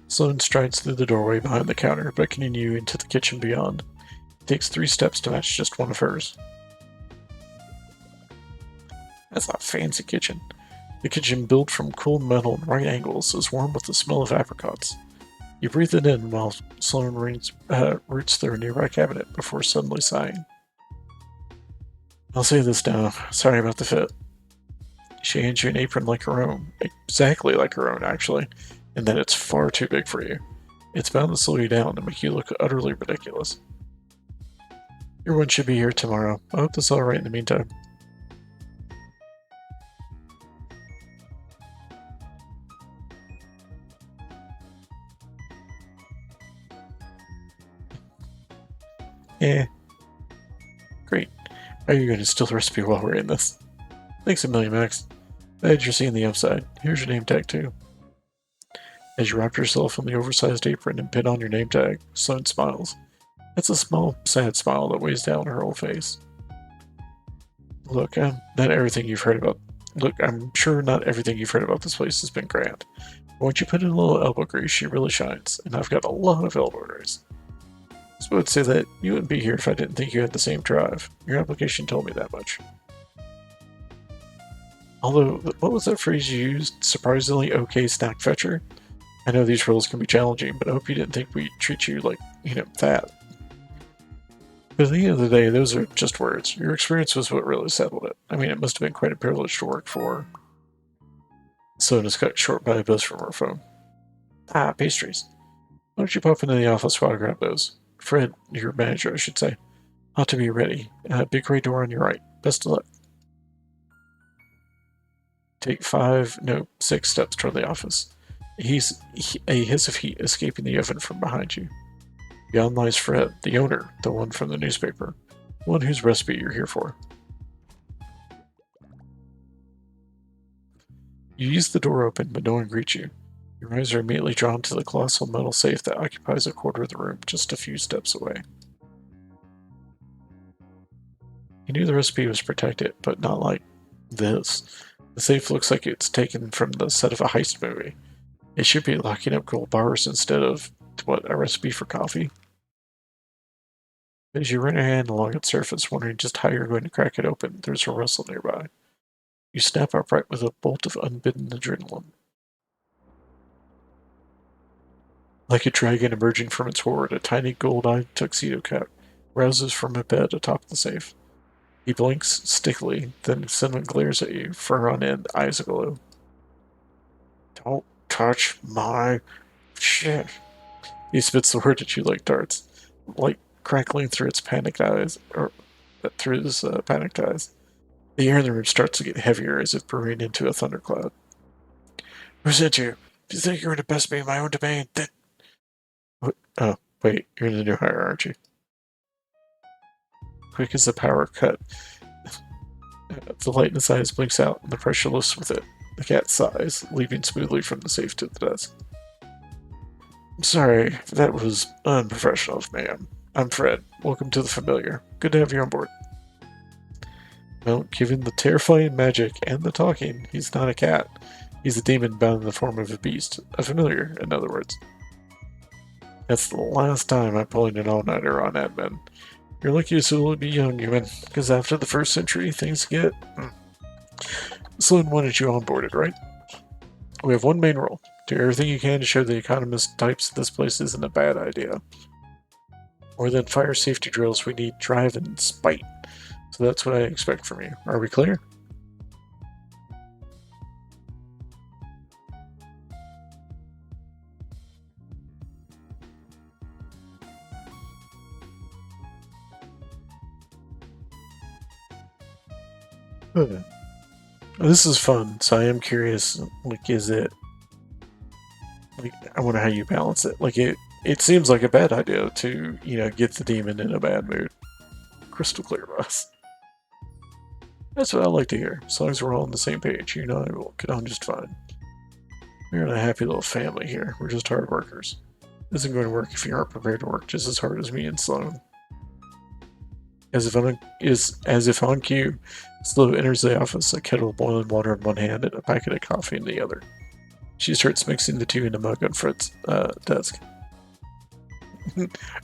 Sloan strides through the doorway behind the counter, beckoning you into the kitchen beyond. It takes 3 steps to match just one of hers. That's a fancy kitchen. The kitchen, built from cool metal and right angles, is warm with the smell of apricots. You breathe it in while Sloan roots through a nearby cabinet before suddenly sighing. I'll say this now. Sorry about the fit. She hands you an apron like her own. Exactly like her own, actually. And that it's far too big for you. It's bound to slow you down and make you look utterly ridiculous. Your one should be here tomorrow. I hope this is alright in the meantime. Yeah. Great. Are you going to steal the recipe while we're in this? Thanks a million, Max. Glad you're seeing the upside. Here's your name tag, too. As you wrap yourself in the oversized apron and pin on your name tag, Sloan smiles. It's a small, sad smile that weighs down her whole face. Look, I'm sure not everything you've heard about this place has been grand. But once you put in a little elbow grease, she really shines, and I've got a lot of elbow grease. So I would say that you wouldn't be here if I didn't think you had the same drive. Your application told me that much. Although, what was that phrase you used? Surprisingly okay snack fetcher? I know these roles can be challenging, but I hope you didn't think we treat you like, that. But at the end of the day, those are just words. Your experience was what really settled it. I mean, it must have been quite a privilege to work for. Sloan is cut short by a buzz from her phone. Ah, pastries. Why don't you pop into the office while I grab those? Fred, your manager, I should say. Ought to be ready. Big gray door on your right. Best of luck. Take 6 steps toward the office. A hiss of heat escaping the oven from behind you. Beyond lies Fred, the owner, the one from the newspaper, the one whose recipe you're here for. You use the door open, but no one greets you. Your eyes are immediately drawn to the colossal metal safe that occupies a quarter of the room, just a few steps away. You knew the recipe was protected, but not like this. The safe looks like it's taken from the set of a heist movie. It should be locking up gold bars instead of, a recipe for coffee? As you run your hand along its surface, wondering just how you're going to crack it open, there's a rustle nearby. You snap upright with a bolt of unbidden adrenaline. Like a dragon emerging from its hoard, a tiny gold-eyed tuxedo cat rouses from a bed atop the safe. He blinks stickily, then suddenly glares at you, fur on end, eyes aglow. Don't touch my shit. He spits the word at you like darts, light crackling through its panicked eyes, The air in the room starts to get heavier as if brewing into a thundercloud. Who sent you? If you think you're going to best me in my own domain, then... What? Oh, wait, you're the new hire, aren't you? Quick as the power cut, the light in his eyes blinks out, and the pressure lifts with it. The cat sighs, leaping smoothly from the safe to the desk. I'm sorry, that was unprofessional of me. I'm Fred. Welcome to the familiar. Good to have you on board. Well, given the terrifying magic and the talking, he's not a cat. He's a demon bound in the form of a beast. A familiar, in other words. That's the last time I'm pulling an all-nighter on admin. You're lucky to still be young, human, because after the first century, things get... Sloan wanted you onboarded, right? We have one main role. Do everything you can to show the economist types this place isn't a bad idea. More than fire safety drills, we need drive and spite. So that's what I expect from you. Are we clear? Good. This is fun, so I am curious, like, is it... Like, I wonder how you balance it. Like, it seems like a bad idea to, get the demon in a bad mood. Crystal clear, boss. That's what I like to hear. As long as we're all on the same page, you and I will get on just fine. We're in a happy little family here. We're just hard workers. This isn't going to work if you aren't prepared to work just as hard as me and Sloan. As if on cue, Sloan enters the office, a kettle of boiling water in one hand and a packet of coffee in the other. She starts mixing the two in a mug on Fred's desk.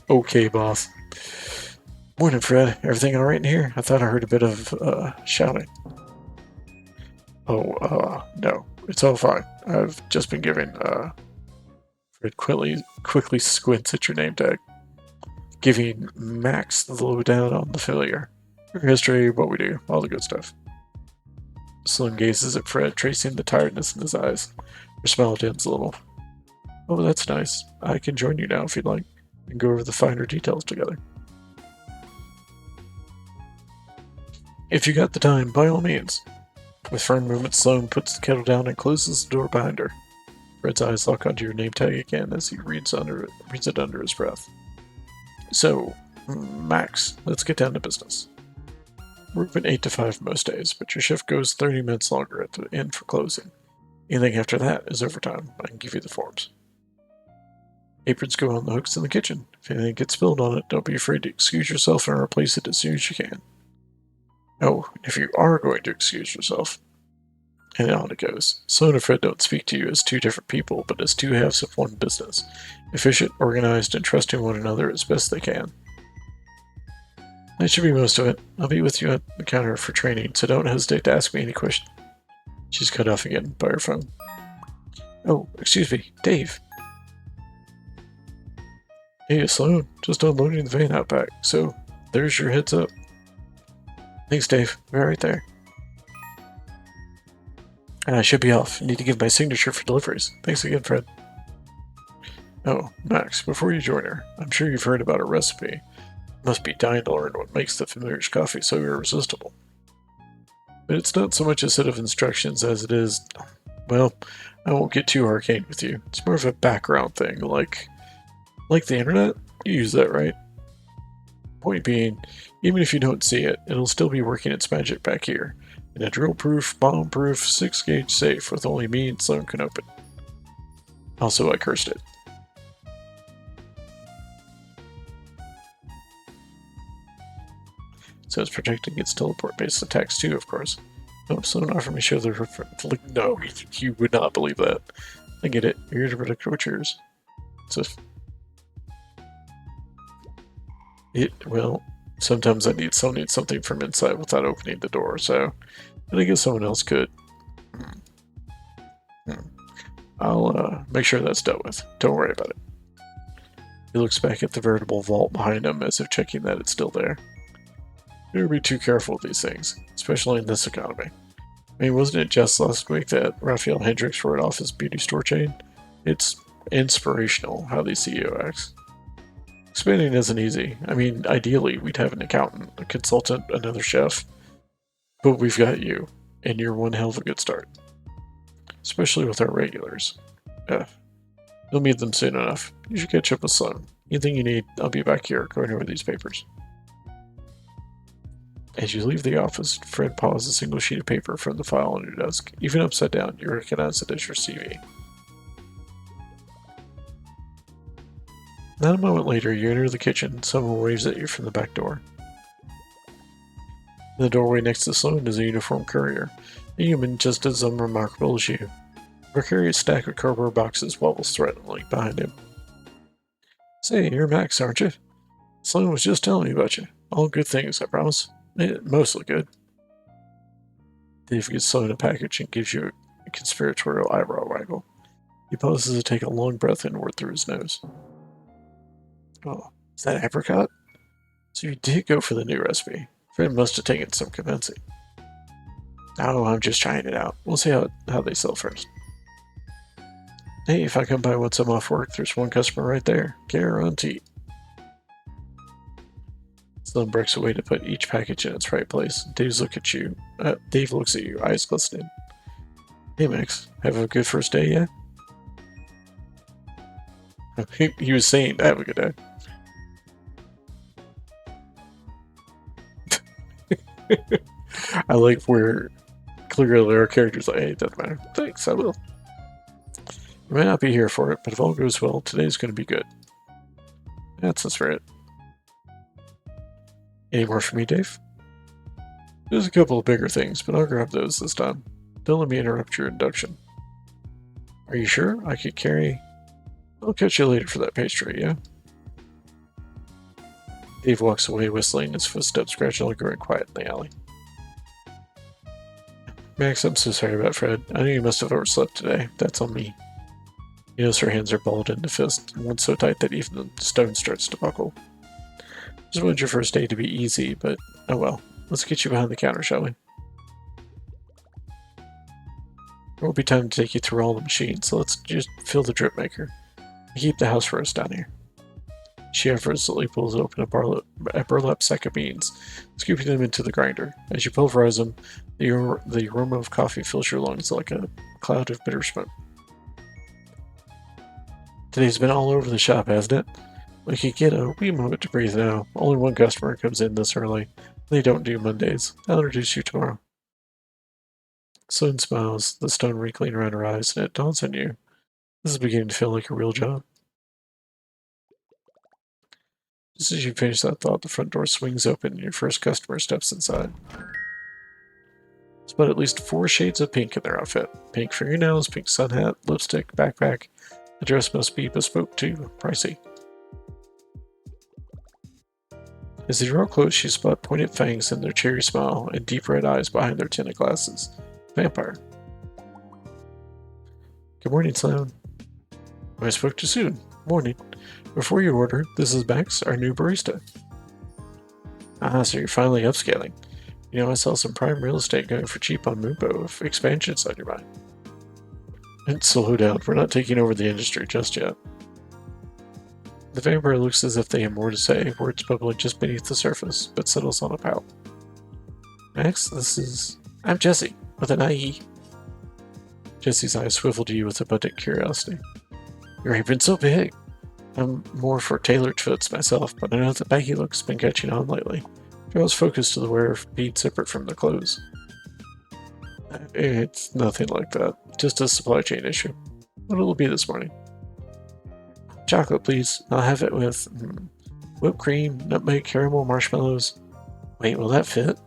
Okay, boss. Morning, Fred. Everything alright in here? I thought I heard a bit of shouting. Oh, no. It's all fine. I've just been giving, Fred quickly squints at your name tag. Giving Max the lowdown on the failure. Your history, what we do, all the good stuff. Sloan gazes at Fred, tracing the tiredness in his eyes. Her smile dims a little. Oh, that's nice. I can join you now if you'd like, and go over the finer details together. If you got the time, by all means. With firm movements, Sloan puts the kettle down and closes the door behind her. Fred's eyes lock onto your name tag again as he reads it under his breath. So, Max, let's get down to business. We're open 8 to 5 most days, but your shift goes 30 minutes longer at the end for closing. Anything after that is overtime. I can give you the forms. Aprons go on the hooks in the kitchen. If anything gets spilled on it, don't be afraid to excuse yourself and replace it as soon as you can. Oh, if you are going to excuse yourself. And on it goes. Sloan and Fred don't speak to you as two different people, but as two halves of one business. Efficient, organized, and trusting one another as best they can. That should be most of it. I'll be with you at the counter for training, so don't hesitate to ask me any questions. She's cut off again by her phone. Oh, excuse me, Dave. Hey, it's Sloan. Just unloading the van out back, so there's your heads up. Thanks, Dave. We're right there. I should be off. Need to give my signature for deliveries. Thanks again, Fred. Oh, Max, before you join her, I'm sure you've heard about her recipe. Must be dying to learn what makes the familiar's coffee so irresistible. But it's not so much a set of instructions as it is... Well, I won't get too arcane with you. It's more of a background thing, like the internet? You use that, right? Point being, even if you don't see it, it'll still be working its magic back here. In a drill-proof, bomb-proof, 6-gauge safe with only me and Sloan can open. Also, I cursed it. So it's protecting against teleport-based attacks too, of course. No, Sloan offered me show the like, no, you would not believe that. I get it. You're here to protect what's yours. So, well, sometimes I need something from inside without opening the door, so I guess someone else could. I'll make sure that's dealt with. Don't worry about it. He looks back at the veritable vault behind him as if checking that it's still there. Better be too careful with these things, especially in this economy. I mean, wasn't it just last week that Raphael Hendricks wrote off his beauty store chain? It's inspirational how the CEO acts. Expanding isn't easy. I mean, ideally, we'd have an accountant, a consultant, another chef. But we've got you, and you're one hell of a good start. Especially with our regulars. You'll meet them soon enough. You should catch up with Sloan. Anything you need, I'll be back here going over these papers. As you leave the office, Fred paws a single sheet of paper from the file on your desk. Even upside down, you recognize it as your CV. Not a moment later, you enter the kitchen. Someone waves at you from the back door. In the doorway next to Sloan is a uniformed courier, a human just as unremarkable as you. A precarious stack of cardboard boxes wobbles threateningly behind him. Say, you're Max, aren't you? Sloan was just telling me about you. All good things, I promise. Mostly good. Dave gives Sloan a package and gives you a conspiratorial eyebrow waggle. He pauses to take a long breath inward through his nose. Oh, is that apricot? So you did go for the new recipe. Fred must have taken some convincing. Oh, I'm just trying it out. We'll see how they sell first. Hey, if I come by once I'm off work, there's one customer right there. Guaranteed. Sloan breaks away to put each package in its right place. Dave looks at you, eyes glistening. Hey, Max, have a good first day yet? He was saying, have a good day. I like where clearly our character's like, hey, it doesn't matter. Thanks, I will. You might not be here for it, but if all goes well, today's going to be good. That's the spirit. Any more for me, Dave? There's a couple of bigger things, but I'll grab those this time. Don't let me interrupt your induction. Are you sure? I could carry... I'll catch you later for that pastry, yeah? Dave walks away whistling, his footsteps gradually growing quiet in the alley. Max, I'm so sorry about Fred. I know you must have overslept today. That's on me. You notice her hands are balled into fists, one so tight that even the stone starts to buckle. Just wanted your first day to be easy, but oh well. Let's get you behind the counter, shall we? There won't be time to take you through all the machines, so let's just fill the drip maker. Keep the house roast down here. She effortlessly pulls open a burlap sack of beans, scooping them into the grinder. As you pulverize them, the aroma of coffee fills your lungs like a cloud of bitter smoke. Today's been all over the shop, hasn't it? We could get a wee moment to breathe now. Only one customer comes in this early. They don't do Mondays. I'll introduce you tomorrow. Sloan smiles, the stone wrinkling around her eyes, and it dawns on you. This is beginning to feel like a real job. Just as you finish that thought, the front door swings open and your first customer steps inside. It's about at least 4 shades of pink in their outfit. Pink fingernails, pink sun hat, lipstick, backpack. The dress must be bespoke too, pricey. As they draw close, you spot pointed fangs in their cherry smile and deep red eyes behind their tinted glasses. Vampire. Good morning, Sloan. I spoke too soon. Morning. Before you order, this is Max, our new barista. Ah, so you're finally upscaling. You know, I saw some prime real estate going for cheap on Moonbo if expansion's on your mind. And slow down, we're not taking over the industry just yet. The vampire looks as if they have more to say, words bubbling just beneath the surface, but settles on a pout. Max, I'm Jesse, with an IE. Jesse's eyes swivel to you with abundant curiosity. Your apron's so big. I'm more for tailored fits myself, but I know the baggy look's been catching on lately. Draws focus to the wearer of beads separate from their clothes. It's nothing like that. Just a supply chain issue. What'll it be this morning? Chocolate, please. I'll have it with whipped cream, nutmeg, caramel, marshmallows. Wait, will that fit?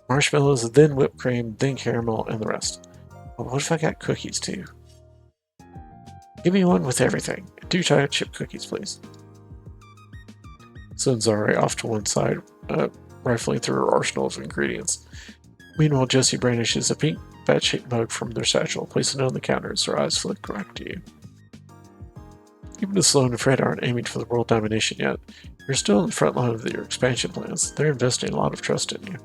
Marshmallows, then whipped cream, then caramel, and the rest. Well, what if I got cookies too? Give me one with everything. 2 chocolate chip cookies, please. Sends Zari off to one side, rifling through her arsenal of ingredients. Meanwhile, Jessie brandishes a pink bat-shaped mug from their satchel, placing it on the counter as her eyes flick back to you. Even if Sloan and Fred aren't aiming for the world domination yet, you're still in the front line of your expansion plans. They're investing a lot of trust in you.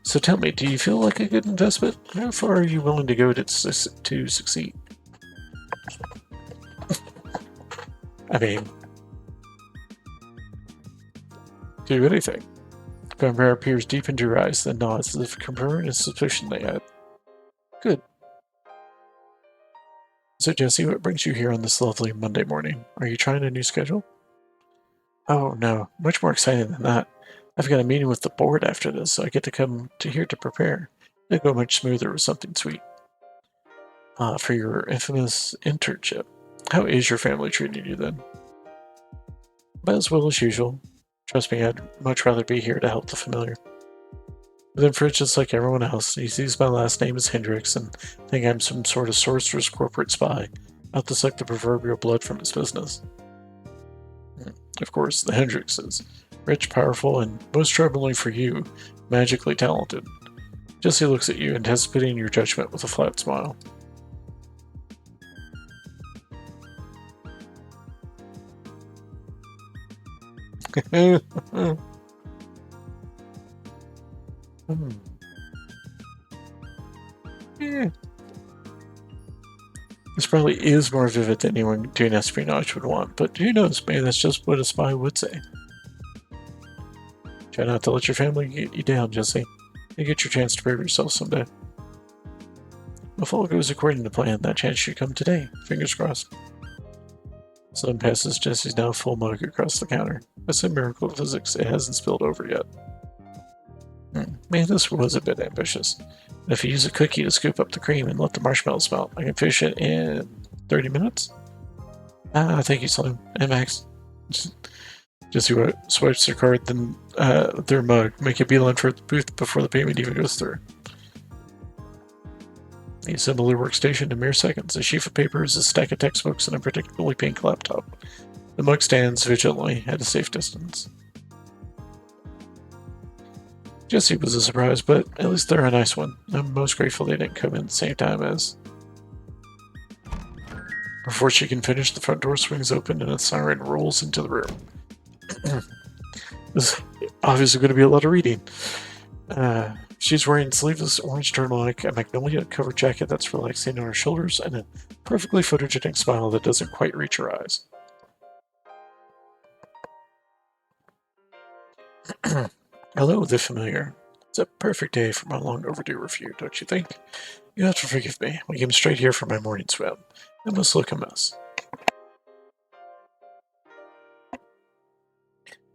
So tell me, do you feel like a good investment? How far are you willing to go to succeed? I mean, do anything. Gunbearer peers deep into your eyes, then nods as if confirming a suspicion they had. Good. So, Jesse, what brings you here on this lovely Monday morning? Are you trying a new schedule? Oh, no. Much more exciting than that. I've got a meeting with the board after this, so I get to come to here to prepare. It'll go much smoother with something sweet. For your infamous internship. How is your family treating you then? About as well as usual. Trust me, I'd much rather be here to help the familiar. But then Fritz, just like everyone else, he sees my last name is Hendricks and think I'm some sort of sorcerer's corporate spy, out to suck the proverbial blood from his business. Of course, the Hendrickses. Rich, powerful, and, most troubling for you, magically talented. Jesse looks at you, anticipating your judgment with a flat smile. Yeah. This probably is more vivid than anyone doing espionage would want, but who knows, maybe that's just what a spy would say. Try not to let your family get you down, Jesse. You get your chance to prove yourself someday. If all goes according to plan, that chance should come today. Fingers crossed. Sun passes Jesse's now full mug across the counter. By some miracle of physics, it hasn't spilled over yet. Man, this was a bit ambitious. And if you use a cookie to scoop up the cream and let the marshmallows melt, I can finish it in 30 minutes? Thank you, Slim. And Max. Jesse swipes their card, then their mug, make a beeline for the booth before the payment even goes through. They assemble their workstation in mere seconds. A sheaf of papers, a stack of textbooks, and a predictably pink laptop. The mug stands vigilantly at a safe distance. Jesse was a surprise, but at least they're a nice one. I'm most grateful they didn't come in at the same time as. Before she can finish, the front door swings open and a siren rolls into the room. There's obviously going to be a lot of reading. She's wearing sleeveless orange turtleneck, a magnolia-covered jacket that's relaxing on her shoulders, and a perfectly photogenic smile that doesn't quite reach her eyes. Hello, the familiar. It's a perfect day for my long overdue review, don't you think? You have to forgive me. I came straight here for my morning swim. I must look a mess.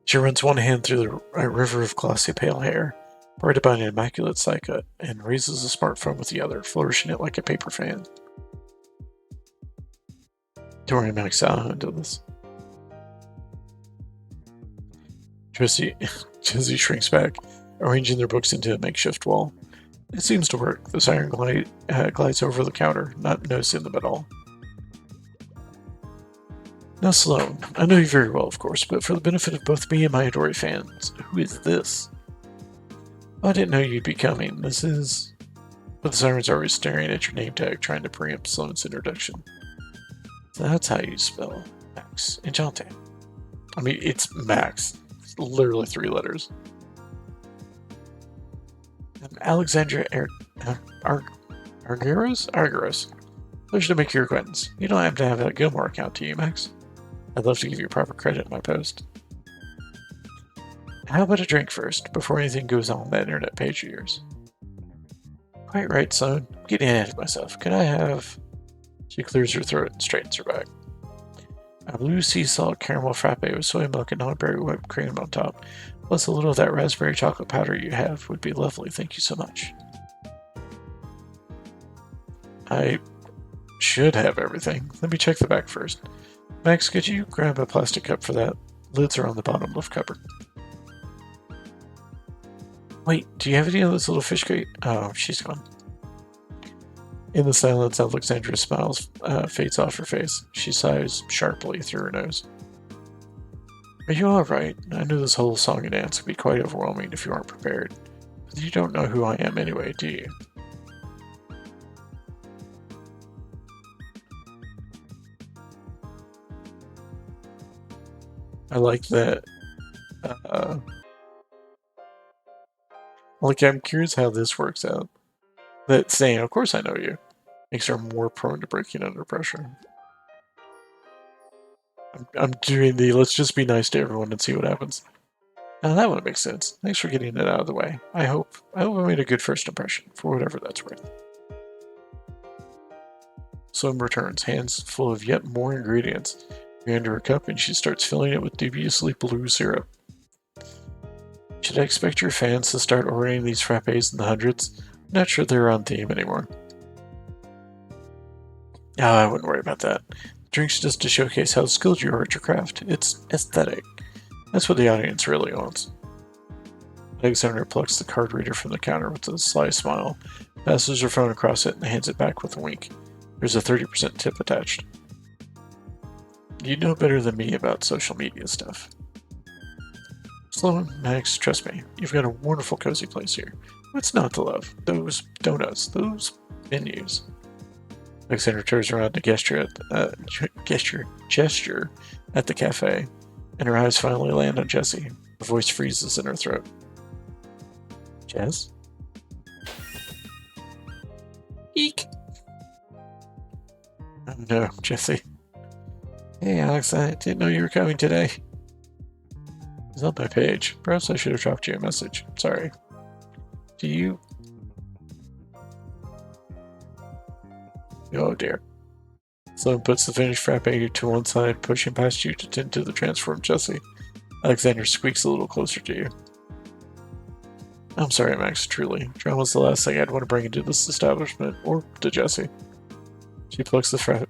She runs one hand through the river of glossy pale hair, parted by an immaculate side cut, and raises a smartphone with the other, flourishing it like a paper fan. Don't worry, Max, I'll handle this. Jesse shrinks back, arranging their books into a makeshift wall. It seems to work. The siren glides over the counter, not noticing them at all. Now, Sloan, I know you very well, of course, but for the benefit of both me and my adoring fans, who is this? I didn't know you'd be coming. This is... But the siren's already staring at your name tag, trying to preempt Sloan's introduction. So that's how you spell Max. Enchante. I mean, it's Max. It's literally 3 letters. I'm Alexandria Argyros? Pleasure to make your acquaintance. You don't have to have a Gilmore account, do you, Max? I'd love to give you proper credit in my post. How about a drink first, before anything goes on that internet page of yours? Quite right, son. I'm getting ahead of myself. Could I have... She clears her throat and straightens her back. A blue sea salt caramel frappe with soy milk and non-berry whipped cream on top, plus a little of that raspberry chocolate powder you have, would be lovely. Thank you so much. I should have everything. Let me check the back first. Max, could you grab a plastic cup for that? Lids are on the bottom left cupboard. Wait, do you have any of this little fish crate? Oh, she's gone. In the silence, Alexandra's smile fades off her face. She sighs sharply through her nose. Are you alright? I know this whole song and dance can be quite overwhelming if you aren't prepared. But you don't know who I am anyway, do you? I like that. I'm curious how this works out. That saying, of course I know you, makes her more prone to breaking under pressure. I'm doing the let's just be nice to everyone and see what happens. Now that one makes sense. Thanks for getting it out of the way. I hope I made a good first impression, for whatever that's worth. Sloane returns, hands full of yet more ingredients. We hand her a cup and she starts filling it with dubiously blue syrup. Should I expect your fans to start ordering these frappes in the hundreds? I'm not sure they're on theme anymore. I wouldn't worry about that. Drinks just to showcase how skilled you are at your craft. It's aesthetic. That's what the audience really wants. Alexander plucks the card reader from the counter with a sly smile, passes her phone across it, and hands it back with a wink. There's a 30% tip attached. You know better than me about social media stuff. Sloan, Max, trust me, you've got a wonderful cozy place here. What's not to love? Those donuts, those menus. Alexander turns around to gesture at the cafe, and her eyes finally land on Jessie. Her voice freezes in her throat. Jess? Eek! Oh no, Jessie. Hey Alex, I didn't know you were coming today. It's on my page. Perhaps I should have dropped you a message. Sorry. Do you... Oh dear. Sloan puts the finished frappe to one side, pushing past you to tend to the transformed Jessie. Alexander squeaks a little closer to you. I'm sorry, Max, truly. Drama's the last thing I'd want to bring into this establishment, or to Jessie. She plucks the frappe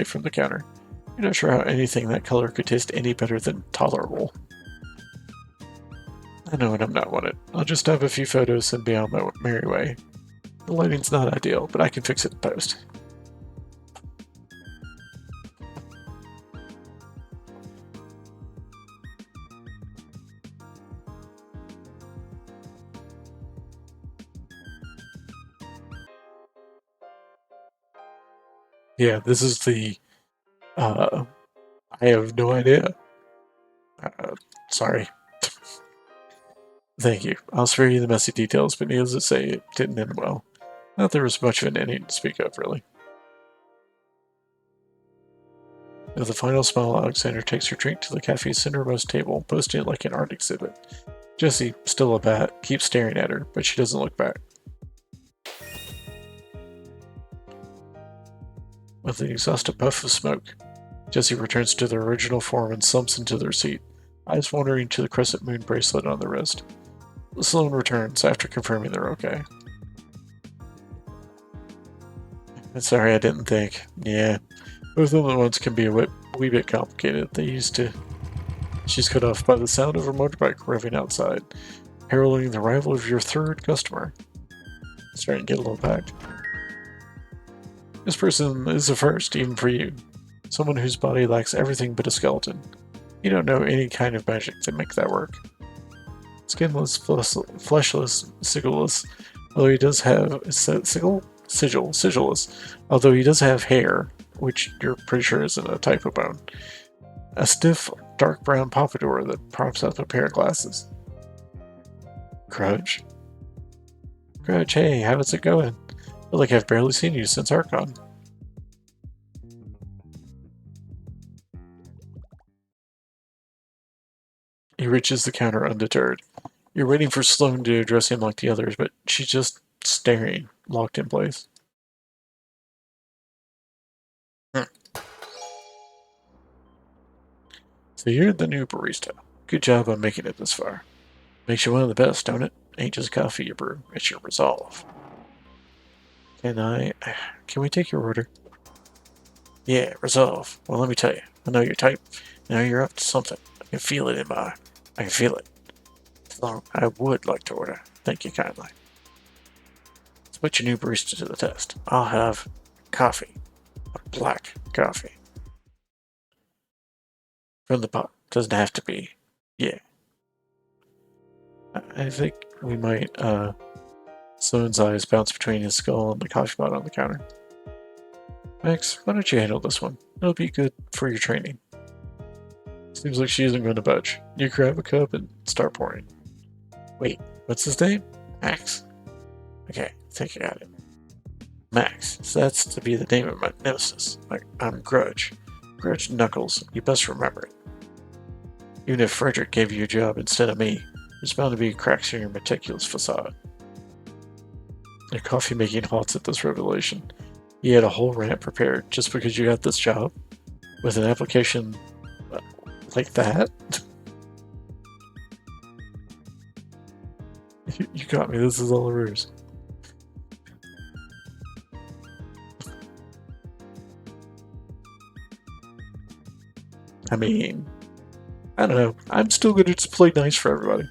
from the counter. You're not sure how anything that color could taste any better than tolerable. I know, and I'm not wanted. I'll just have a few photos and be on my merry way. The lighting's not ideal, but I can fix it in post. Yeah, this is the... I have no idea. Sorry. Thank you. I'll spare you the messy details, but needless to say, it didn't end well. Not there was much of an ending to speak of, really. With a final smile, Alexander takes her drink to the cafe's centermost table, posting it like an art exhibit. Jessie, still a bat, keeps staring at her, but she doesn't look back. With an exhausted puff of smoke, Jessie returns to their original form and slumps into their seat, eyes wandering to the crescent moon bracelet on the wrist. Sloan returns after confirming they're okay. Sorry, I didn't think. Yeah, both of them at once can be a wee bit complicated. She's cut off by the sound of her motorbike revving outside, heralding the arrival of your third customer. Starting to get a little packed. This person is a first, even for you. Someone whose body lacks everything but a skeleton. You don't know any kind of magic to make that work. Skinless, fleshless, sigilless, although he does have sigilless, although he does have hair, which you're pretty sure isn't a type of bone. A stiff, dark brown pompadour that props up a pair of glasses. Grudge? Grudge, hey, how's it going? Feel like I've barely seen you since Archon. He reaches the counter undeterred. You're waiting for Sloane to address him like the others, but she's just staring, locked in place. So you're the new barista. Good job on making it this far. Makes you one of the best, don't it? Ain't just coffee you brew, it's your resolve. Can we take your order? Yeah, resolve. Well, let me tell you, I know your type. I know you're up to something. I can feel it I can feel it. So I would like to order. Thank you kindly. Let's put your new barista to the test. I'll have coffee. A black coffee. From the pot. Doesn't have to be. Yeah. I think we might, Sloane's eyes bounce between his skull and the coffee pot on the counter. Max, why don't you handle this one? It'll be good for your training. Seems like she isn't going to budge. You grab a cup and start pouring. Wait, what's his name? Max? Okay, I think I got it. Max, so that's to be the name of my nemesis. I'm Grudge. Grudge Knuckles, you best remember it. Even if Frederick gave you a job instead of me, there's bound to be cracks in your meticulous facade. The coffee making halts at this revelation. He had a whole rant prepared just because you got this job with an application like that. You got me. This is all a ruse. I mean, I don't know. I'm still going to just play nice for everybody.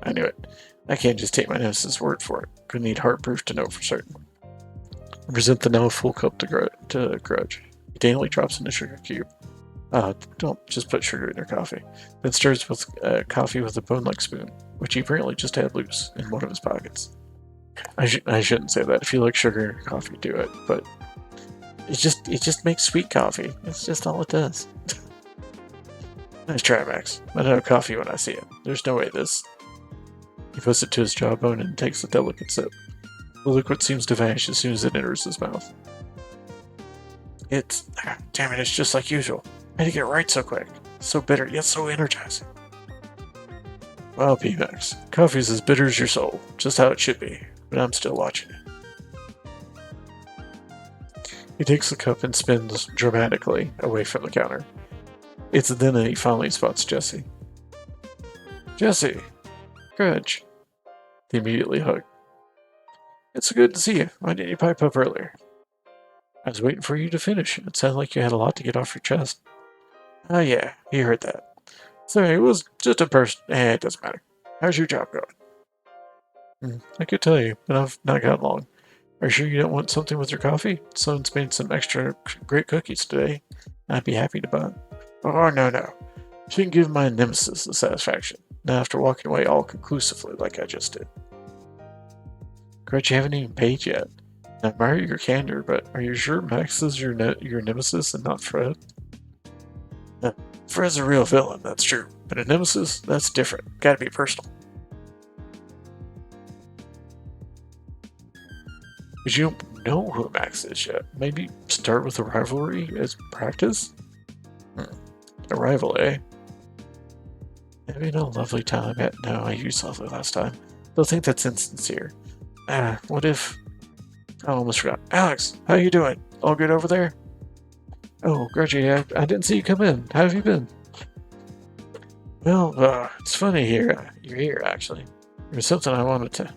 I knew it. I can't just take my nemesis' word for it. Gonna need hard proof to know for certain. Present the now full cup to Grudge. He daintily drops in a sugar cube. Don't just put sugar in your coffee. Then stirs with coffee with a bone-like spoon, which he apparently just had loose in one of his pockets. I shouldn't say that. If you like sugar in your coffee, do it. But it just makes sweet coffee. It's just all it does. Nice try, Max. I know coffee when I see it. There's no way this. He puts it to his jawbone and takes a delicate sip. The liquid seems to vanish as soon as it enters his mouth. Damn it, it's just like usual. I had to get it right so quick. So bitter, yet so energizing. Wow, P-Max. Coffee's as bitter as your soul. Just how it should be. But I'm still watching it. He takes the cup and spins dramatically away from the counter. It's then that he finally spots Jesse. Jesse! Grudge. They immediately hug. It's good to see you. Why didn't you pipe up earlier? I was waiting for you to finish. It sounded like you had a lot to get off your chest. Oh yeah, you heard that. Sorry, it was just a person. It doesn't matter. How's your job going? I could tell you, but I've not got long. Are you sure you don't want something with your coffee? Someone's made some extra great cookies today. I'd be happy to buy. Oh, no. Shouldn't give my nemesis the satisfaction. Not after walking away all conclusively like I just did. Grudge, you haven't even paid yet. I admire your candor, but are you sure Max is your nemesis and not Fred? Fred's a real villain, that's true. But a nemesis, that's different. Gotta be personal. But you don't know who Max is yet. Maybe start with a rivalry as practice? A rival, eh? Having a lovely time. No, I used lovely last time. They'll think that's insincere. What if... I almost forgot. Alex, how you doing? All good over there? Oh, Grudgy, I didn't see you come in. How have you been? Well, it's funny here. You're here, actually. There's something I wanted to...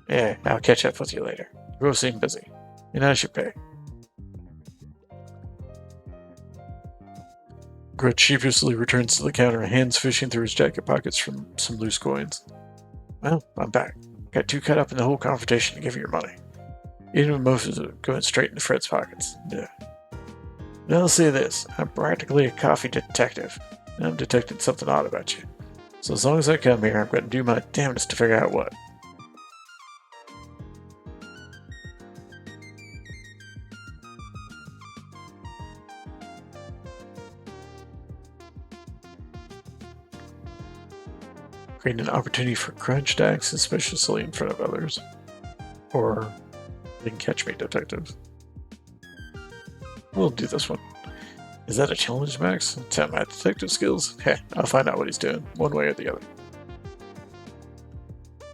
Yeah, I'll catch up with you later. You both seem busy. And I should pay. Grudge sheepishly returns to the counter, hands fishing through his jacket pockets for some loose coins. Well, I'm back. Got too caught up in the whole confrontation to give you your money. Even most of it going straight into Fred's pockets. Yeah. Now I'll say this. I'm practically a coffee detective, and I'm detecting something odd about you. So as long as I come here, I'm going to do my damnedest to figure out what. Creating an opportunity for Grudge to act suspiciously in front of others. Or they can catch me, detective. We'll do this one. Is that a challenge, Max? Test my detective skills? Heh, I'll find out what he's doing, one way or the other.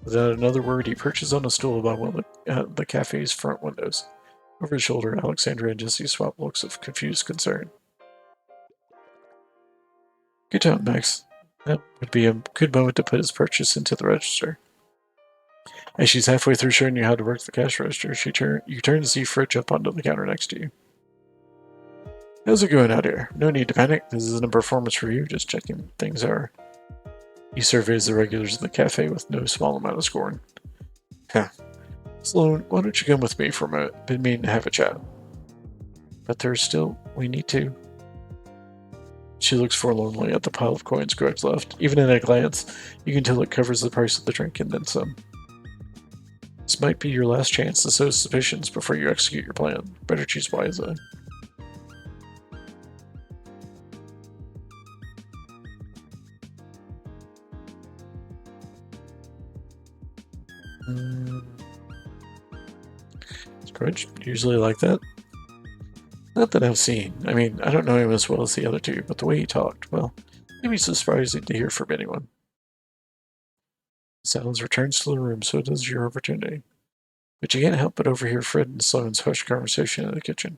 Without another word, he perches on a stool by one of the cafe's front windows. Over his shoulder, Alexandra and Jesse swap looks of confused concern. Good job, Max. That would be a good moment to put his purchase into the register. As she's halfway through showing you how to work the cash register, you turn to see Fred jump onto the counter next to you. How's it going out here? No need to panic. This isn't a performance review, just checking things are. He surveys the regulars of the cafe with no small amount of scorn. Huh. Sloan, why don't you come with me for a minute? Been meaning to have a chat. But we need to. She looks forlornly at the pile of coins Grudge left. Even in a glance, you can tell it covers the price of the drink and then some. This might be your last chance to sow suspicions before you execute your plan. Better choose wisely. Is Grudge usually like that? Not that I've seen. I mean, I don't know him as well as the other two, but the way he talked, well, maybe it's surprising to hear from anyone. Silence returns to the room, so it is your opportunity. But you can't help but overhear Fred and Sloane's hushed conversation in the kitchen.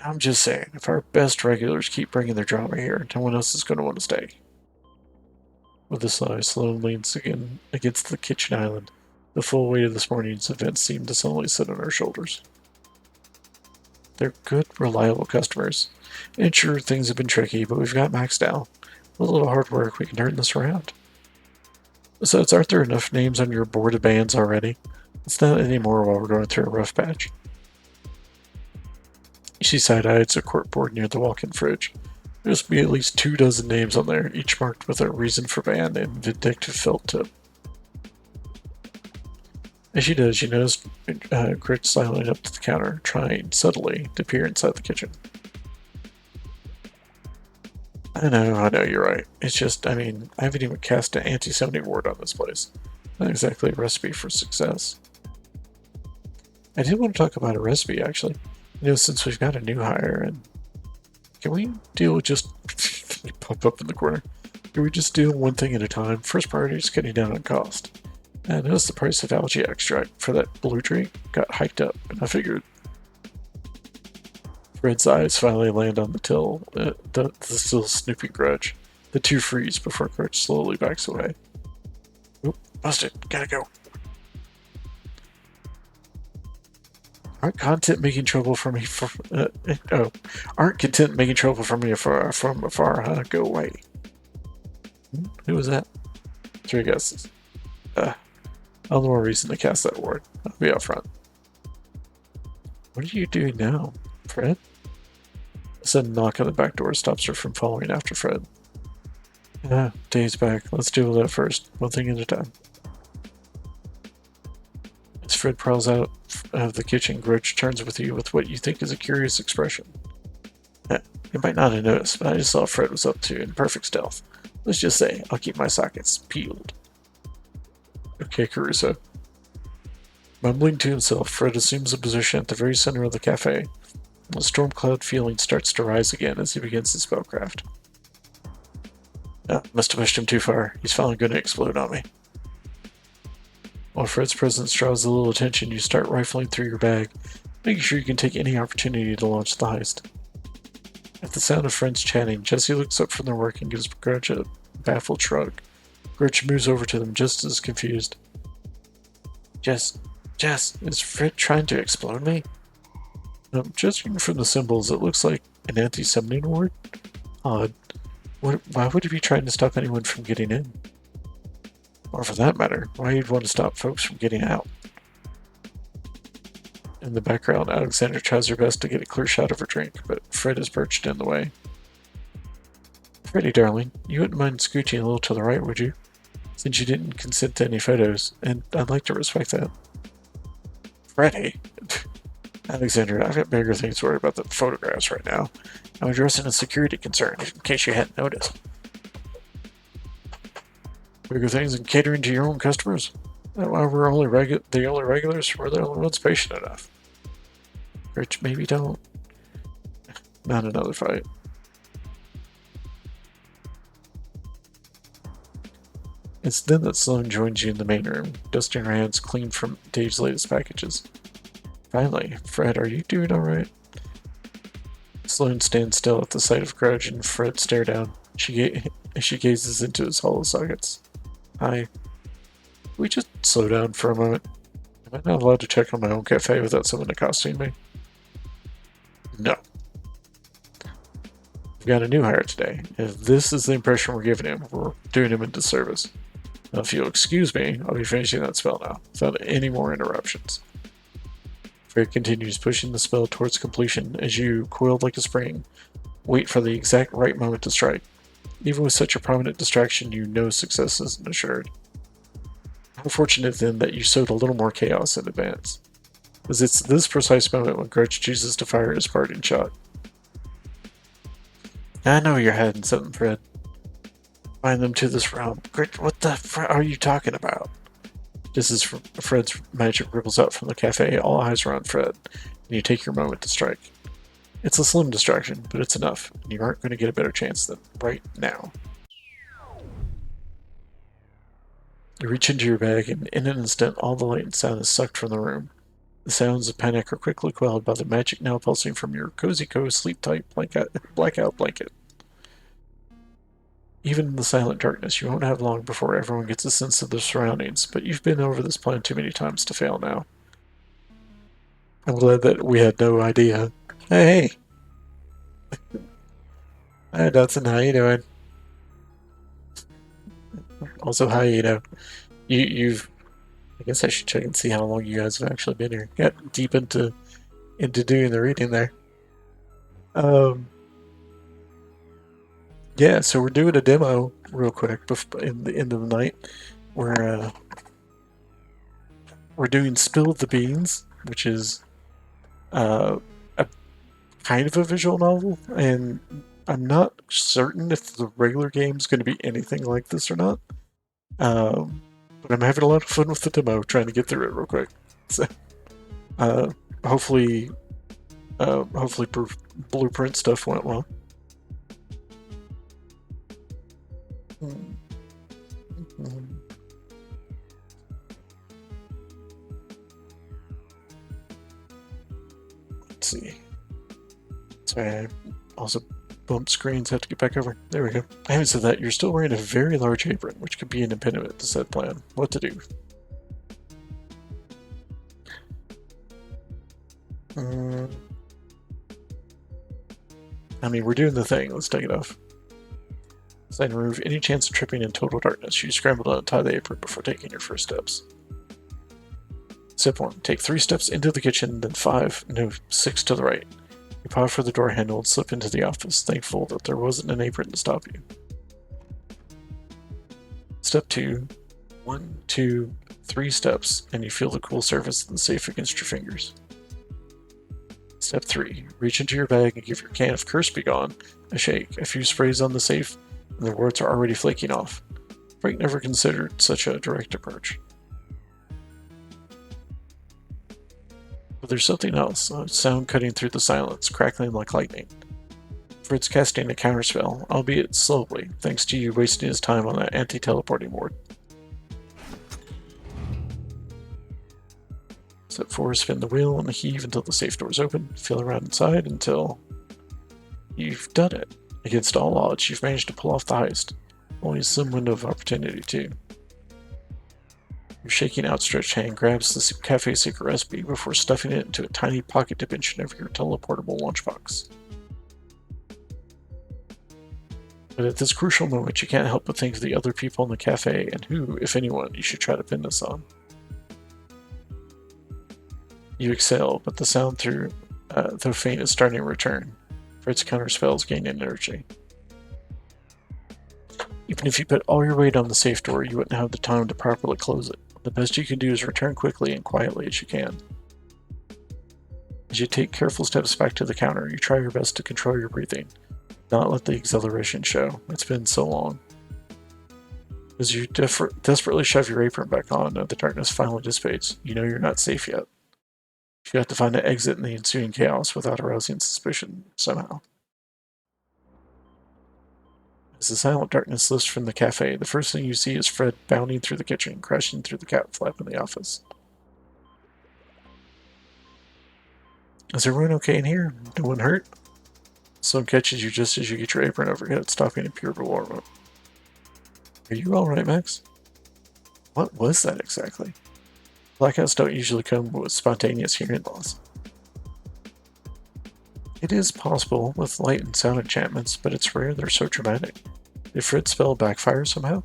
I'm just saying, if our best regulars keep bringing their drama here, no one else is going to want to stay. With a sigh, Sloane leans again against the kitchen island. The full weight of this morning's events seemed to suddenly sit on her shoulders. They're good, reliable customers. And sure, things have been tricky, but we've got Max now. With a little hard work, we can turn this around. Besides, aren't there enough names on your board of bands already? It's not anymore while we're going through a rough patch. She side-eyed a corkboard near the walk-in fridge. There must be at least 24 names on there, each marked with a reason for ban and vindictive felt tip. As she does, she noticed Gritch sidling up to the counter, trying subtly to peer inside the kitchen. I know, you're right. It's just, I mean, I haven't even cast an anti-summoning ward on this place. Not exactly a recipe for success. I did want to talk about a recipe, actually. Since we've got a new hire, and can we deal with just you pop up in the corner? Can we just do one thing at a time? First priority is cutting down on cost. I noticed the price of algae extract for that blue drink got hiked up, and I figured Fred's eyes finally land on the till, the still snooping Grudge. The two freeze before Grudge slowly backs away. Oop, busted. Gotta go. Aren't content making trouble for me aren't content making trouble for me from afar, huh? Go away. Who was that? 3 guesses. All the more reason to cast that ward. I'll be up front. What are you doing now, Fred? A sudden knock on the back door stops her from following after Fred. Dave's back. Let's deal with that first. One thing at a time. As Fred prowls out of the kitchen, Grudge turns with you with what you think is a curious expression. You might not have noticed, but I just saw Fred was up to in perfect stealth. Let's just say, I'll keep my sockets peeled. Okay, Caruso. Mumbling to himself, Fred assumes a position at the very center of the cafe. The storm cloud feeling starts to rise again as he begins his spellcraft. Must have pushed him too far. He's finally going to explode on me. While Fred's presence draws a little attention, you start rifling through your bag, making sure you can take any opportunity to launch the heist. At the sound of friends chatting, Jesse looks up from their work and gives Grudge a baffled shrug. Grudge moves over to them just as confused. Jess, is Fred trying to explode me? Judging from the symbols, it looks like an anti-summoning ward. Odd. Why would he be trying to stop anyone from getting in? Or for that matter, why you'd want to stop folks from getting out? In the background, Alexandra tries her best to get a clear shot of her drink, but Fred is perched in the way. Freddie, darling, you wouldn't mind scooching a little to the right, would you? Since you didn't consent to any photos, and I'd like to respect that. Freddie? Alexandra, I've got bigger things to worry about than photographs right now. I'm addressing a security concern, in case you hadn't noticed. Bigger things than catering to your own customers? That why we're the only regulars? We're the only ones patient enough. Rich, maybe don't. Not another fight. It's then that Sloane joins you in the main room, dusting her hands clean from Dave's latest packages. Finally, Fred, are you doing alright? Sloane stands still at the sight of Grudge and Fred stare down. She gazes into his hollow sockets. Hi. Can we just slow down for a moment? Am I not allowed to check on my own cafe without someone accosting me? No. We've got a new hire today. If this is the impression we're giving him, we're doing him a disservice. Now, if you'll excuse me, I'll be finishing that spell now, without any more interruptions. Fred continues pushing the spell towards completion as you, coiled like a spring, wait for the exact right moment to strike. Even with such a prominent distraction, you know success isn't assured. How fortunate then that you sowed a little more chaos in advance, as it's this precise moment when Grudge chooses to fire his parting shot. I know you're hiding something, Fred. Find them to this realm. Grudge, what the are you talking about? Just as Fred's magic ripples out from the cafe, all eyes are on Fred. and you take your moment to strike. It's a slim distraction, but it's enough, and you aren't going to get a better chance than right now. You reach into your bag, and in an instant, all the light and sound is sucked from the room. The sounds of panic are quickly quelled by the magic now pulsing from your cozy sleep-tight blackout blanket. Even in the silent darkness, you won't have long before everyone gets a sense of their surroundings, but you've been over this plan too many times to fail now. I'm glad that we had no idea. Hey! Hi, Dotson, how you doing? Also, hi, you've... I guess I should check and see how long you guys have actually been here. Got deep into doing the reading there. Yeah, so we're doing a demo real quick in the end of the night. We're doing Spill the Beans, which is a kind of a visual novel, and I'm not certain if the regular game's going to be anything like this or not. But I'm having a lot of fun with the demo, trying to get through it real quick. So, hopefully blueprint stuff went well. Let's see. Sorry, I also bumped screens, have to get back over. There we go. I haven't said that. You're still wearing a very large apron, which could be an impediment to said plan. What to do? I mean, we're doing the thing. Let's take it off. Then remove any chance of tripping in total darkness. You scramble to untie the apron before taking your first steps. Step 1. Take 3 steps into the kitchen, then 6 to the right. You pause for the door handle and slip into the office, thankful that there wasn't an apron to stop you. Step 2. 1, 2, 3 steps, and you feel the cool surface of the safe against your fingers. Step 3. Reach into your bag and give your can of Curse Be Gone a shake. A few sprays on the safe, and the words are already flaking off. Frank never considered such a direct approach. But there's something else, a sound cutting through the silence, crackling like lightning. Fred's casting a counterspell, albeit slowly, thanks to you wasting his time on that anti-teleporting board. Step 4, spin the wheel and heave until the safe doors open. Feel around inside until you've done it. Against all odds, you've managed to pull off the heist. Only a slim window of opportunity, too. Your shaking outstretched hand grabs the cafe secret recipe before stuffing it into a tiny pocket dimension of your teleportable lunchbox. But at this crucial moment, you can't help but think of the other people in the cafe and who, if anyone, you should try to pin this on. You exhale, but the sound though faint, is starting to return. Fred's counterspells gain energy. Even if you put all your weight on the safe door, you wouldn't have the time to properly close it. The best you can do is return quickly and quietly as you can. As you take careful steps back to the counter, you try your best to control your breathing, not let the exhilaration show. It's been so long. As you desperately shove your apron back on and the darkness finally dissipates, you know you're not safe yet. You have to find an exit in the ensuing chaos without arousing suspicion somehow. As the silent darkness lifts from the cafe, the first thing you see is Fred bounding through the kitchen, crashing through the cat flap in the office. Is everyone okay in here? No one hurt? Someone catches you just as you get your apron overhead, stopping in pure bewilderment. Are you alright, Max? What was that exactly? Blackouts don't usually come with spontaneous hearing loss. It is possible with light and sound enchantments, but it's rare they're so dramatic. Did Fred's spell backfire somehow?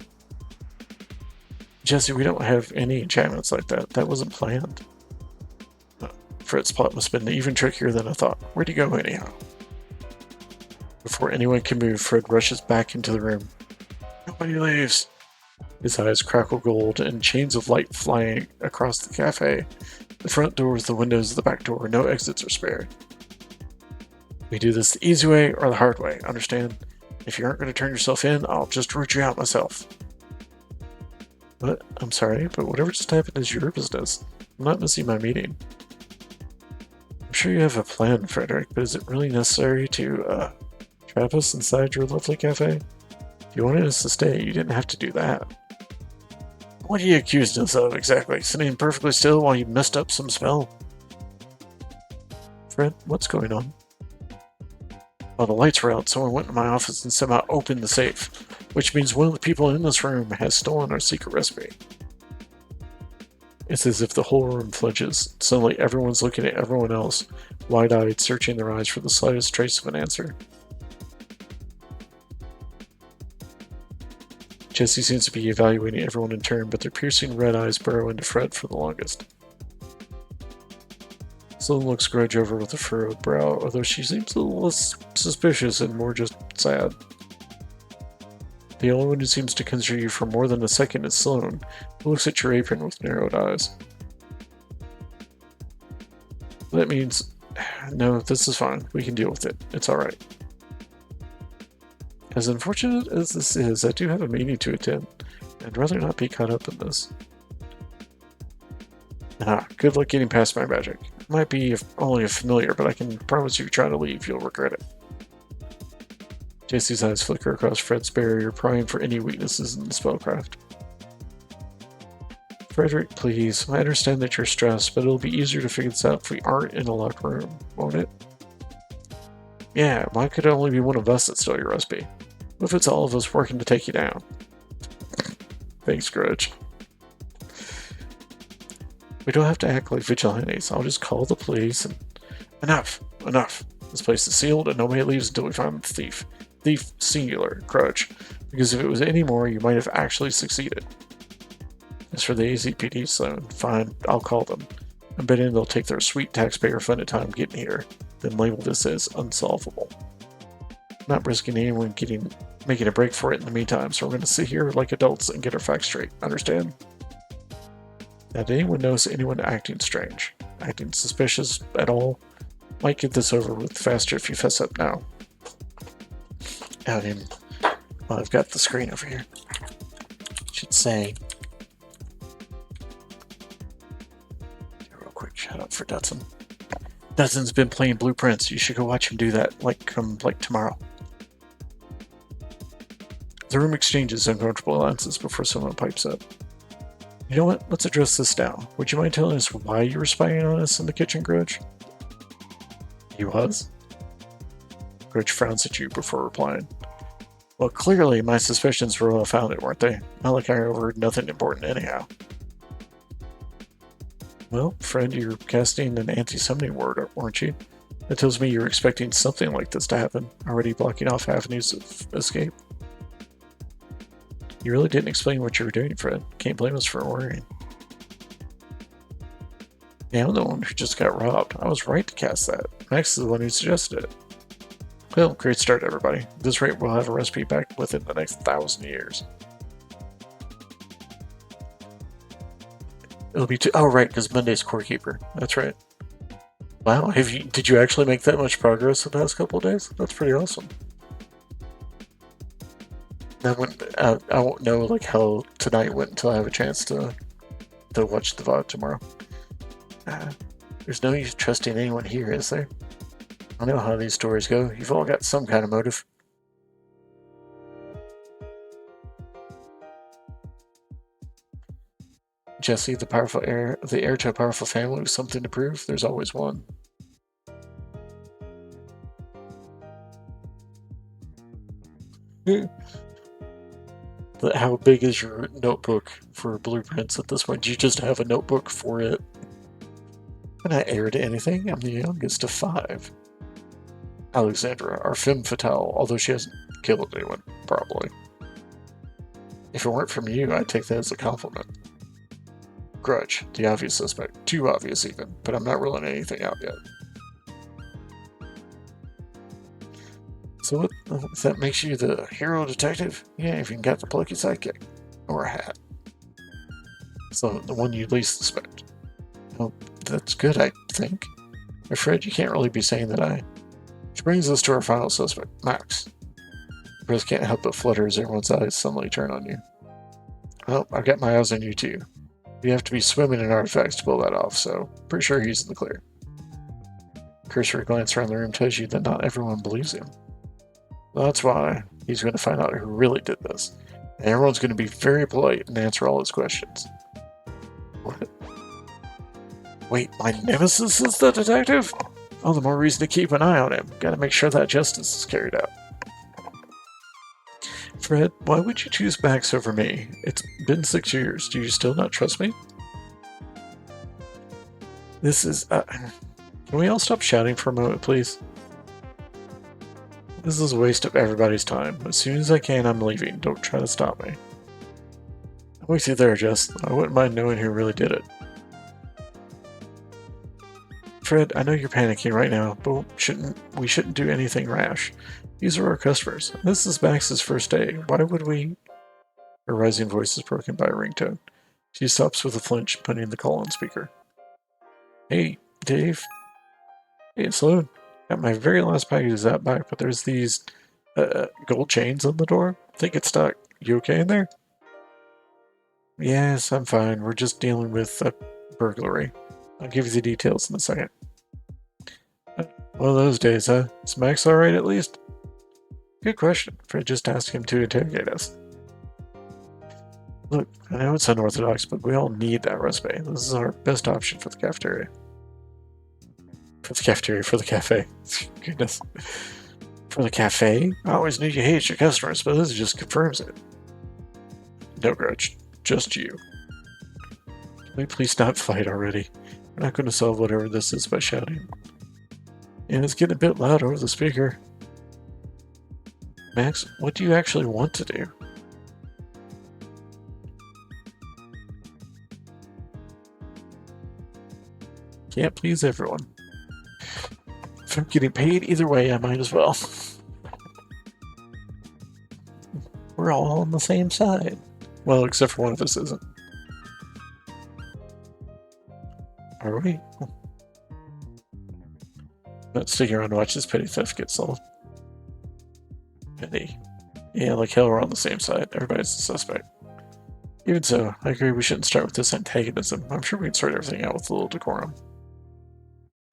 Jesse, we don't have any enchantments like that. That wasn't planned. Fred's plot must have been even trickier than I thought. Where'd he go anyhow? Before anyone can move, Fred rushes back into the room. Nobody leaves. His eyes crackle gold and chains of light flying across the cafe. The front doors, the windows, the back door, no exits are spared. We do this the easy way or the hard way, understand? If you aren't going to turn yourself in, I'll just root you out myself. What? I'm sorry, but whatever just happened is your business. I'm not missing my meeting. I'm sure you have a plan, Frederick, but is it really necessary to, trap us inside your lovely cafe? If you wanted us to stay, you didn't have to do that. What are you accusing us of, exactly? Sitting perfectly still while you messed up some spell? Fred, what's going on? While the lights were out, someone went to my office and somehow opened the safe, which means one of the people in this room has stolen our secret recipe. It's as if the whole room flinches. Suddenly everyone's looking at everyone else, wide-eyed, searching their eyes for the slightest trace of an answer. Jesse seems to be evaluating everyone in turn, but their piercing red eyes burrow into Fred for the longest. Sloan looks Grudge over with a furrowed brow, although she seems a little less suspicious and more just sad. The only one who seems to consider you for more than a second is Sloan, who looks at your apron with narrowed eyes. That means... No, this is fine. We can deal with it. It's alright. As unfortunate as this is, I do have a meeting to attend. I'd rather not be caught up in this. Good luck getting past my magic. It might be only a familiar, but I can promise you try to leave, you'll regret it. JC's eyes flicker across Fred's barrier, prying for any weaknesses in the spellcraft. Frederick, please. I understand that you're stressed, but it'll be easier to figure this out if we aren't in a locked room, won't it? Yeah, why could it only be one of us that stole your recipe? What if it's all of us working to take you down? Thanks, Grudge. We don't have to act like vigilantes. I'll just call the police and... Enough! Enough! This place is sealed and nobody leaves until we find the thief. Thief, singular, Grudge. Because if it was any more, you might have actually succeeded. As for the AZPD, Sloan, fine, I'll call them. I'm betting they'll take their sweet taxpayer-funded time getting here, then label this as unsolvable. I'm not risking anyone making a break for it in the meantime, so we're going to sit here like adults and get our facts straight. Understand? Now, if anyone knows anyone acting strange, acting suspicious at all, might get this over with faster if you fess up now. Well, I've got the screen over here. Should say... Real quick, shout out for Dutson. Dutson's been playing Blueprints. You should go watch him do that, like tomorrow. The room exchanges uncomfortable glances before someone pipes up. You know what? Let's address this now. Would you mind telling us why you were spying on us in the kitchen, Grudge? He was? Grudge frowns at you before replying. Well, clearly my suspicions were well founded, weren't they? Not like I overheard nothing important anyhow. Well, friend, you're casting an anti-summoning word, weren't you? That tells me you're expecting something like this to happen, already blocking off avenues of escape. You really didn't explain what you were doing, Fred. Can't blame us for worrying. Yeah, I'm the one who just got robbed. I was right to cast that. Max is the one who suggested it. Well, great start, everybody. At this rate, we'll have a recipe back within the next 1,000 years. It'll be oh, right, because Monday's Core Keeper. That's right. Wow, did you actually make that much progress the past couple of days? That's pretty awesome. I won't know like how tonight went until I have a chance to watch the VOD tomorrow. There's no use trusting anyone here, is there? I know how these stories go. You've all got some kind of motive. Jesse, the heir to a powerful family with something to prove. There's always one. How big is your notebook for Blueprints at this point? Do you just have a notebook for it? I'm not heir to anything. I'm the youngest of 5. Alexandra, our femme fatale, although she hasn't killed anyone, probably. If it weren't from you, I'd take that as a compliment. Grudge, the obvious suspect. Too obvious even, but I'm not ruling anything out yet. So what, if that makes you the hero detective? Yeah, if you got the plucky sidekick. Or a hat. So the one you least suspect. Well, that's good, I think. I'm afraid you can't really be saying that Which brings us to our final suspect, Max. The press can't help but flutter as everyone's eyes suddenly turn on you. Well, I've got my eyes on you too. You have to be swimming in artifacts to pull that off, so pretty sure he's in the clear. cursory glance around the room tells you that not everyone believes him. That's why he's going to find out who really did this. And everyone's going to be very polite and answer all his questions. What? Wait, my nemesis is the detective? Oh, the more reason to keep an eye on him. Gotta make sure that justice is carried out. Fred, why would you choose Max over me? It's been 6 years. Do you still not trust me? This is... can we all stop shouting for a moment, please? This is a waste of everybody's time. As soon as I can, I'm leaving. Don't try to stop me. I'm with you there, Jess. I wouldn't mind knowing who really did it. Fred, I know you're panicking right now, but we shouldn't do anything rash. These are our customers. This is Max's first day. Why would we... Her rising voice is broken by a ringtone. She stops with a flinch, putting the call on speaker. Hey, Dave. Hey, Sloan. Got my very last package out back, but there's these gold chains on the door. Think it's stuck. You okay in there? Yes, I'm fine. We're just dealing with a burglary. I'll give you the details in a second. One of those days, huh? Is Max alright at least? Good question. Fred just asked him to interrogate us. Look, I know it's unorthodox, but we all need that recipe. This is our best option for the cafeteria. For the cafe. Goodness. For the cafe? I always knew you hated your customers, but this just confirms it. No grudge. Just you. Can we please not fight already? We're not going to solve whatever this is by shouting. And it's getting a bit loud over the speaker. Max, what do you actually want to do? Can't please everyone. If I'm getting paid either way, I might as well. We're all on the same side. Well, except for one of us isn't. Are we? Not sticking around to watch this petty theft get solved. Petty. Yeah, like hell we're on the same side. Everybody's a suspect. Even so, I agree we shouldn't start with this antagonism. I'm sure we can sort everything out with a little decorum.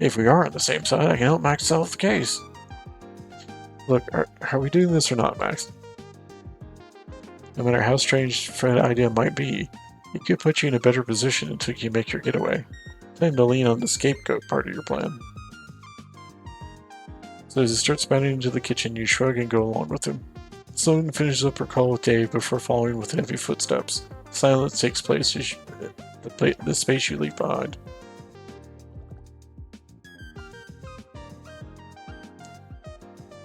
If we are on the same side, I can help Max solve the case. Look, are we doing this or not, Max? No matter how strange Fred's idea might be, it could put you in a better position until you make your getaway. Time to lean on the scapegoat part of your plan. So as he starts bounding into the kitchen, you shrug and go along with him. Sloan finishes up her call with Dave before following with heavy footsteps. Silence takes place as the space you leave behind.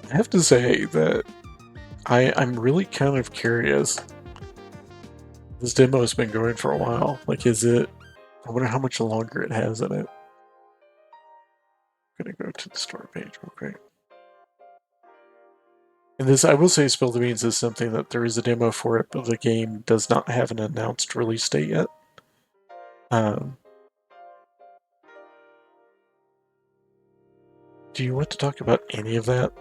I have to say that I'm really kind of curious. This demo has been going for a while. Like, is it... I wonder how much longer it has in it. I'm gonna go to the store page real quick. And this, I will say, Spill the Beans is something that there is a demo for it, but the game does not have an announced release date yet. Do you want to talk about any of that?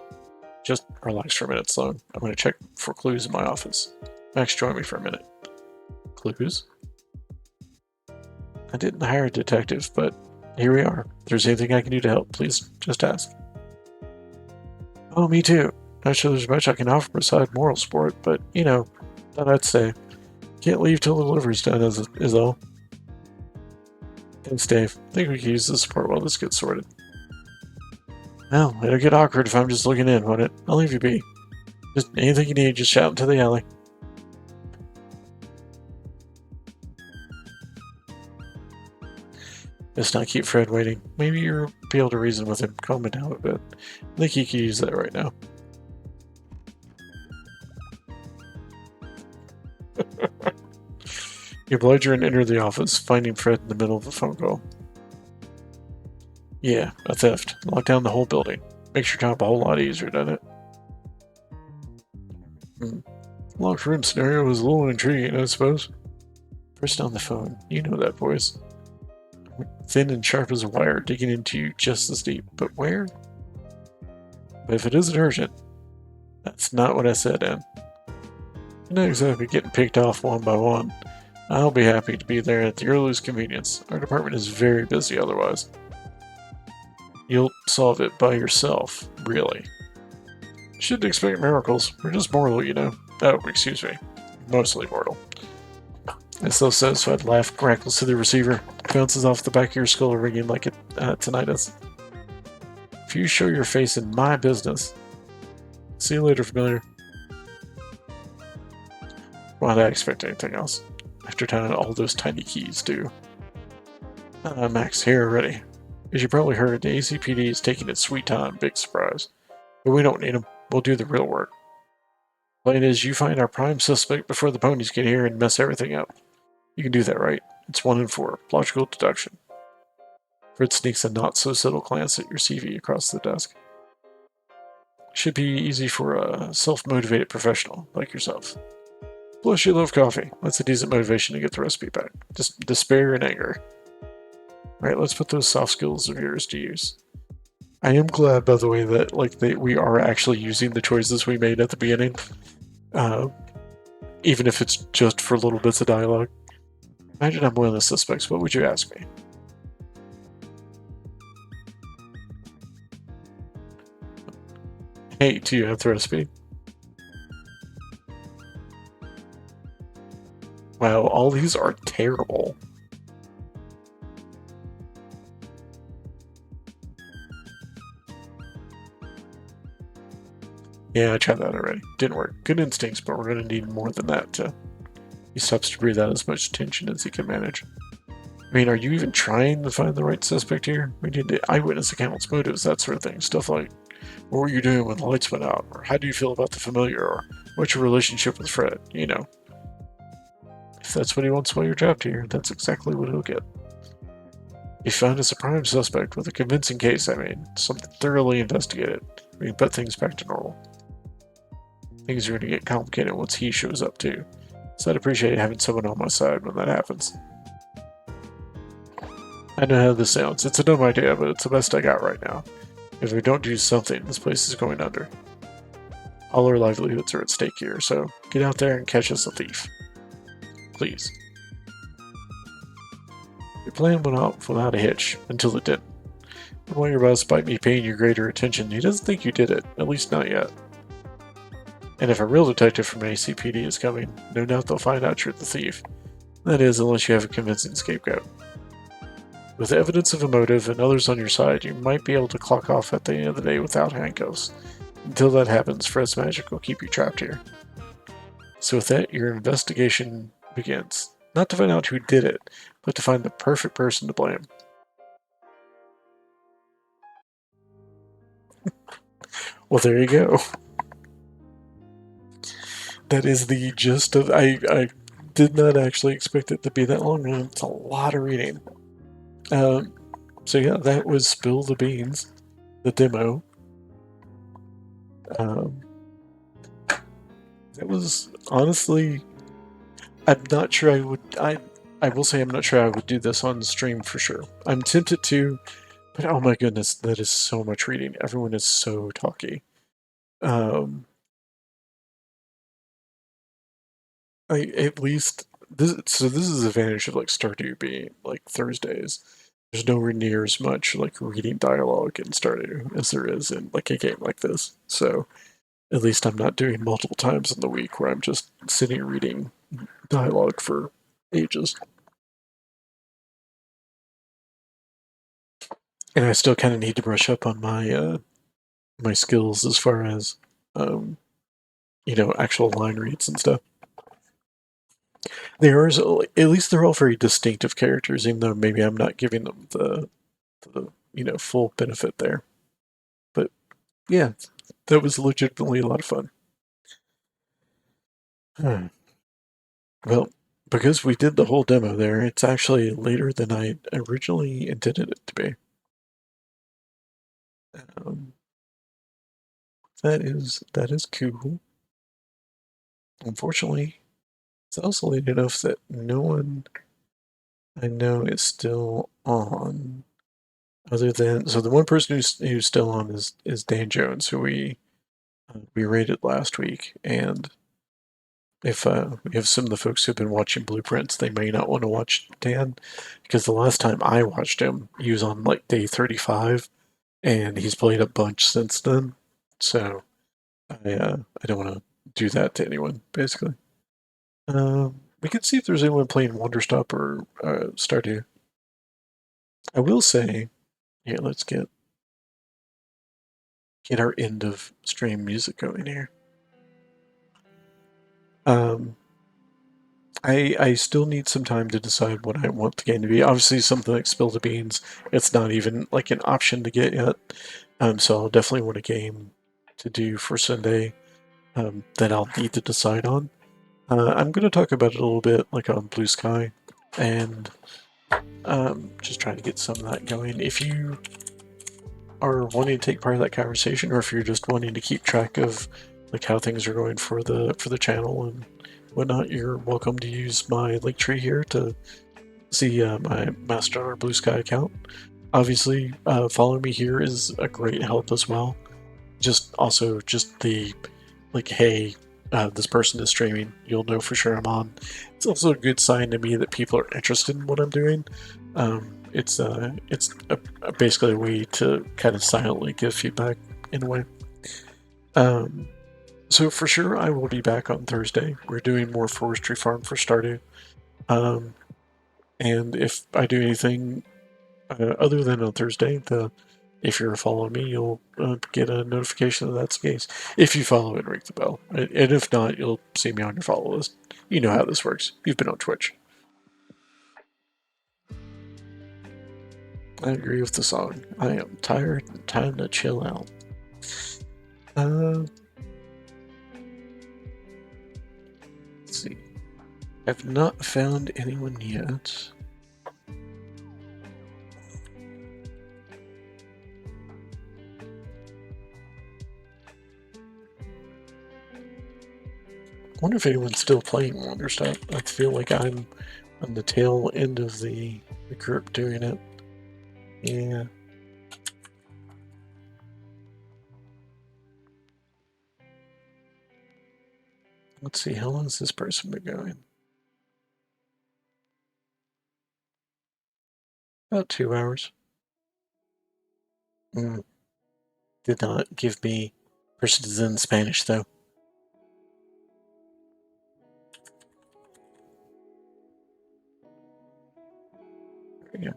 Just relax for a minute, Sloan. I'm going to check for clues in my office. Max, join me for a minute. Clues? I didn't hire a detective, but here we are. If there's anything I can do to help, please just ask. Oh, me too. Not sure there's much I can offer beside moral support, but, you know, thought I'd say. Can't leave till the delivery's done, is all. Thanks, Dave. I think we can use the support while this gets sorted. Well, it'll get awkward if I'm just looking in, won't it? I'll leave you be. Just anything you need, just shout into the alley. Let's not keep Fred waiting. Maybe you'll be able to reason with him, calm him down a bit. I think he could use that right now. You oblige her and enter the office, finding Fred in the middle of a phone call. Yeah, a theft. Lock down the whole building. Makes your job a whole lot easier, doesn't it? Locked room scenario is a little intriguing, I suppose. First on the phone. You know that voice. Thin and sharp as a wire, digging into you just as deep. But where? But if it isn't urgent. That's not what I said, Anne. You're not exactly getting picked off one by one. I'll be happy to be there at the earliest convenience. Our department is very busy otherwise. You'll solve it by yourself, really. Shouldn't expect miracles. We're just mortal, you know. Oh, excuse me. Mostly mortal. A self-satisfied laugh crackles to the receiver, bounces off the back of your skull, ringing like it tinnitus. If you show your face in my business, see you later, familiar. Why did I expect anything else? After tying all those tiny keys, too. Max, here already. As you probably heard, the ACPD is taking its sweet time, big surprise. But we don't need them. We'll do the real work. Plan is you find our prime suspect before the ponies get here and mess everything up. You can do that, right? It's 1 in 4. Logical deduction. Fred sneaks a not-so-subtle glance at your CV across the desk. Should be easy for a self-motivated professional like yourself. Plus, you love coffee. That's a decent motivation to get the recipe back. Just despair and anger. Alright, let's put those soft skills of yours to use. I am glad, by the way, that we are actually using the choices we made at the beginning. Even if it's just for little bits of dialogue. Imagine I'm one of the suspects. What would you ask me? Hey, do you have the recipe? Wow, all these are terrible. Yeah, I tried that already. Didn't work. Good instincts, but we're going to need more than that to... He stops to breathe out as much tension as he can manage. I mean, are you even trying to find the right suspect here? We need the eyewitness accounts, motives, that sort of thing. Stuff like, what were you doing when the lights went out? Or how do you feel about the familiar? Or what's your relationship with Fred? You know. If that's what he wants while you're trapped here, that's exactly what he'll get. He found us a prime suspect with a convincing case, I mean. Something thoroughly investigated. We can put things back to normal. Things are going to get complicated once he shows up too. So I'd appreciate having someone on my side when that happens. I know how this sounds. It's a dumb idea, but it's the best I got right now. If we don't do something, this place is going under. All our livelihoods are at stake here, so get out there and catch us a thief. Please. Your plan went off without a hitch, until it didn't. And while you're about to spite me paying you greater attention, he doesn't think you did it, at least not yet. And if a real detective from ACPD is coming, no doubt they'll find out you're the thief. That is, unless you have a convincing scapegoat. With evidence of a motive and others on your side, you might be able to clock off at the end of the day without handcuffs. Until that happens, Fred's magic will keep you trapped here. So with that, your investigation begins. Not to find out who did it, but to find the perfect person to blame. Well, there you go. That is the gist of... I did not actually expect it to be that long, and it's a lot of reading. So yeah, that was Spill the Beans, the demo. That was honestly... I'm not sure I would... I will say I'm not sure I would do this on stream for sure. I'm tempted to, but oh my goodness, that is so much reading. Everyone is so talky. At least this is the advantage of like Stardew being like Thursdays. There's nowhere near as much like reading dialogue in Stardew as there is in like a game like this. So at least I'm not doing multiple times in the week where I'm just sitting reading dialogue for ages. And I still kind of need to brush up on my my skills as far as actual line reads and stuff. They are at least they're all very distinctive characters, even though maybe I'm not giving them the full benefit there. But yeah, that was legitimately a lot of fun. Well, because we did the whole demo there, it's actually later than I originally intended it to be. That is cool. Unfortunately, it's also late enough that no one I know is still on. Other than the one person who's still on is Dan Jones, who we rated last week, and if we have some of the folks who've been watching Blueprints, they may not want to watch Dan, because the last time I watched him, he was on like day 35, and he's played a bunch since then. So I don't want to do that to anyone, basically. We can see if there's anyone playing Wanderstop or Stardew. I will say, here, let's get our end of stream music going here. I still need some time to decide what I want the game to be. Obviously, something like Spill the Beans, it's not even like an option to get yet. So I'll definitely want a game to do for Sunday that I'll need to decide on. I'm going to talk about it a little bit, like on Blue Sky, and just trying to get some of that going. If you are wanting to take part of that conversation, or if you're just wanting to keep track of like how things are going for the channel and whatnot, you're welcome to use my link tree here to see my Mastodon or Blue Sky account. Obviously, following me here is a great help as well. Just also just the like, hey, this person is streaming. You'll know for sure I'm on. It's also a good sign to me that people are interested in what I'm doing. It's basically a way to kind of silently give feedback in a way. So for sure, I will be back on Thursday. We're doing more Forestry Farm for Stardew. And if I do anything other than on Thursday, if you're following me, you'll get a notification that that's the case. If you follow and ring the bell. And if not, you'll see me on your follow list. You know how this works. You've been on Twitch. I agree with the song. I am tired and time to chill out. Let's see. I've not found anyone yet. I wonder if anyone's still playing Wanderstop. I feel like I'm on the tail end of the group doing it. Yeah. Let's see, how long has this person been going? About 2 hours. Did not give me person is in Spanish though. There we go.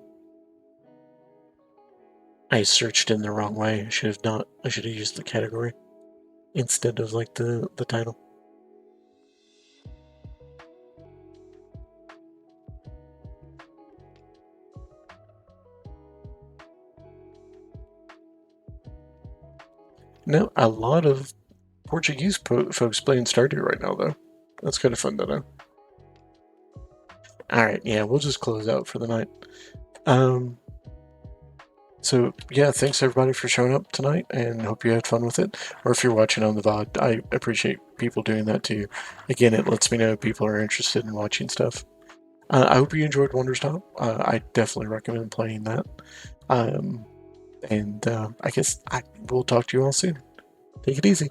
I searched in the wrong way. I should have used the category instead of like the title. No, a lot of Portuguese folks playing Stardew right now, though. That's kind of fun to know. All right, yeah, we'll just close out for the night. So yeah, thanks everybody for showing up tonight, and hope you had fun with it. Or if you're watching on the VOD, I appreciate people doing that too. Again, it lets me know people are interested in watching stuff. I hope you enjoyed Wanderstop. I definitely recommend playing that. And I guess I will talk to you all soon. Take it easy.